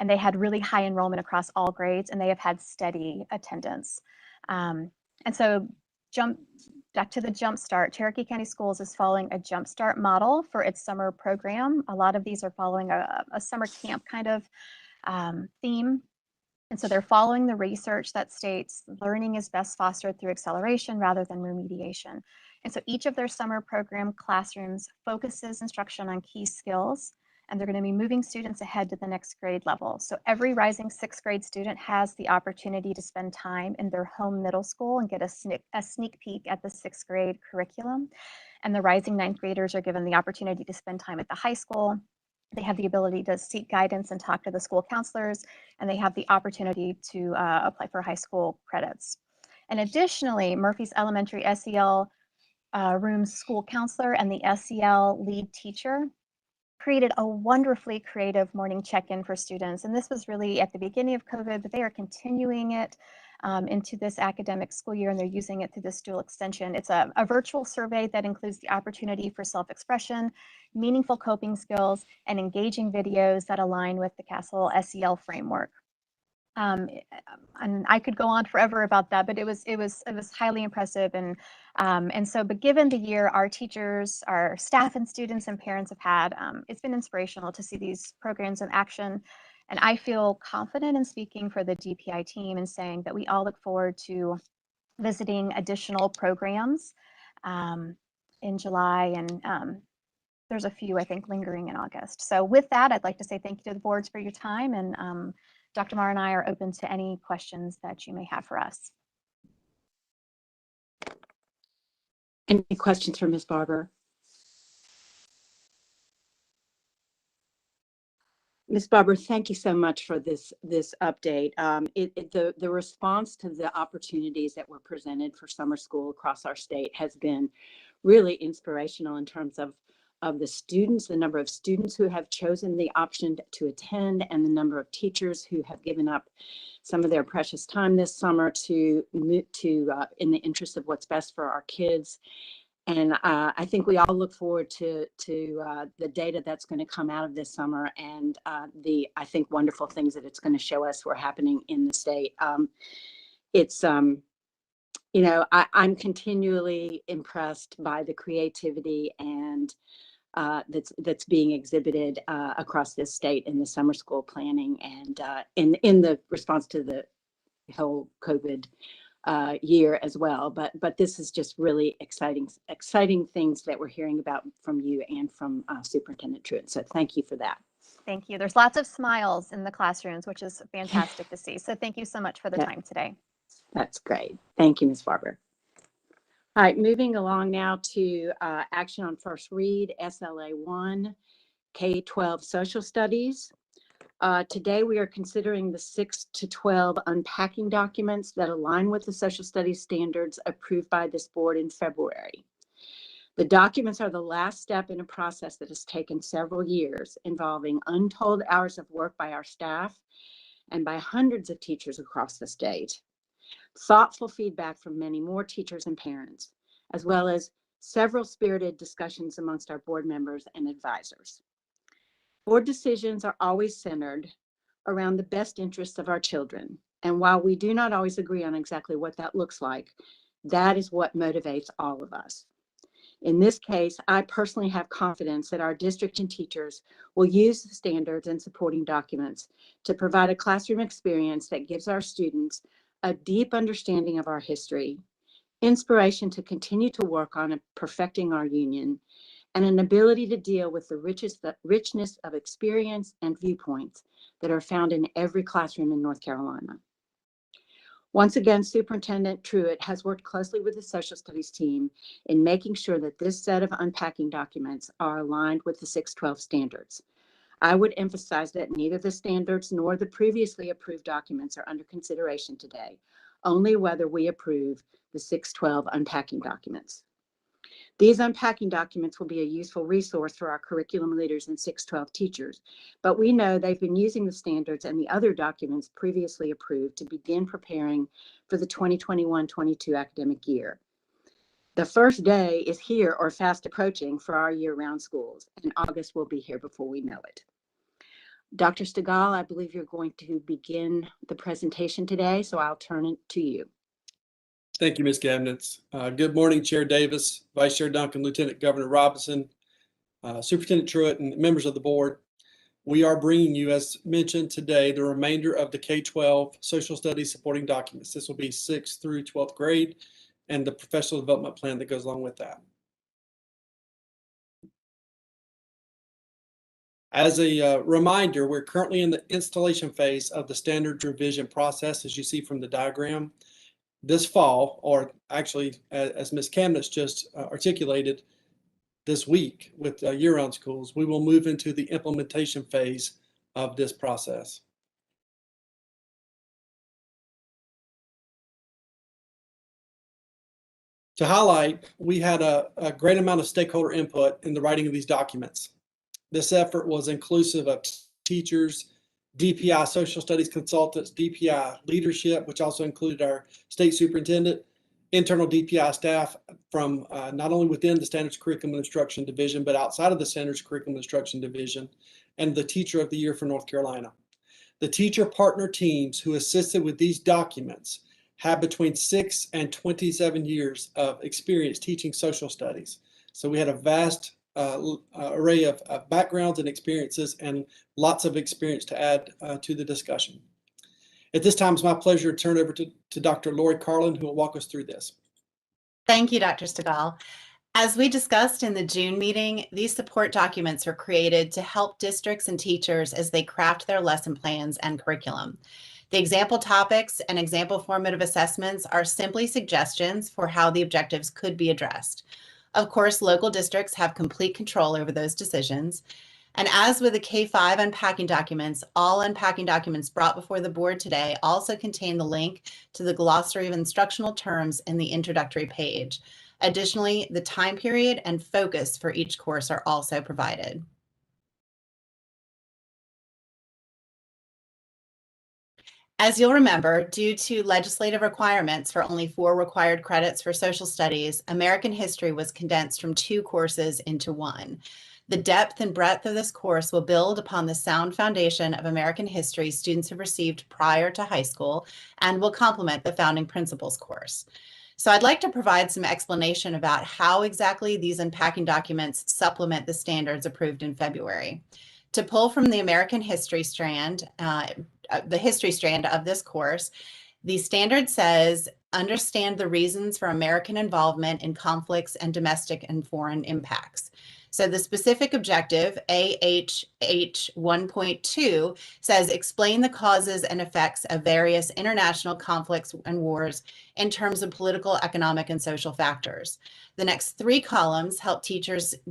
they had really high enrollment across all grades, and they have had steady attendance. And so back to the Jumpstart. Cherokee County Schools is following a Jumpstart model for its summer program. A lot of these are following a summer camp kind of theme. And so they're following the research that states learning is best fostered through acceleration rather than remediation. And so each of their summer program classrooms focuses instruction on key skills, and they're going to be moving students ahead to the next grade level. So every rising 6th grade student has the opportunity to spend time in their home middle school and get a sneak peek at the 6th grade curriculum. And the rising 9th graders are given the opportunity to spend time at the high school. They have the ability to seek guidance and talk to the school counselors, and they have the opportunity to apply for high school credits. And additionally, Murphy's Elementary SEL Room's school counselor and the SEL lead teacher created a wonderfully creative morning check-in for students. And this was really at the beginning of COVID, but they are continuing it into this academic school year, and they're using it through this dual extension. It's a virtual survey that includes the opportunity for self-expression, meaningful coping skills, and engaging videos that align with the Castle SEL framework. And I could go on forever about that, but it was highly impressive. And so, but given the year our teachers, our staff and students and parents have had, it's been inspirational to see these programs in action. And I feel confident in speaking for the DPI team and saying that we all look forward to visiting additional programs in July, and there's a few, I think, lingering in August. So with that, I'd like to say thank you to the boards for your time, and Dr. Marr and I are open to any questions that you may have for us. Any questions for Ms. Barber? Ms. Barber, thank you so much for this update. The response to the opportunities that were presented for summer school across our state has been really inspirational in terms of the students, the number of students who have chosen the option to attend, and the number of teachers who have given up some of their precious time this summer to in the interest of what's best for our kids. And I think we all look forward to the data that's going to come out of this summer, and I think wonderful things that it's going to show us were happening in the state. You know, I'm continually impressed by the creativity and that's being exhibited across this state in the summer school planning, and in the response to the whole COVID year as well. But this is just really exciting things that we're hearing about from you and from Superintendent Truitt. So thank you for that. Thank you. There's lots of smiles in the classrooms, which is fantastic to see. So thank you so much for the time today. That's great. Thank you, Ms. Barber. All right, moving along now to action on first read, SLA 1, K-12 social studies. Today, we are considering the 6 to 12 unpacking documents that align with the social studies standards approved by this board in February. The documents are the last step in a process that has taken several years, involving untold hours of work by our staff and by hundreds of teachers across the state, thoughtful feedback from many more teachers and parents, as well as several spirited discussions amongst our board members and advisors. Board decisions are always centered around the best interests of our children. And while we do not always agree on exactly what that looks like, that is what motivates all of us. In this case, I personally have confidence that our district and teachers will use the standards and supporting documents to provide a classroom experience that gives our students a deep understanding of our history, inspiration to continue to work on perfecting our union, and an ability to deal with the richness of experience and viewpoints that are found in every classroom in North Carolina. Once again, Superintendent Truitt has worked closely with the social studies team in making sure that this set of unpacking documents are aligned with the 612 standards. I would emphasize that neither the standards nor the previously approved documents are under consideration today, only whether we approve the 612 unpacking documents. These unpacking documents will be a useful resource for our curriculum leaders and 612 teachers, but we know they've been using the standards and the other documents previously approved to begin preparing for the 2021-22 academic year. The first day is here or fast approaching for our year-round schools, and August will be here before we know it. Dr. Stegall, I believe you're going to begin the presentation today, so I'll turn it to you. Thank you, Ms. Cabinets. Good morning, Chair Davis, Vice Chair Duncan, Lieutenant Governor Robinson, Superintendent Truitt, and members of the board. We are bringing you, as mentioned today, the remainder of the K-12 social studies supporting documents. This will be 6th through 12th grade and the professional development plan that goes along with that. As a reminder, we're currently in the installation phase of the standards revision process, as you see from the diagram. This fall, or actually, as Ms. Cabinets just articulated, this week with year-round schools, we will move into the implementation phase of this process. To highlight, we had a great amount of stakeholder input in the writing of these documents. This effort was inclusive of teachers, DPI social studies consultants, DPI leadership, which also included our state superintendent, internal DPI staff from not only within the Standards Curriculum Instruction Division, but outside of the Standards Curriculum Instruction Division, and the Teacher of the Year for North Carolina. The teacher partner teams who assisted with these documents have between 6 and 27 years of experience teaching social studies. So we had a vast array of backgrounds and experiences and lots of experience to add to the discussion. At this time, it's my pleasure to turn over to Dr. Lori Carlin, who will walk us through this. Thank you, Dr. Stegall. As we discussed in the June meeting, these support documents are created to help districts and teachers as they craft their lesson plans and curriculum. The example topics and example formative assessments are simply suggestions for how the objectives could be addressed. Of course, local districts have complete control over those decisions. And as with the K-5 unpacking documents, all unpacking documents brought before the board today also contain the link to the glossary of instructional terms in the introductory page. Additionally, the time period and focus for each course are also provided. As you'll remember, due to legislative requirements for only 4 required credits for social studies, American history was condensed from 2 courses into 1. The depth and breadth of this course will build upon the sound foundation of American history students have received prior to high school and will complement the Founding Principles course. So I'd like to provide some explanation about how exactly these unpacking documents supplement the standards approved in February. To pull from the American history strand, the history strand of this course, the standard says, understand the reasons for American involvement in conflicts and domestic and foreign impacts. So the specific objective, AHH 1.2, says explain the causes and effects of various international conflicts and wars in terms of political, economic, and social factors. The next 3 columns help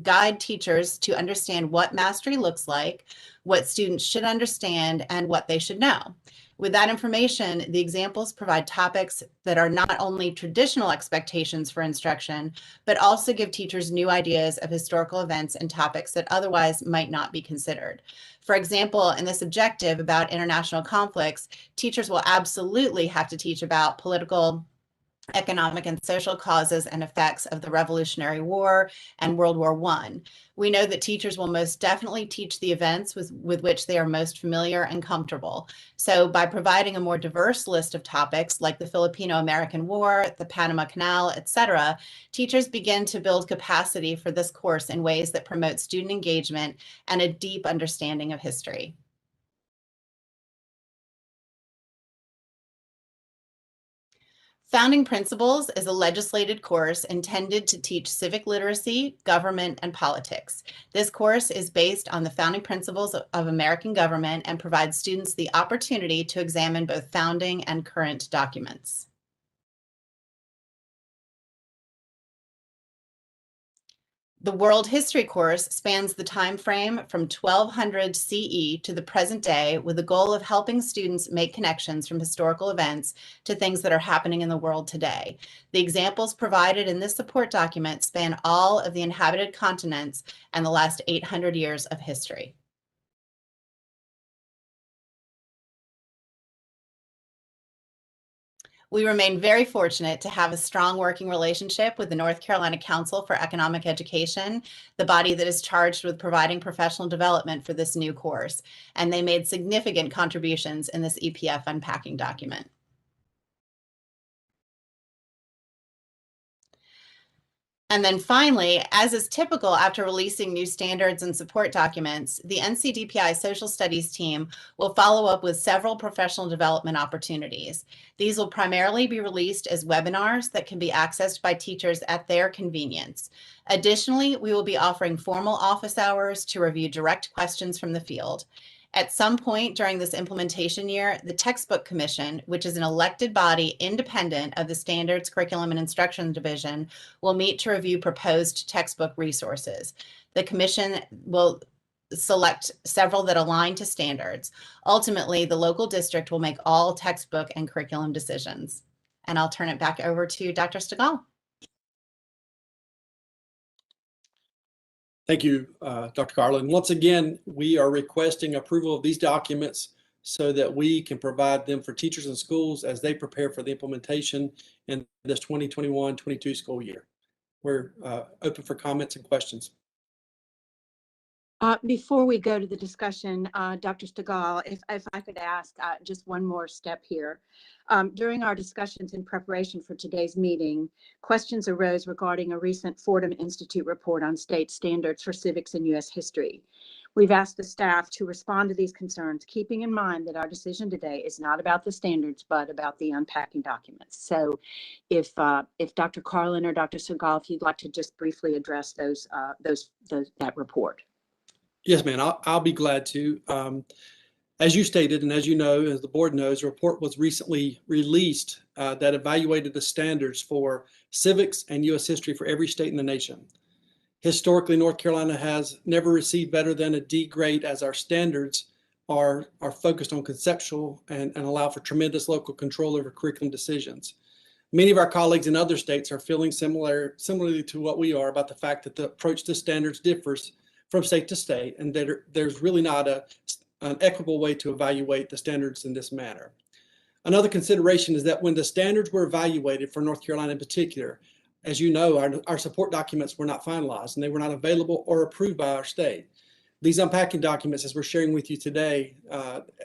guide teachers to understand what mastery looks like, what students should understand, and what they should know. With that information, the examples provide topics that are not only traditional expectations for instruction, but also give teachers new ideas of historical events and topics that otherwise might not be considered. For example, in this objective about international conflicts, teachers will absolutely have to teach about political, economic, and social causes and effects of the Revolutionary War and World War I. We know that teachers will most definitely teach the events with which they are most familiar and comfortable. So by providing a more diverse list of topics like the Filipino-American War, the Panama Canal, etc., teachers begin to build capacity for this course in ways that promote student engagement and a deep understanding of history. Founding Principles is a legislated course intended to teach civic literacy, government, and politics. This course is based on the founding principles of American government and provides students the opportunity to examine both founding and current documents. The World History course spans the time frame from 1200 CE to the present day with the goal of helping students make connections from historical events to things that are happening in the world today. The examples provided in this support document span all of the inhabited continents and the last 800 years of history. We remain very fortunate to have a strong working relationship with the North Carolina Council for Economic Education, the body that is charged with providing professional development for this new course, and they made significant contributions in this EPF unpacking document. And then finally, as is typical after releasing new standards and support documents, the NCDPI Social Studies team will follow up with several professional development opportunities. These will primarily be released as webinars that can be accessed by teachers at their convenience. Additionally, we will be offering formal office hours to review direct questions from the field. At some point during this implementation year, the Textbook Commission, which is an elected body independent of the Standards, Curriculum, and Instruction Division, will meet to review proposed textbook resources. The commission will select several that align to standards. Ultimately, the local district will make all textbook and curriculum decisions. And I'll turn it back over to Dr. Stegall. Thank you, Dr. Carlin. Once again, we are requesting approval of these documents so that we can provide them for teachers and schools as they prepare for the implementation in this 2021-22 school year. We're open for comments and questions. Before we go to the discussion, Dr. Stegall, if I could ask just one more step here. During our discussions in preparation for today's meeting, questions arose regarding a recent Fordham Institute report on state standards for civics and U.S. history. We've asked the staff to respond to these concerns, keeping in mind that our decision today is not about the standards, but about the unpacking documents. So if Dr. Carlin or Dr. Stegall, if you'd like to just briefly address that report. Yes, ma'am, I'll be glad to. As you stated, and as you know, as the board knows, a report was recently released that evaluated the standards for civics and U.S. history for every state in the nation. Historically, North Carolina has never received better than a D grade, as our standards are focused on conceptual and allow for tremendous local control over curriculum decisions. Many of our colleagues in other states are feeling similarly to what we are about the fact that the approach to standards differs from state to state, and that there's really not an equitable way to evaluate the standards in this manner. Another consideration is that when the standards were evaluated for North Carolina in particular, as you know, our support documents were not finalized and they were not available or approved by our state. These unpacking documents, as we're sharing with you today,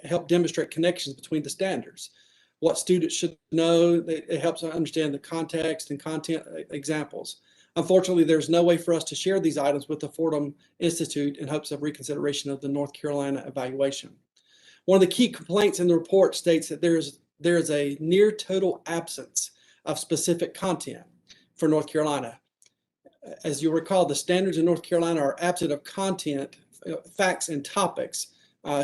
help demonstrate connections between the standards. What students should know, it helps them understand the context and content examples. Unfortunately, there's no way for us to share these items with the Fordham Institute in hopes of reconsideration of the North Carolina evaluation. One of the key complaints in the report states that there is a near total absence of specific content for North Carolina. As you recall, the standards in North Carolina are absent of content, facts, and topics,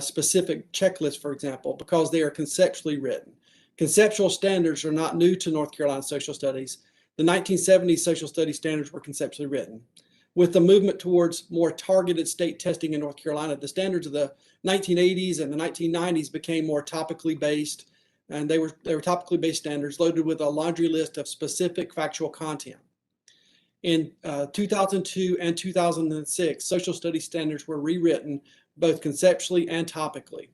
specific checklists, for example, because they are conceptually written. Conceptual standards are not new to North Carolina social studies. The 1970s social studies standards were conceptually written. With the movement towards more targeted state testing in North Carolina, the standards of the 1980s and the 1990s became more topically based, and they were topically based standards loaded with a laundry list of specific factual content. In 2002 and 2006, social studies standards were rewritten both conceptually and topically.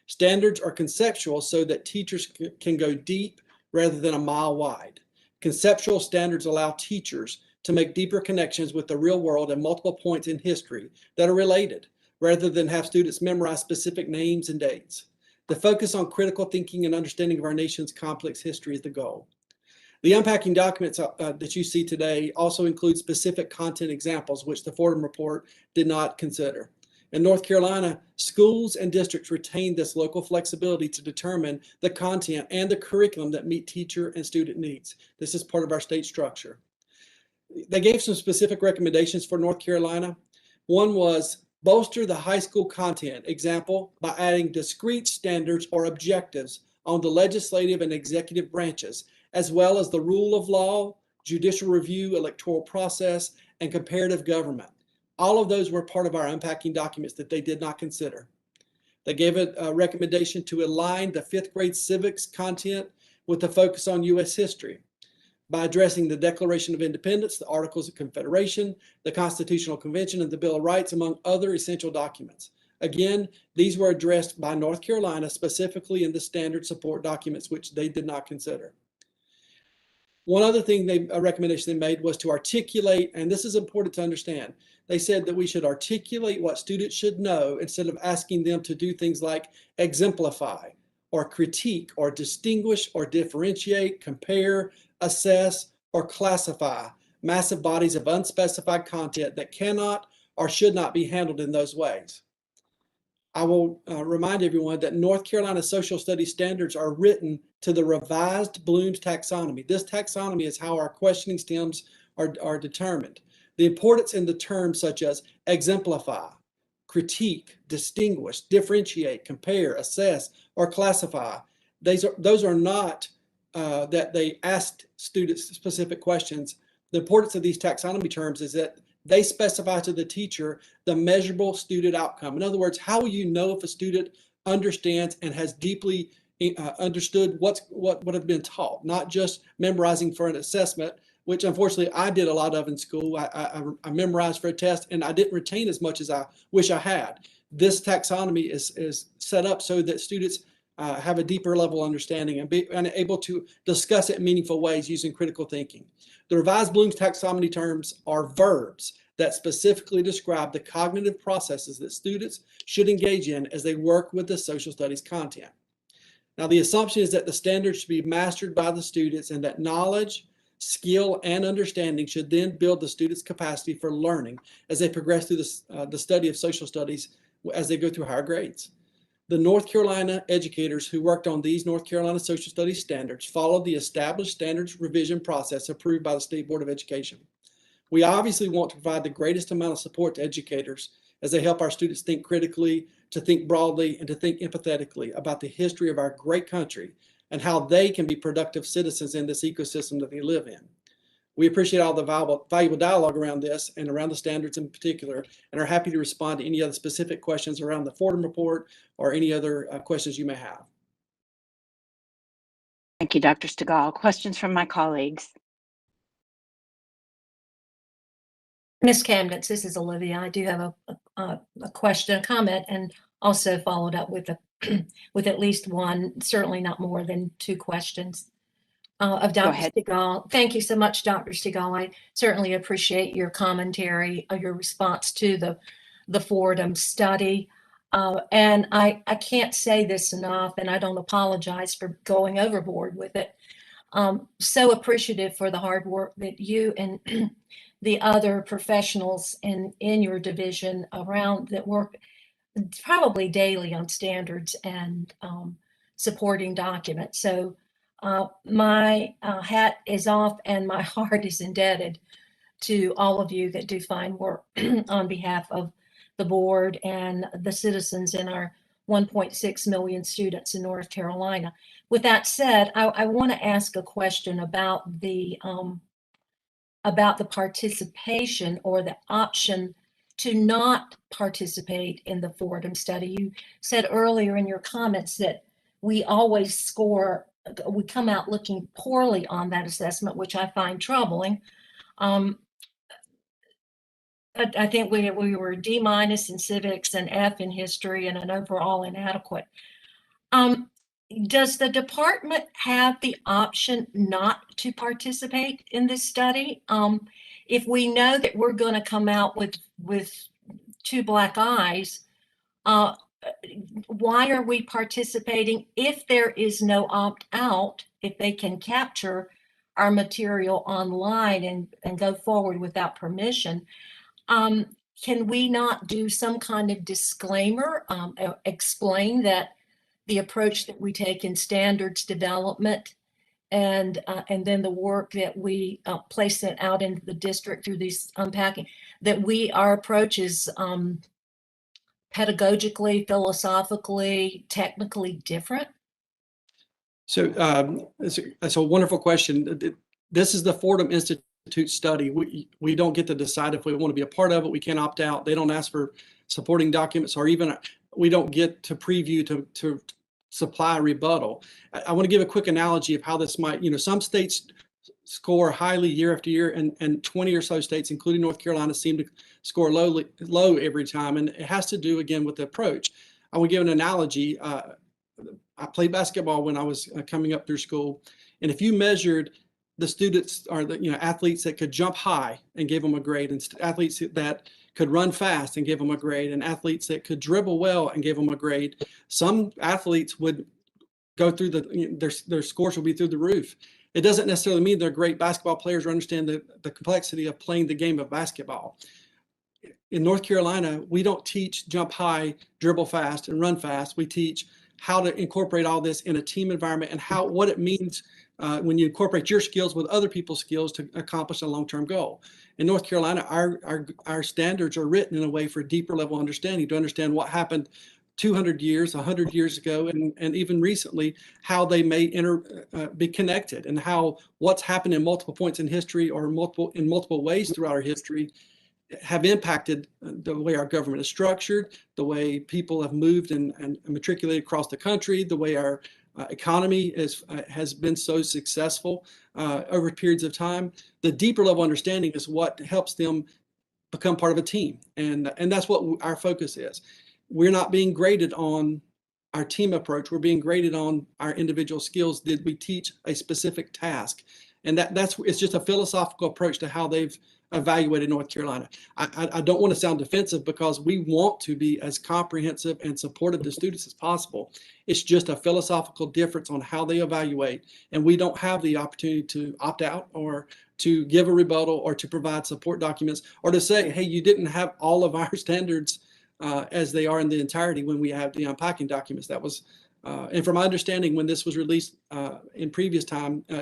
Standards are conceptual so that teachers can go deep rather than a mile wide. Conceptual standards allow teachers to make deeper connections with the real world and multiple points in history that are related, rather than have students memorize specific names and dates. The focus on critical thinking and understanding of our nation's complex history is the goal. The unpacking documents that you see today also include specific content examples, which the Fordham report did not consider. In North Carolina, schools and districts retain this local flexibility to determine the content and the curriculum that meet teacher and student needs. This is part of our state structure. They gave some specific recommendations for North Carolina. One was bolster the high school content, example, by adding discrete standards or objectives on the legislative and executive branches, as well as the rule of law, judicial review, electoral process, and comparative government. All of those were part of our unpacking documents that they did not consider. They gave a recommendation to align the 5th grade civics content with the focus on U.S. history by addressing the Declaration of Independence, the Articles of Confederation, the Constitutional Convention, and the Bill of Rights, among other essential documents. Again, these were addressed by North Carolina specifically in the standard support documents, which they did not consider. One other thing a recommendation they made was to articulate, and this is important to understand. They said that we should articulate what students should know instead of asking them to do things like exemplify or critique or distinguish or differentiate, compare, assess, or classify massive bodies of unspecified content that cannot or should not be handled in those ways. I will remind everyone that North Carolina social studies standards are written to the revised Bloom's taxonomy. This taxonomy is how our questioning stems are determined. The importance in the terms such as exemplify, critique, distinguish, differentiate, compare, assess, or classify, those are not that they asked students specific questions. The importance of these taxonomy terms is that they specify to the teacher the measurable student outcome. In other words, how will you know if a student understands and has deeply understood what has been taught, not just memorizing for an assessment, which unfortunately I did a lot of in school. I memorized for a test and I didn't retain as much as I wish I had. This taxonomy is set up so that students have a deeper level of understanding and able to discuss it in meaningful ways using critical thinking. The revised Bloom's taxonomy terms are verbs that specifically describe the cognitive processes that students should engage in as they work with the social studies content. Now, the assumption is that the standards should be mastered by the students and that knowledge, skill, and understanding should then build the students' capacity for learning as they progress through the study of social studies as they go through higher grades. The North Carolina educators who worked on these North Carolina social studies standards followed the established standards revision process approved by the State Board of Education. We obviously want to provide the greatest amount of support to educators as they help our students think critically, to think broadly, and to think empathetically about the history of our great country and how they can be productive citizens in this ecosystem that they live in. We appreciate all the valuable dialogue around this and around the standards in particular, and are happy to respond to any other specific questions around the Fordham report or any other questions you may have. Thank you, Dr. Stegall. Questions from my colleagues? Ms. Camden, this is Olivia. I do have a question, a comment, and also followed up with with at least one, certainly not more than two questions. Of Dr. Stegall. Thank you so much, Dr. Stegall. I certainly appreciate your commentary, your response to the Fordham study. And I can't say this enough, and I don't apologize for going overboard with it. So appreciative for the hard work that you and the other professionals in your division around that work probably daily on standards and supporting documents. So my hat is off and my heart is indebted to all of you that do fine work on behalf of the board and the citizens in our 1.6 million students in North Carolina. With that said, I want to ask a question about the participation or the option to not participate in the Fordham study. You said earlier in your comments that we always we come out looking poorly on that assessment, which I find troubling. I think we were D- in civics and F in history and an overall inadequate. Does the department have the option not to participate in this study? If we know that we're going to come out with two black eyes, why are we participating if there is no opt-out, if they can capture our material online and go forward without permission? Can we not do some kind of disclaimer, explain that the approach that we take in standards development and then the work that we place it out into the district through these unpacking, that our approach is pedagogically, philosophically, technically different? So it's a wonderful question. This is the Fordham Institute study. We don't get to decide if we want to be a part of it. We can't opt out. They don't ask for supporting documents, or even we don't get to preview to supply a rebuttal. I want to give a quick analogy of how this might, some states score highly year after year, and 20 or so states, including North Carolina, seem to score low every time. And it has to do, again, with the approach. I will give an analogy. I played basketball when I was coming up through school. And if you measured the students or the athletes that could jump high and gave them a grade, and athletes that could run fast and give them a grade, and athletes that could dribble well and give them a grade. Some athletes would go through their scores will be through the roof. It doesn't necessarily mean they're great basketball players or understand the complexity of playing the game of basketball. In North Carolina, we don't teach jump high, dribble fast, and run fast. We teach how to incorporate all this in a team environment and what it means when you incorporate your skills with other people's skills to accomplish a long-term goal. In North Carolina, our standards are written in a way for deeper level understanding, to understand what happened 200 years, 100 years ago, and even recently, how they may be connected, and how what's happened in multiple points in history or in multiple ways throughout our history have impacted the way our government is structured, the way people have moved and matriculated across the country, the way our economy has been so successful over periods of time. The deeper level understanding is what helps them become part of a team, and that's what our focus is. We're not being graded on our team approach. We're being graded on our individual skills. Did we teach a specific task? And it's just a philosophical approach to how they've evaluated North Carolina. I don't want to sound defensive, because we want to be as comprehensive and supportive to students as possible. It's just a philosophical difference on how they evaluate, and we don't have the opportunity to opt out or to give a rebuttal or to provide support documents or to say, hey, you didn't have all of our standards as they are in the entirety when we have the unpacking documents. That was and from my understanding, when this was released in previous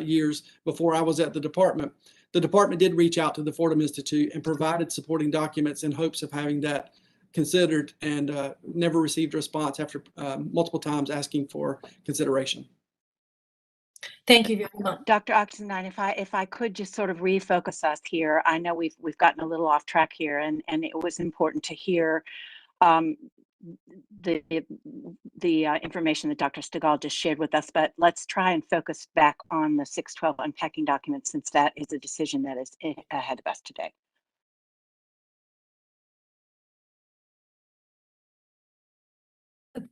years before I was at the department did reach out to the Fordham Institute and provided supporting documents in hopes of having that considered, and never received a response after multiple times asking for consideration. Thank you very much. Dr. Oxendine, if I could just sort of refocus us here. I know we've gotten a little off track here, and it was important to hear the information that Dr. Stegall just shared with us, but let's try and focus back on the 612 unpacking document, since that is a decision that is ahead of us today.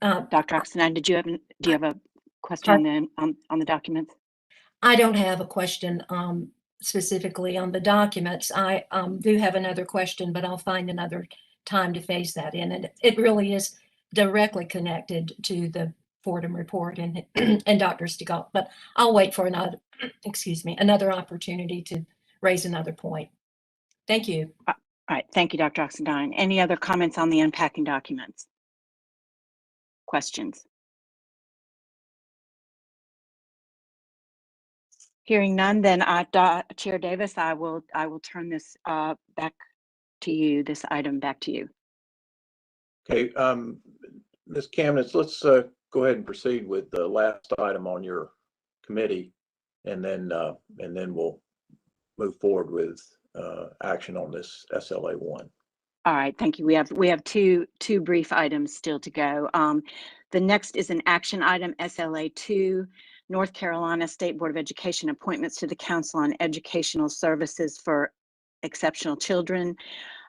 Dr. Oxendine, do you have a question on the documents? I don't have a question specifically on the documents. I do have another question, but I'll find another time to phase that in. And it really is directly connected to the Fordham report and Dr. Stegall, but I'll wait for another opportunity to raise another point. Thank you. All right, thank you, Dr. Oxendine. Any other comments on the unpacking documents? Questions? Hearing none, then Chair Davis, I will turn this back to you, this item back to you. Okay, Ms. Kamnitz, let's go ahead and proceed with the last item on your committee, and then we'll move forward with action on this SLA 1. All right, thank you. We have two brief items still to go. The next is an action item, SLA 2, North Carolina State Board of Education appointments to the Council on Educational Services for Exceptional Children.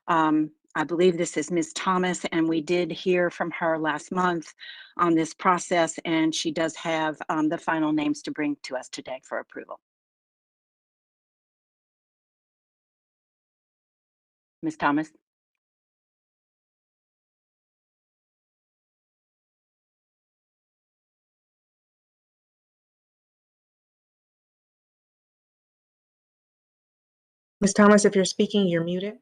I believe this is Ms. Thomas, and we did hear from her last month on this process, and she does have the final names to bring to us today for approval. Ms. Thomas? Ms. Thomas, if you're speaking, you're muted.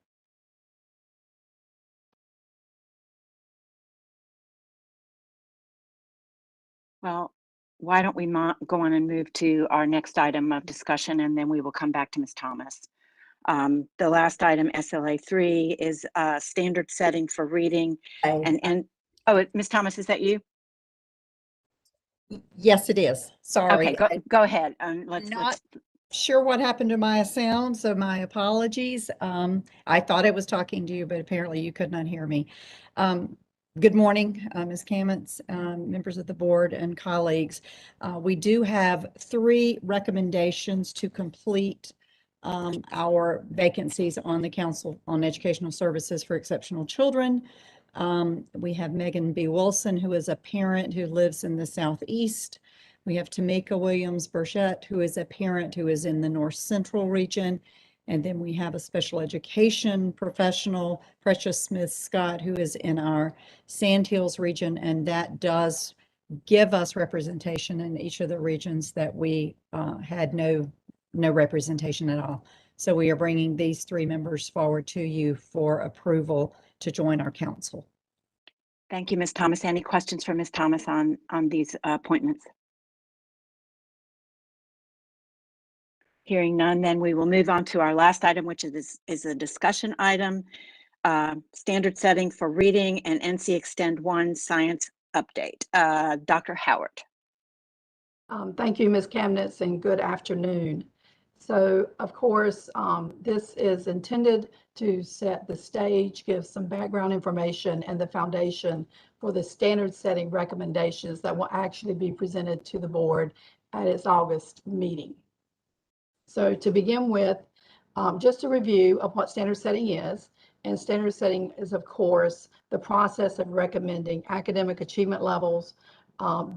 Well, why don't we go on and move to our next item of discussion, and then we will come back to Ms. Thomas. The last item, SLA 3, is standard setting for reading. And oh, Ms. Thomas, is that you? Yes, it is. Sorry. Okay, go ahead. Not sure what happened to my sound, so my apologies. I thought I was talking to you, but apparently you could not hear me. Good morning, Ms. Kamnitz, members of the board and colleagues. We do have 3 recommendations to complete our vacancies on the Council on Educational Services for Exceptional Children. We have Megan B. Wilson, who is a parent who lives in the Southeast. We have Tamika Williams-Burchett, who is a parent who is in the North Central region. And then we have a special education professional, Precious Smith-Scott, who is in our Sandhills region. And that does give us representation in each of the regions that we had no representation at all. So we are bringing these 3 members forward to you for approval to join our council. Thank you, Ms. Thomas. Any questions for Ms. Thomas on these appointments? Hearing none, then we will move on to our last item, which is a discussion item, standard setting for reading and NC Extend 1 science update. Dr. Howard. Thank you, Ms. Kamnitz, and good afternoon. So, of course, this is intended to set the stage, give some background information and the foundation for the standard setting recommendations that will actually be presented to the board at its August meeting. So to begin with, just a review of what standard setting is. And standard setting is, of course, the process of recommending academic achievement levels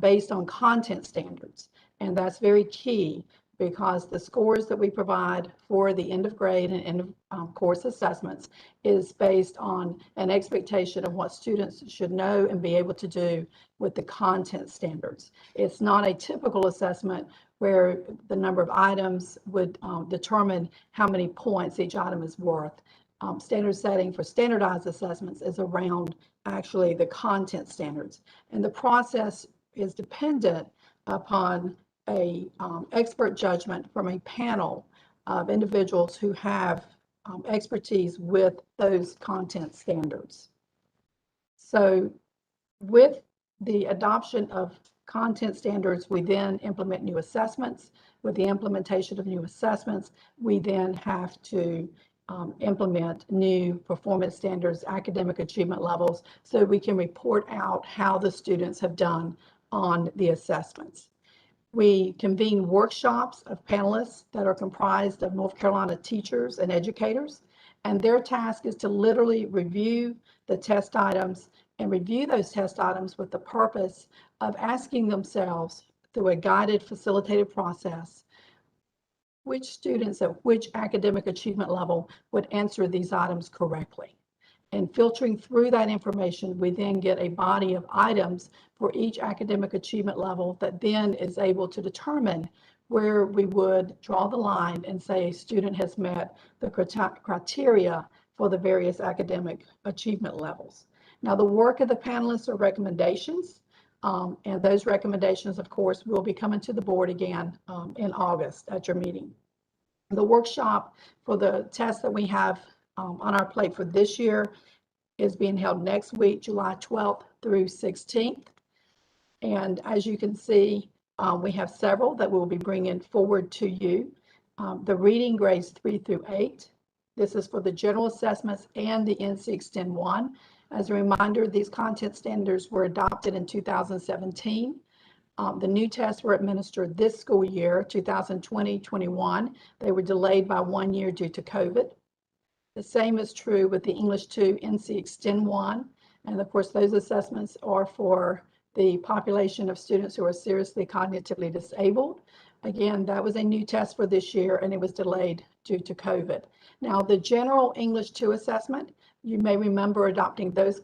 based on content standards. And that's very key because the scores that we provide for the end of grade and end of course assessments is based on an expectation of what students should know and be able to do with the content standards. It's not a typical assessment where the number of items would determine how many points each item is worth. Standard setting for standardized assessments is around actually the content standards. And the process is dependent upon a expert judgment from a panel of individuals who have expertise with those content standards. So with the adoption of content standards, we then implement new assessments. With the implementation of new assessments, we then have to implement new performance standards, academic achievement levels, so we can report out how the students have done on the assessments. We convene workshops of panelists that are comprised of North Carolina teachers and educators, and their task is to literally review the test items and review those test items with the purpose of asking themselves through a guided, facilitated process, which students at which academic achievement level would answer these items correctly. And filtering through that information, we then get a body of items for each academic achievement level that then is able to determine where we would draw the line and say a student has met the criteria for the various academic achievement levels. Now, the work of the panelists are recommendations, and those recommendations, of course, will be coming to the board again in August at your meeting. The workshop for the test that we have on our plate for this year is being held next week, July 12th through 16th. And as you can see, we have several that we'll be bringing forward to you. The reading grades 3 through 8. This is for the general assessments and the NC Extend 1. As a reminder, these content standards were adopted in 2017. The new tests were administered this school year, 2020-21. They were delayed by 1 year due to COVID. The same is true with the English 2 NC Extend 1. And of course, those assessments are for the population of students who are seriously cognitively disabled. Again, that was a new test for this year, and it was delayed due to COVID. Now, the general English 2 assessment, you may remember adopting those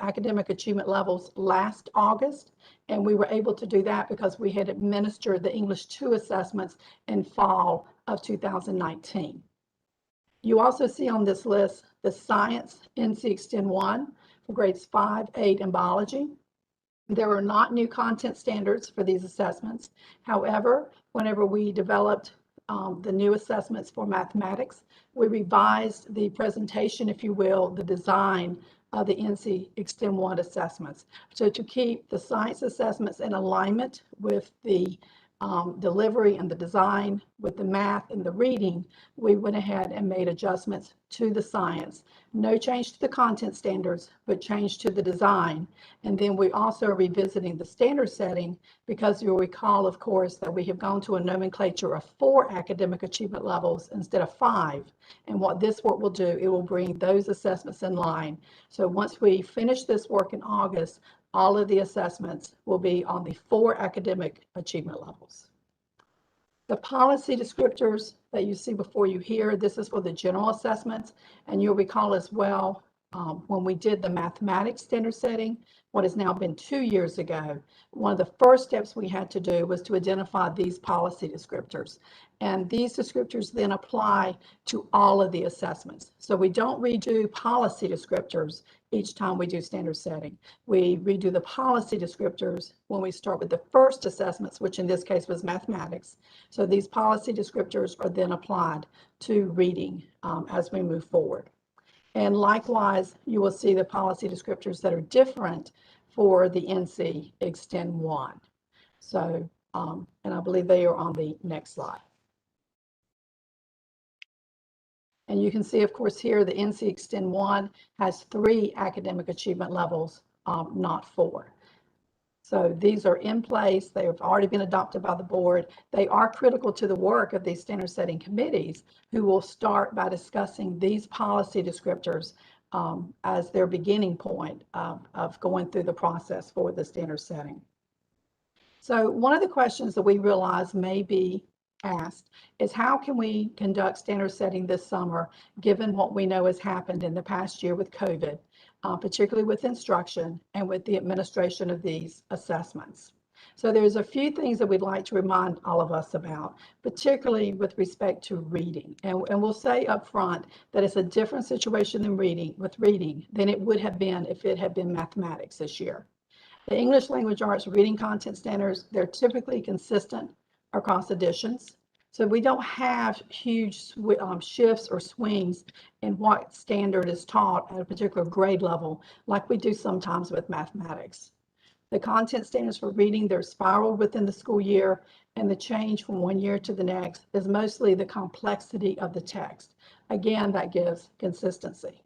academic achievement levels last August, and we were able to do that because we had administered the English 2 assessments in fall of 2019. You also see on this list the Science NC Extend 1 for grades 5, 8, and biology. There are not new content standards for these assessments. However, whenever we developed the new assessments for mathematics, we revised the presentation, if you will, the design of the NC Extend 1 assessments. So to keep the science assessments in alignment with the delivery and the design with the math and the reading, we went ahead and made adjustments to the science. No change to the content standards, but change to the design. And then we also are revisiting the standard setting because you'll recall, of course, that we have gone to a nomenclature of 4 academic achievement levels instead of 5. And what this work will do, it will bring those assessments in line. So once we finish this work in August, all of the assessments will be on the 4 academic achievement levels. The policy descriptors that you see before you here, this is for the general assessments. And you'll recall as well, when we did the mathematics standard setting, what has now been 2 years ago, one of the first steps we had to do was to identify these policy descriptors. And these descriptors then apply to all of the assessments. So we don't redo policy descriptors each time we do standard setting. We redo the policy descriptors when we start with the first assessments, which in this case was mathematics. So these policy descriptors are then applied to reading as we move forward. And likewise, you will see the policy descriptors that are different for the NC Extend 1. So, and I believe they are on the next slide. And you can see, of course, here the NC Extend 1 has 3 academic achievement levels, not 4. So these are in place. They have already been adopted by the board. They are critical to the work of these standard setting committees, who will start by discussing these policy descriptors as their beginning point of going through the process for the standard setting. So one of the questions that we realize may be asked is, how can we conduct standard setting this summer, given what we know has happened in the past year with COVID, particularly with instruction and with the administration of these assessments? So there's a few things that we'd like to remind all of us about, particularly with respect to reading. And we'll say up front that it's a different situation with reading than it would have been if it had been mathematics this year. The English language arts reading content standards, they're typically consistent across editions. So we don't have huge shifts or swings in what standard is taught at a particular grade level like we do sometimes with mathematics. The content standards for reading, they're spiraled within the school year, and the change from one year to the next is mostly the complexity of the text. Again, that gives consistency.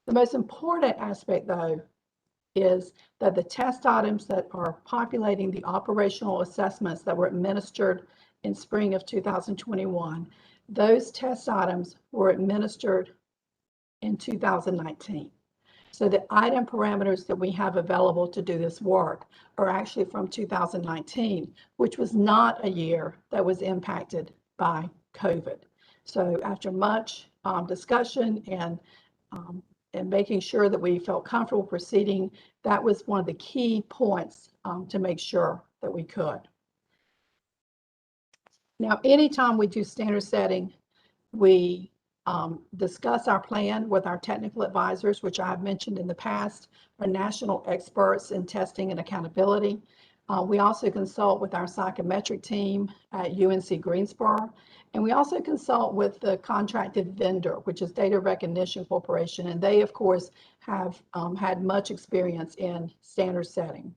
The most important aspect, though, is that the test items that are populating the operational assessments that were administered in spring of 2021, those test items were administered in 2019. So the item parameters that we have available to do this work are actually from 2019, which was not a year that was impacted by COVID. So after much discussion and making sure that we felt comfortable proceeding, that was one of the key points to make sure that we could. Now, anytime we do standard setting, we discuss our plan with our technical advisors, which I've mentioned in the past, are national experts in testing and accountability. We also consult with our psychometric team at UNC Greensboro, and we also consult with the contracted vendor, which is Data Recognition Corporation, and they, of course, have had much experience in standard setting.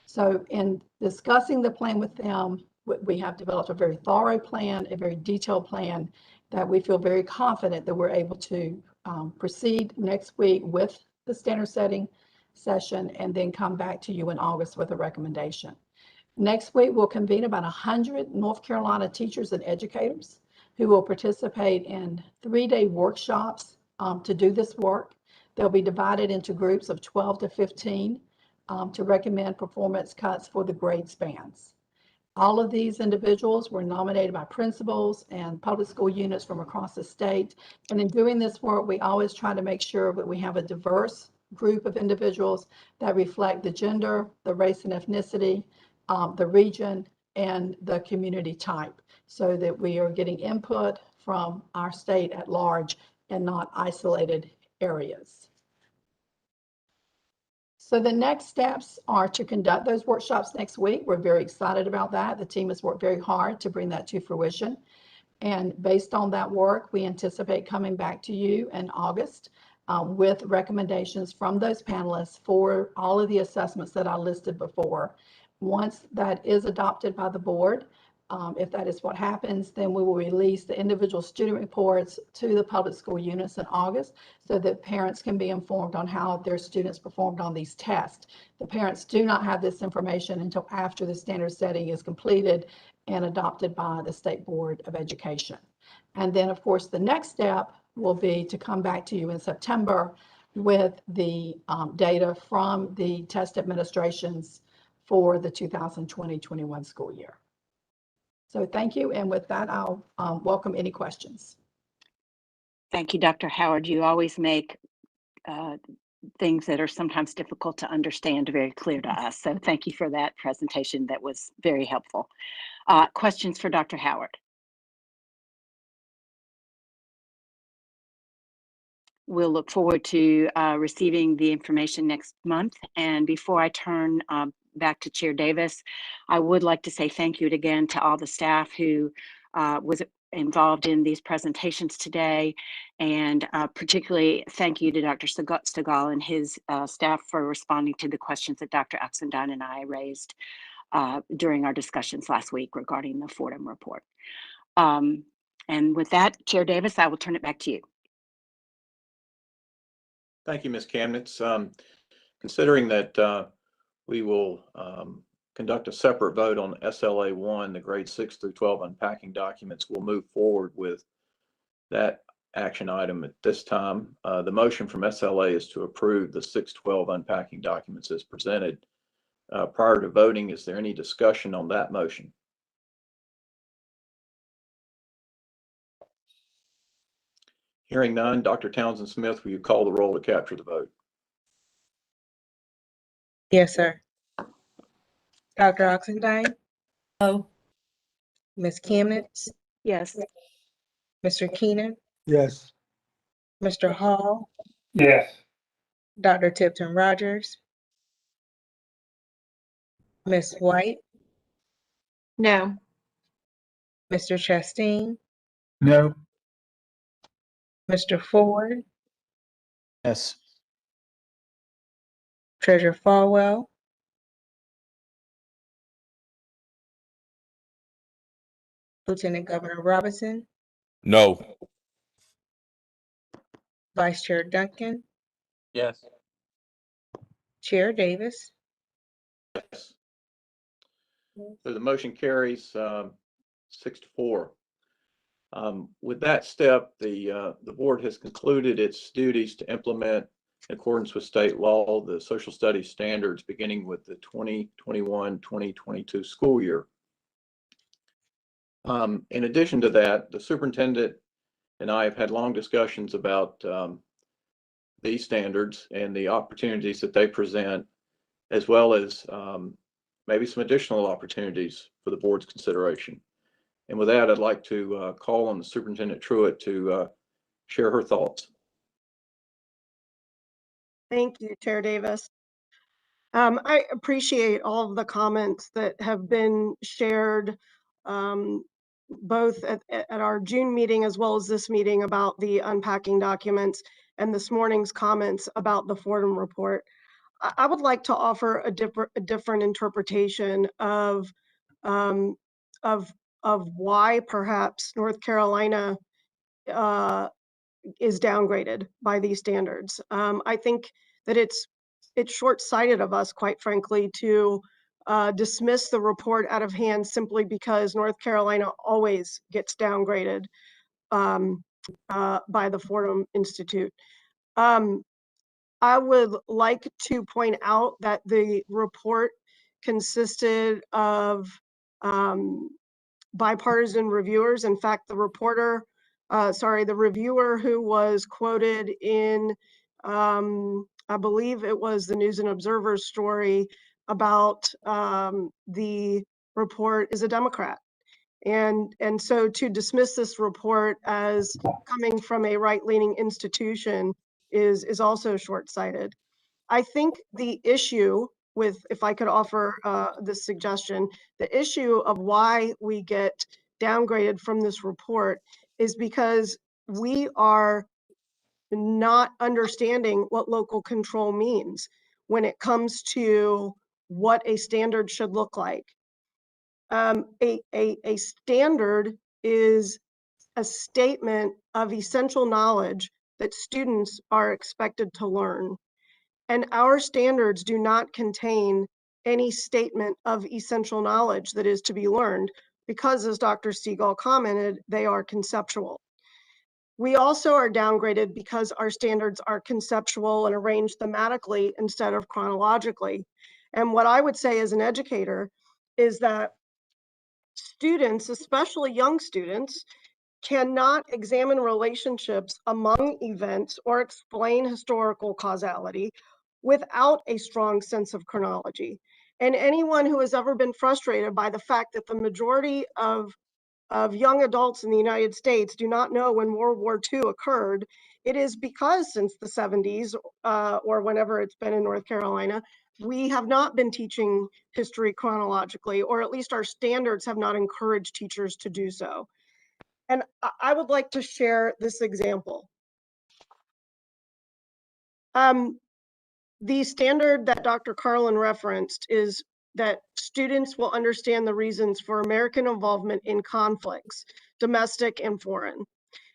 So in discussing the plan with them, we have developed a very thorough plan, a very detailed plan that we feel very confident that we're able to proceed next week with the standard setting session and then come back to you in August with a recommendation. Next week, we'll convene about 100 North Carolina teachers and educators who will participate in 3-day workshops to do this work. They'll be divided into groups of 12 to 15 to recommend performance cuts for the grade spans. All of these individuals were nominated by principals and public school units from across the state. And in doing this work, we always try to make sure that we have a diverse group of individuals that reflect the gender, the race and ethnicity, the region, and the community type, so that we are getting input from our state at large and not isolated areas. So the next steps are to conduct those workshops next week. We're very excited about that. The team has worked very hard to bring that to fruition. And based on that work, we anticipate coming back to you in August with recommendations from those panelists for all of the assessments that I listed before. Once that is adopted by the board, if that is what happens, then we will release the individual student reports to the public school units in August so that parents can be informed on how their students performed on these tests. The parents do not have this information until after the standard setting is completed and adopted by the State Board of Education. And then, of course, the next step will be to come back to you in September with the data from the test administrations for the 2020-21 school year. So thank you. And with that, I'll welcome any questions. Thank you, Dr. Howard. You always make things that are sometimes difficult to understand very clear to us. So thank you for that presentation. That was very helpful. Questions for Dr. Howard? We'll look forward to receiving the information next month. And before I turn back to Chair Davis, I would like to say thank you again to all the staff who was involved in these presentations today. And particularly thank you to Dr. Segal and his staff for responding to the questions that Dr. Oxendine and I raised during our discussions last week regarding the Fordham report. And with that, Chair Davis, I will turn it back to you. Thank you, Ms. Kamnitz. Considering that we will conduct a separate vote on SLA 1, the grade 6 through 12 unpacking documents, we'll move forward with that action item at this time. The motion from SLA is to approve the 6-12 unpacking documents as presented. Prior to voting, is there any discussion on that motion? Hearing none, Dr. Townsend Smith, will you call the roll to capture the vote? Yes, sir. Dr. Oxendine? No. Ms. Kamnitz? Yes. Mr. Keenan? Yes. Mr. Hall? Yes. Dr. Tipton Rogers? Ms. White? No. Mr. Chastain? No. Mr. Ford? Yes. Treasurer Falwell? Lieutenant Governor Robinson? No. Vice Chair Duncan? Yes. Chair Davis? Yes. So the motion carries 6-4. With that step, the board has concluded its duties to implement, in accordance with state law, the social studies standards beginning with the 2021-2022 school year. In addition to that, the superintendent and I have had long discussions about these standards and the opportunities that they present, as well as maybe some additional opportunities for the board's consideration. And with that, I'd like to call on the Superintendent Truitt to share her thoughts. Thank you, Chair Davis. I appreciate all of the comments that have been shared both at our June meeting as well as this meeting about the unpacking documents and this morning's comments about the Fordham report. I would like to offer a different interpretation of why perhaps North Carolina is downgraded by these standards. I think that it's short-sighted of us, quite frankly, to dismiss the report out of hand simply because North Carolina always gets downgraded by the Fordham Institute. I would like to point out that the report consisted of bipartisan reviewers. In fact, the reviewer who was quoted in, I believe it was the News and Observer story about the report, is a Democrat. And so to dismiss this report as coming from a right-leaning institution is also short-sighted. I think the issue with, if I could offer this suggestion, the issue of why we get downgraded from this report is because we are not understanding what local control means when it comes to what a standard should look like. A standard is a statement of essential knowledge that students are expected to learn. And our standards do not contain any statement of essential knowledge that is to be learned because, as Dr. Segal commented, they are conceptual. We also are downgraded because our standards are conceptual and arranged thematically instead of chronologically. And what I would say as an educator is that students, especially young students, cannot examine relationships among events or explain historical causality without a strong sense of chronology. And anyone who has ever been frustrated by the fact that the majority of young adults in the United States do not know when World War II occurred, it is because since the 70s or whenever it's been in North Carolina, we have not been teaching history chronologically, or at least our standards have not encouraged teachers to do so. And I would like to share this example. The standard that Dr. Carlin referenced is that students will understand the reasons for American involvement in conflicts, domestic and foreign.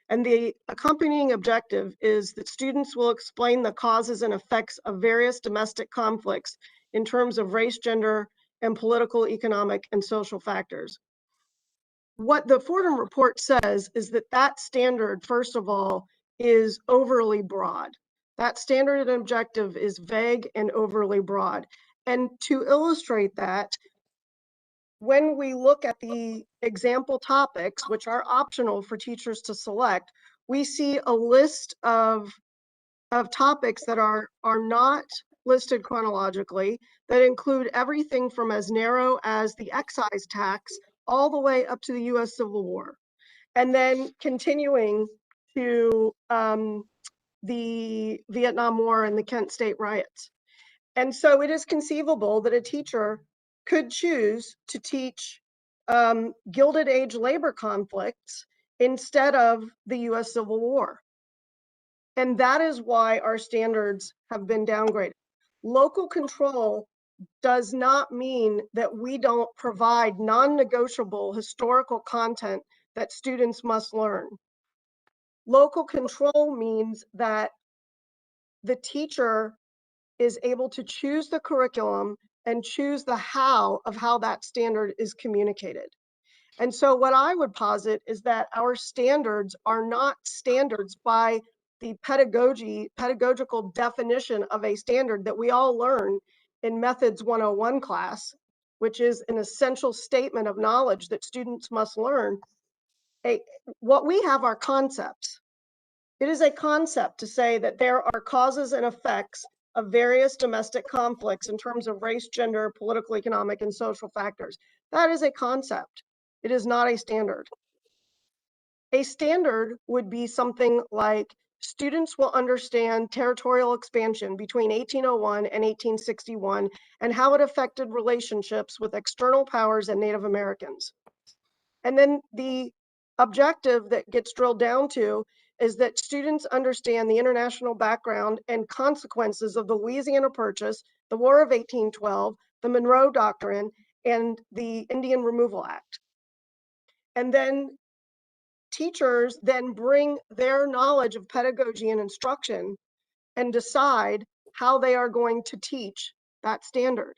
And the accompanying objective is that students will explain the causes and effects of various domestic conflicts in terms of race, gender, and political, economic, and social factors. What the Fordham report says is that that standard, first of all, is overly broad. That standard and objective is vague and overly broad. And to illustrate that, when we look at the example topics, which are optional for teachers to select, we see a list of topics that are not listed chronologically, that include everything from as narrow as the excise tax all the way up to the US Civil War. And then continuing to the Vietnam War and the Kent State riots. And so it is conceivable that a teacher could choose to teach Gilded Age labor conflicts instead of the US Civil War. And that is why our standards have been downgraded. Local control does not mean that we don't provide non-negotiable historical content that students must learn. Local control means that the teacher is able to choose the curriculum and choose the how of how that standard is communicated. And so what I would posit is that our standards are not standards by the pedagogical definition of a standard that we all learn in Methods 101 class, which is an essential statement of knowledge that students must learn. What we have are concepts. It is a concept to say that there are causes and effects of various domestic conflicts in terms of race, gender, political, economic, and social factors. That is a concept. It is not a standard. A standard would be something like students will understand territorial expansion between 1801 and 1861 and how it affected relationships with external powers and Native Americans. And then the objective that gets drilled down to is that students understand the international background and consequences of the Louisiana Purchase, the War of 1812, the Monroe Doctrine, and the Indian Removal Act. And then teachers then bring their knowledge of pedagogy and instruction and decide how they are going to teach that standard.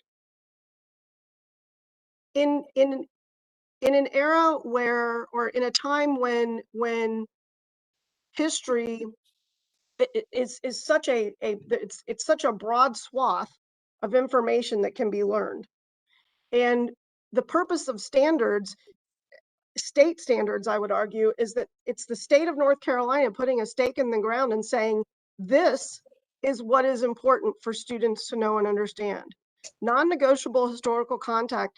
In an era where, or in a time when history is such it's such a broad swath of information that can be learned. And the purpose of standards, state standards, I would argue, is that it's the state of North Carolina putting a stake in the ground and saying, this is what is important for students to know and understand. Non-negotiable historical context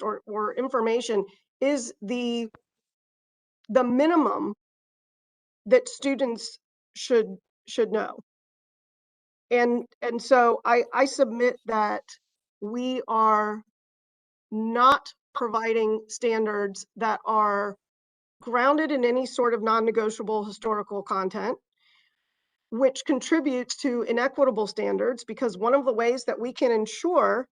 or information is the minimum that students should know. And so I submit that we are not providing standards that are grounded in any sort of non-negotiable historical content, which contributes to inequitable standards, because one of the ways that we can ensure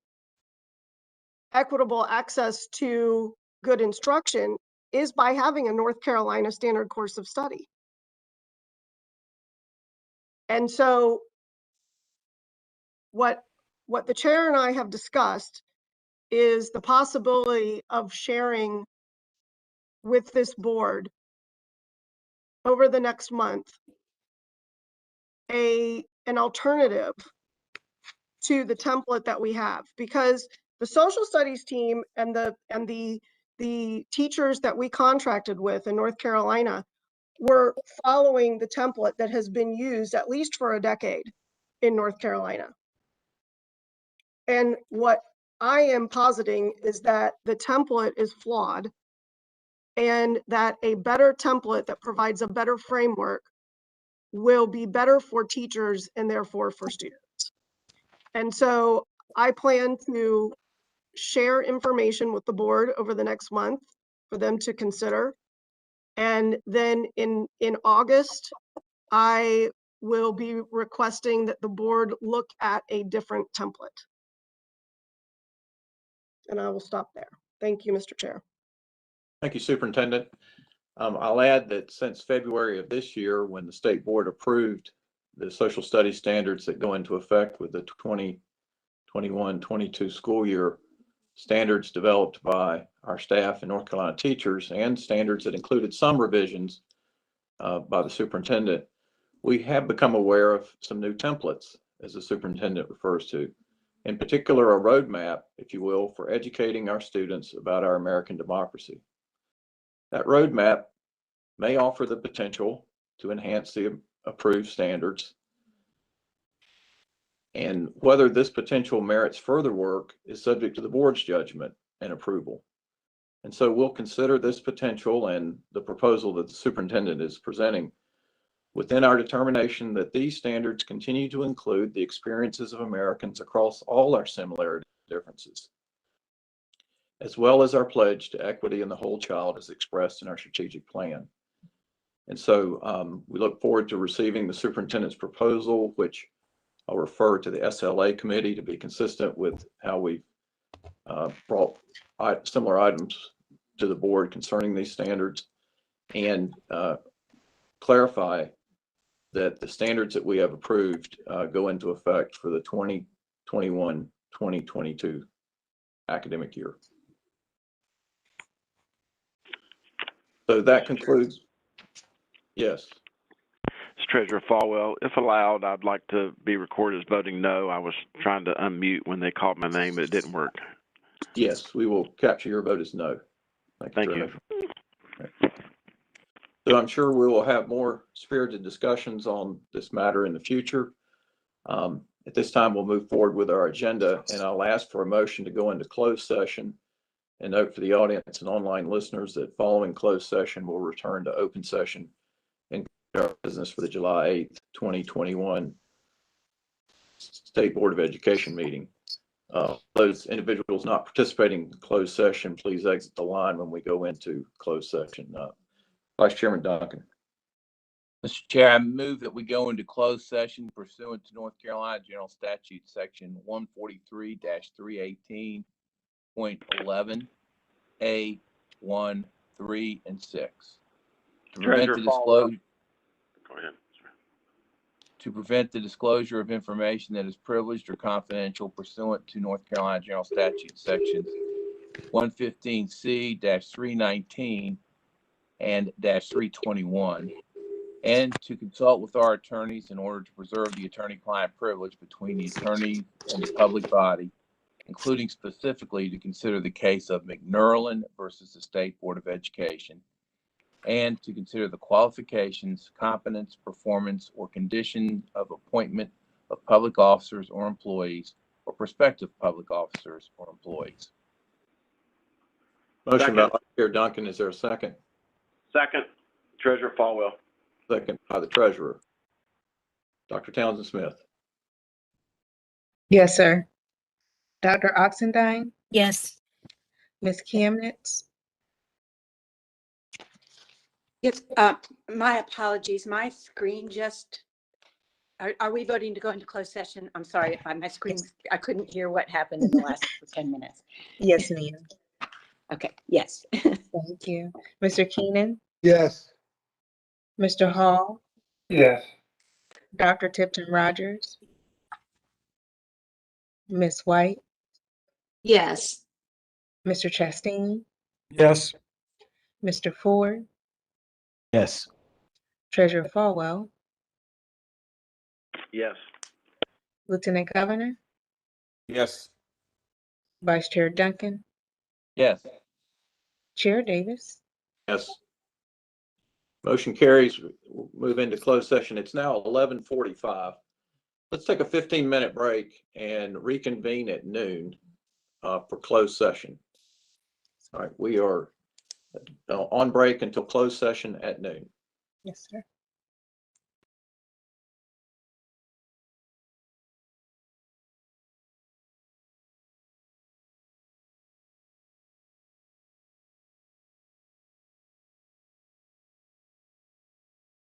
equitable access to good instruction is by having a North Carolina standard course of study. And so what the chair and I have discussed is the possibility of sharing with this board over the next month an alternative to the template that we have, because the social studies team and the teachers that we contracted with in North Carolina were following the template that has been used at least for a decade in North Carolina. And what I am positing is that the template is flawed, and that a better template that provides a better framework will be better for teachers and therefore for students. And so I plan to share information with the board over the next month for them to consider. And then in August, I will be requesting that the board look at a different template. And I will stop there. Thank you, Mr. Chair. Thank you, Superintendent. I'll add that since February of this year, when the state board approved the social studies standards that go into effect with the 2021-22 school year, standards developed by our staff and North Carolina teachers, and standards that included some revisions by the superintendent, we have become aware of some new templates, as the superintendent refers to. In particular, a roadmap, if you will, for educating our students about our American democracy. That roadmap may offer the potential to enhance the approved standards, and whether this potential merits further work is subject to the board's judgment and approval. And so we'll consider this potential and the proposal that the superintendent is presenting within our determination that these standards continue to include the experiences of Americans across all our similarity differences, as well as our pledge to equity and the whole child as expressed in our strategic plan. And so we look forward to receiving the superintendent's proposal, which I'll refer to the SLA committee to be consistent with how we brought similar items to the board concerning these standards, and clarify that the standards that we have approved go into effect for the 2021-2022 academic year. So that concludes. Yes. Treasurer Falwell, if allowed, I'd like to be recorded as voting no. I was trying to unmute when they called my name, but it didn't work. Yes, we will capture your vote as no. Thank you. So I'm sure we will have more spirited discussions on this matter in the future. At this time, we'll move forward with our agenda, and I'll ask for a motion to go into closed session. And note for the audience and online listeners that following closed session, we'll return to open session and our business for the July 8th, 2021 State Board of Education meeting. Those individuals not participating in closed session, please exit the line when we go into closed session. Vice Chairman Duncan. Mr. Chair, I move that we go into closed session pursuant to North Carolina General Statute Section 143-318.11 A 1, 3, and 6 to prevent the disclosure. Go ahead. To prevent the disclosure of information that is privileged or confidential pursuant to North Carolina General Statute Sections 115C-319 and -321, and to consult with our attorneys in order to preserve the attorney-client privilege between the attorney and the public body, including specifically to consider the case of McNerlin versus the State Board of Education, and to consider the qualifications, competence, performance, or condition of appointment of public officers or employees or prospective public officers or employees. Motion by Vice Chair Duncan. Is there a second? Second, Treasurer Falwell. Second by the Treasurer. Dr. Townsend Smith. Yes, sir. Dr. Oxendine, Yes. Ms. Kamnitz, Yes, my apologies. My screen just, are we voting to go into closed session? I'm sorry if my screen, I couldn't hear what happened in the last 10 minutes. yes, ma'am. Okay, yes. Thank you. Mr. Keenan, Yes. Mr. Hall, Yes. Dr. Tipton Rogers, Ms. White, Yes. Mr. Chastain, Yes. Mr. Ford, Yes. Treasurer Falwell, Yes. Lieutenant Governor, Yes. Vice Chair Duncan, Yes. Chair Davis. Yes. Motion carries. We'll move into closed session. It's now 11:45. Let's take a 15-minute break and reconvene at noon for closed session. All right, we are on break until closed session at noon. Yes, sir.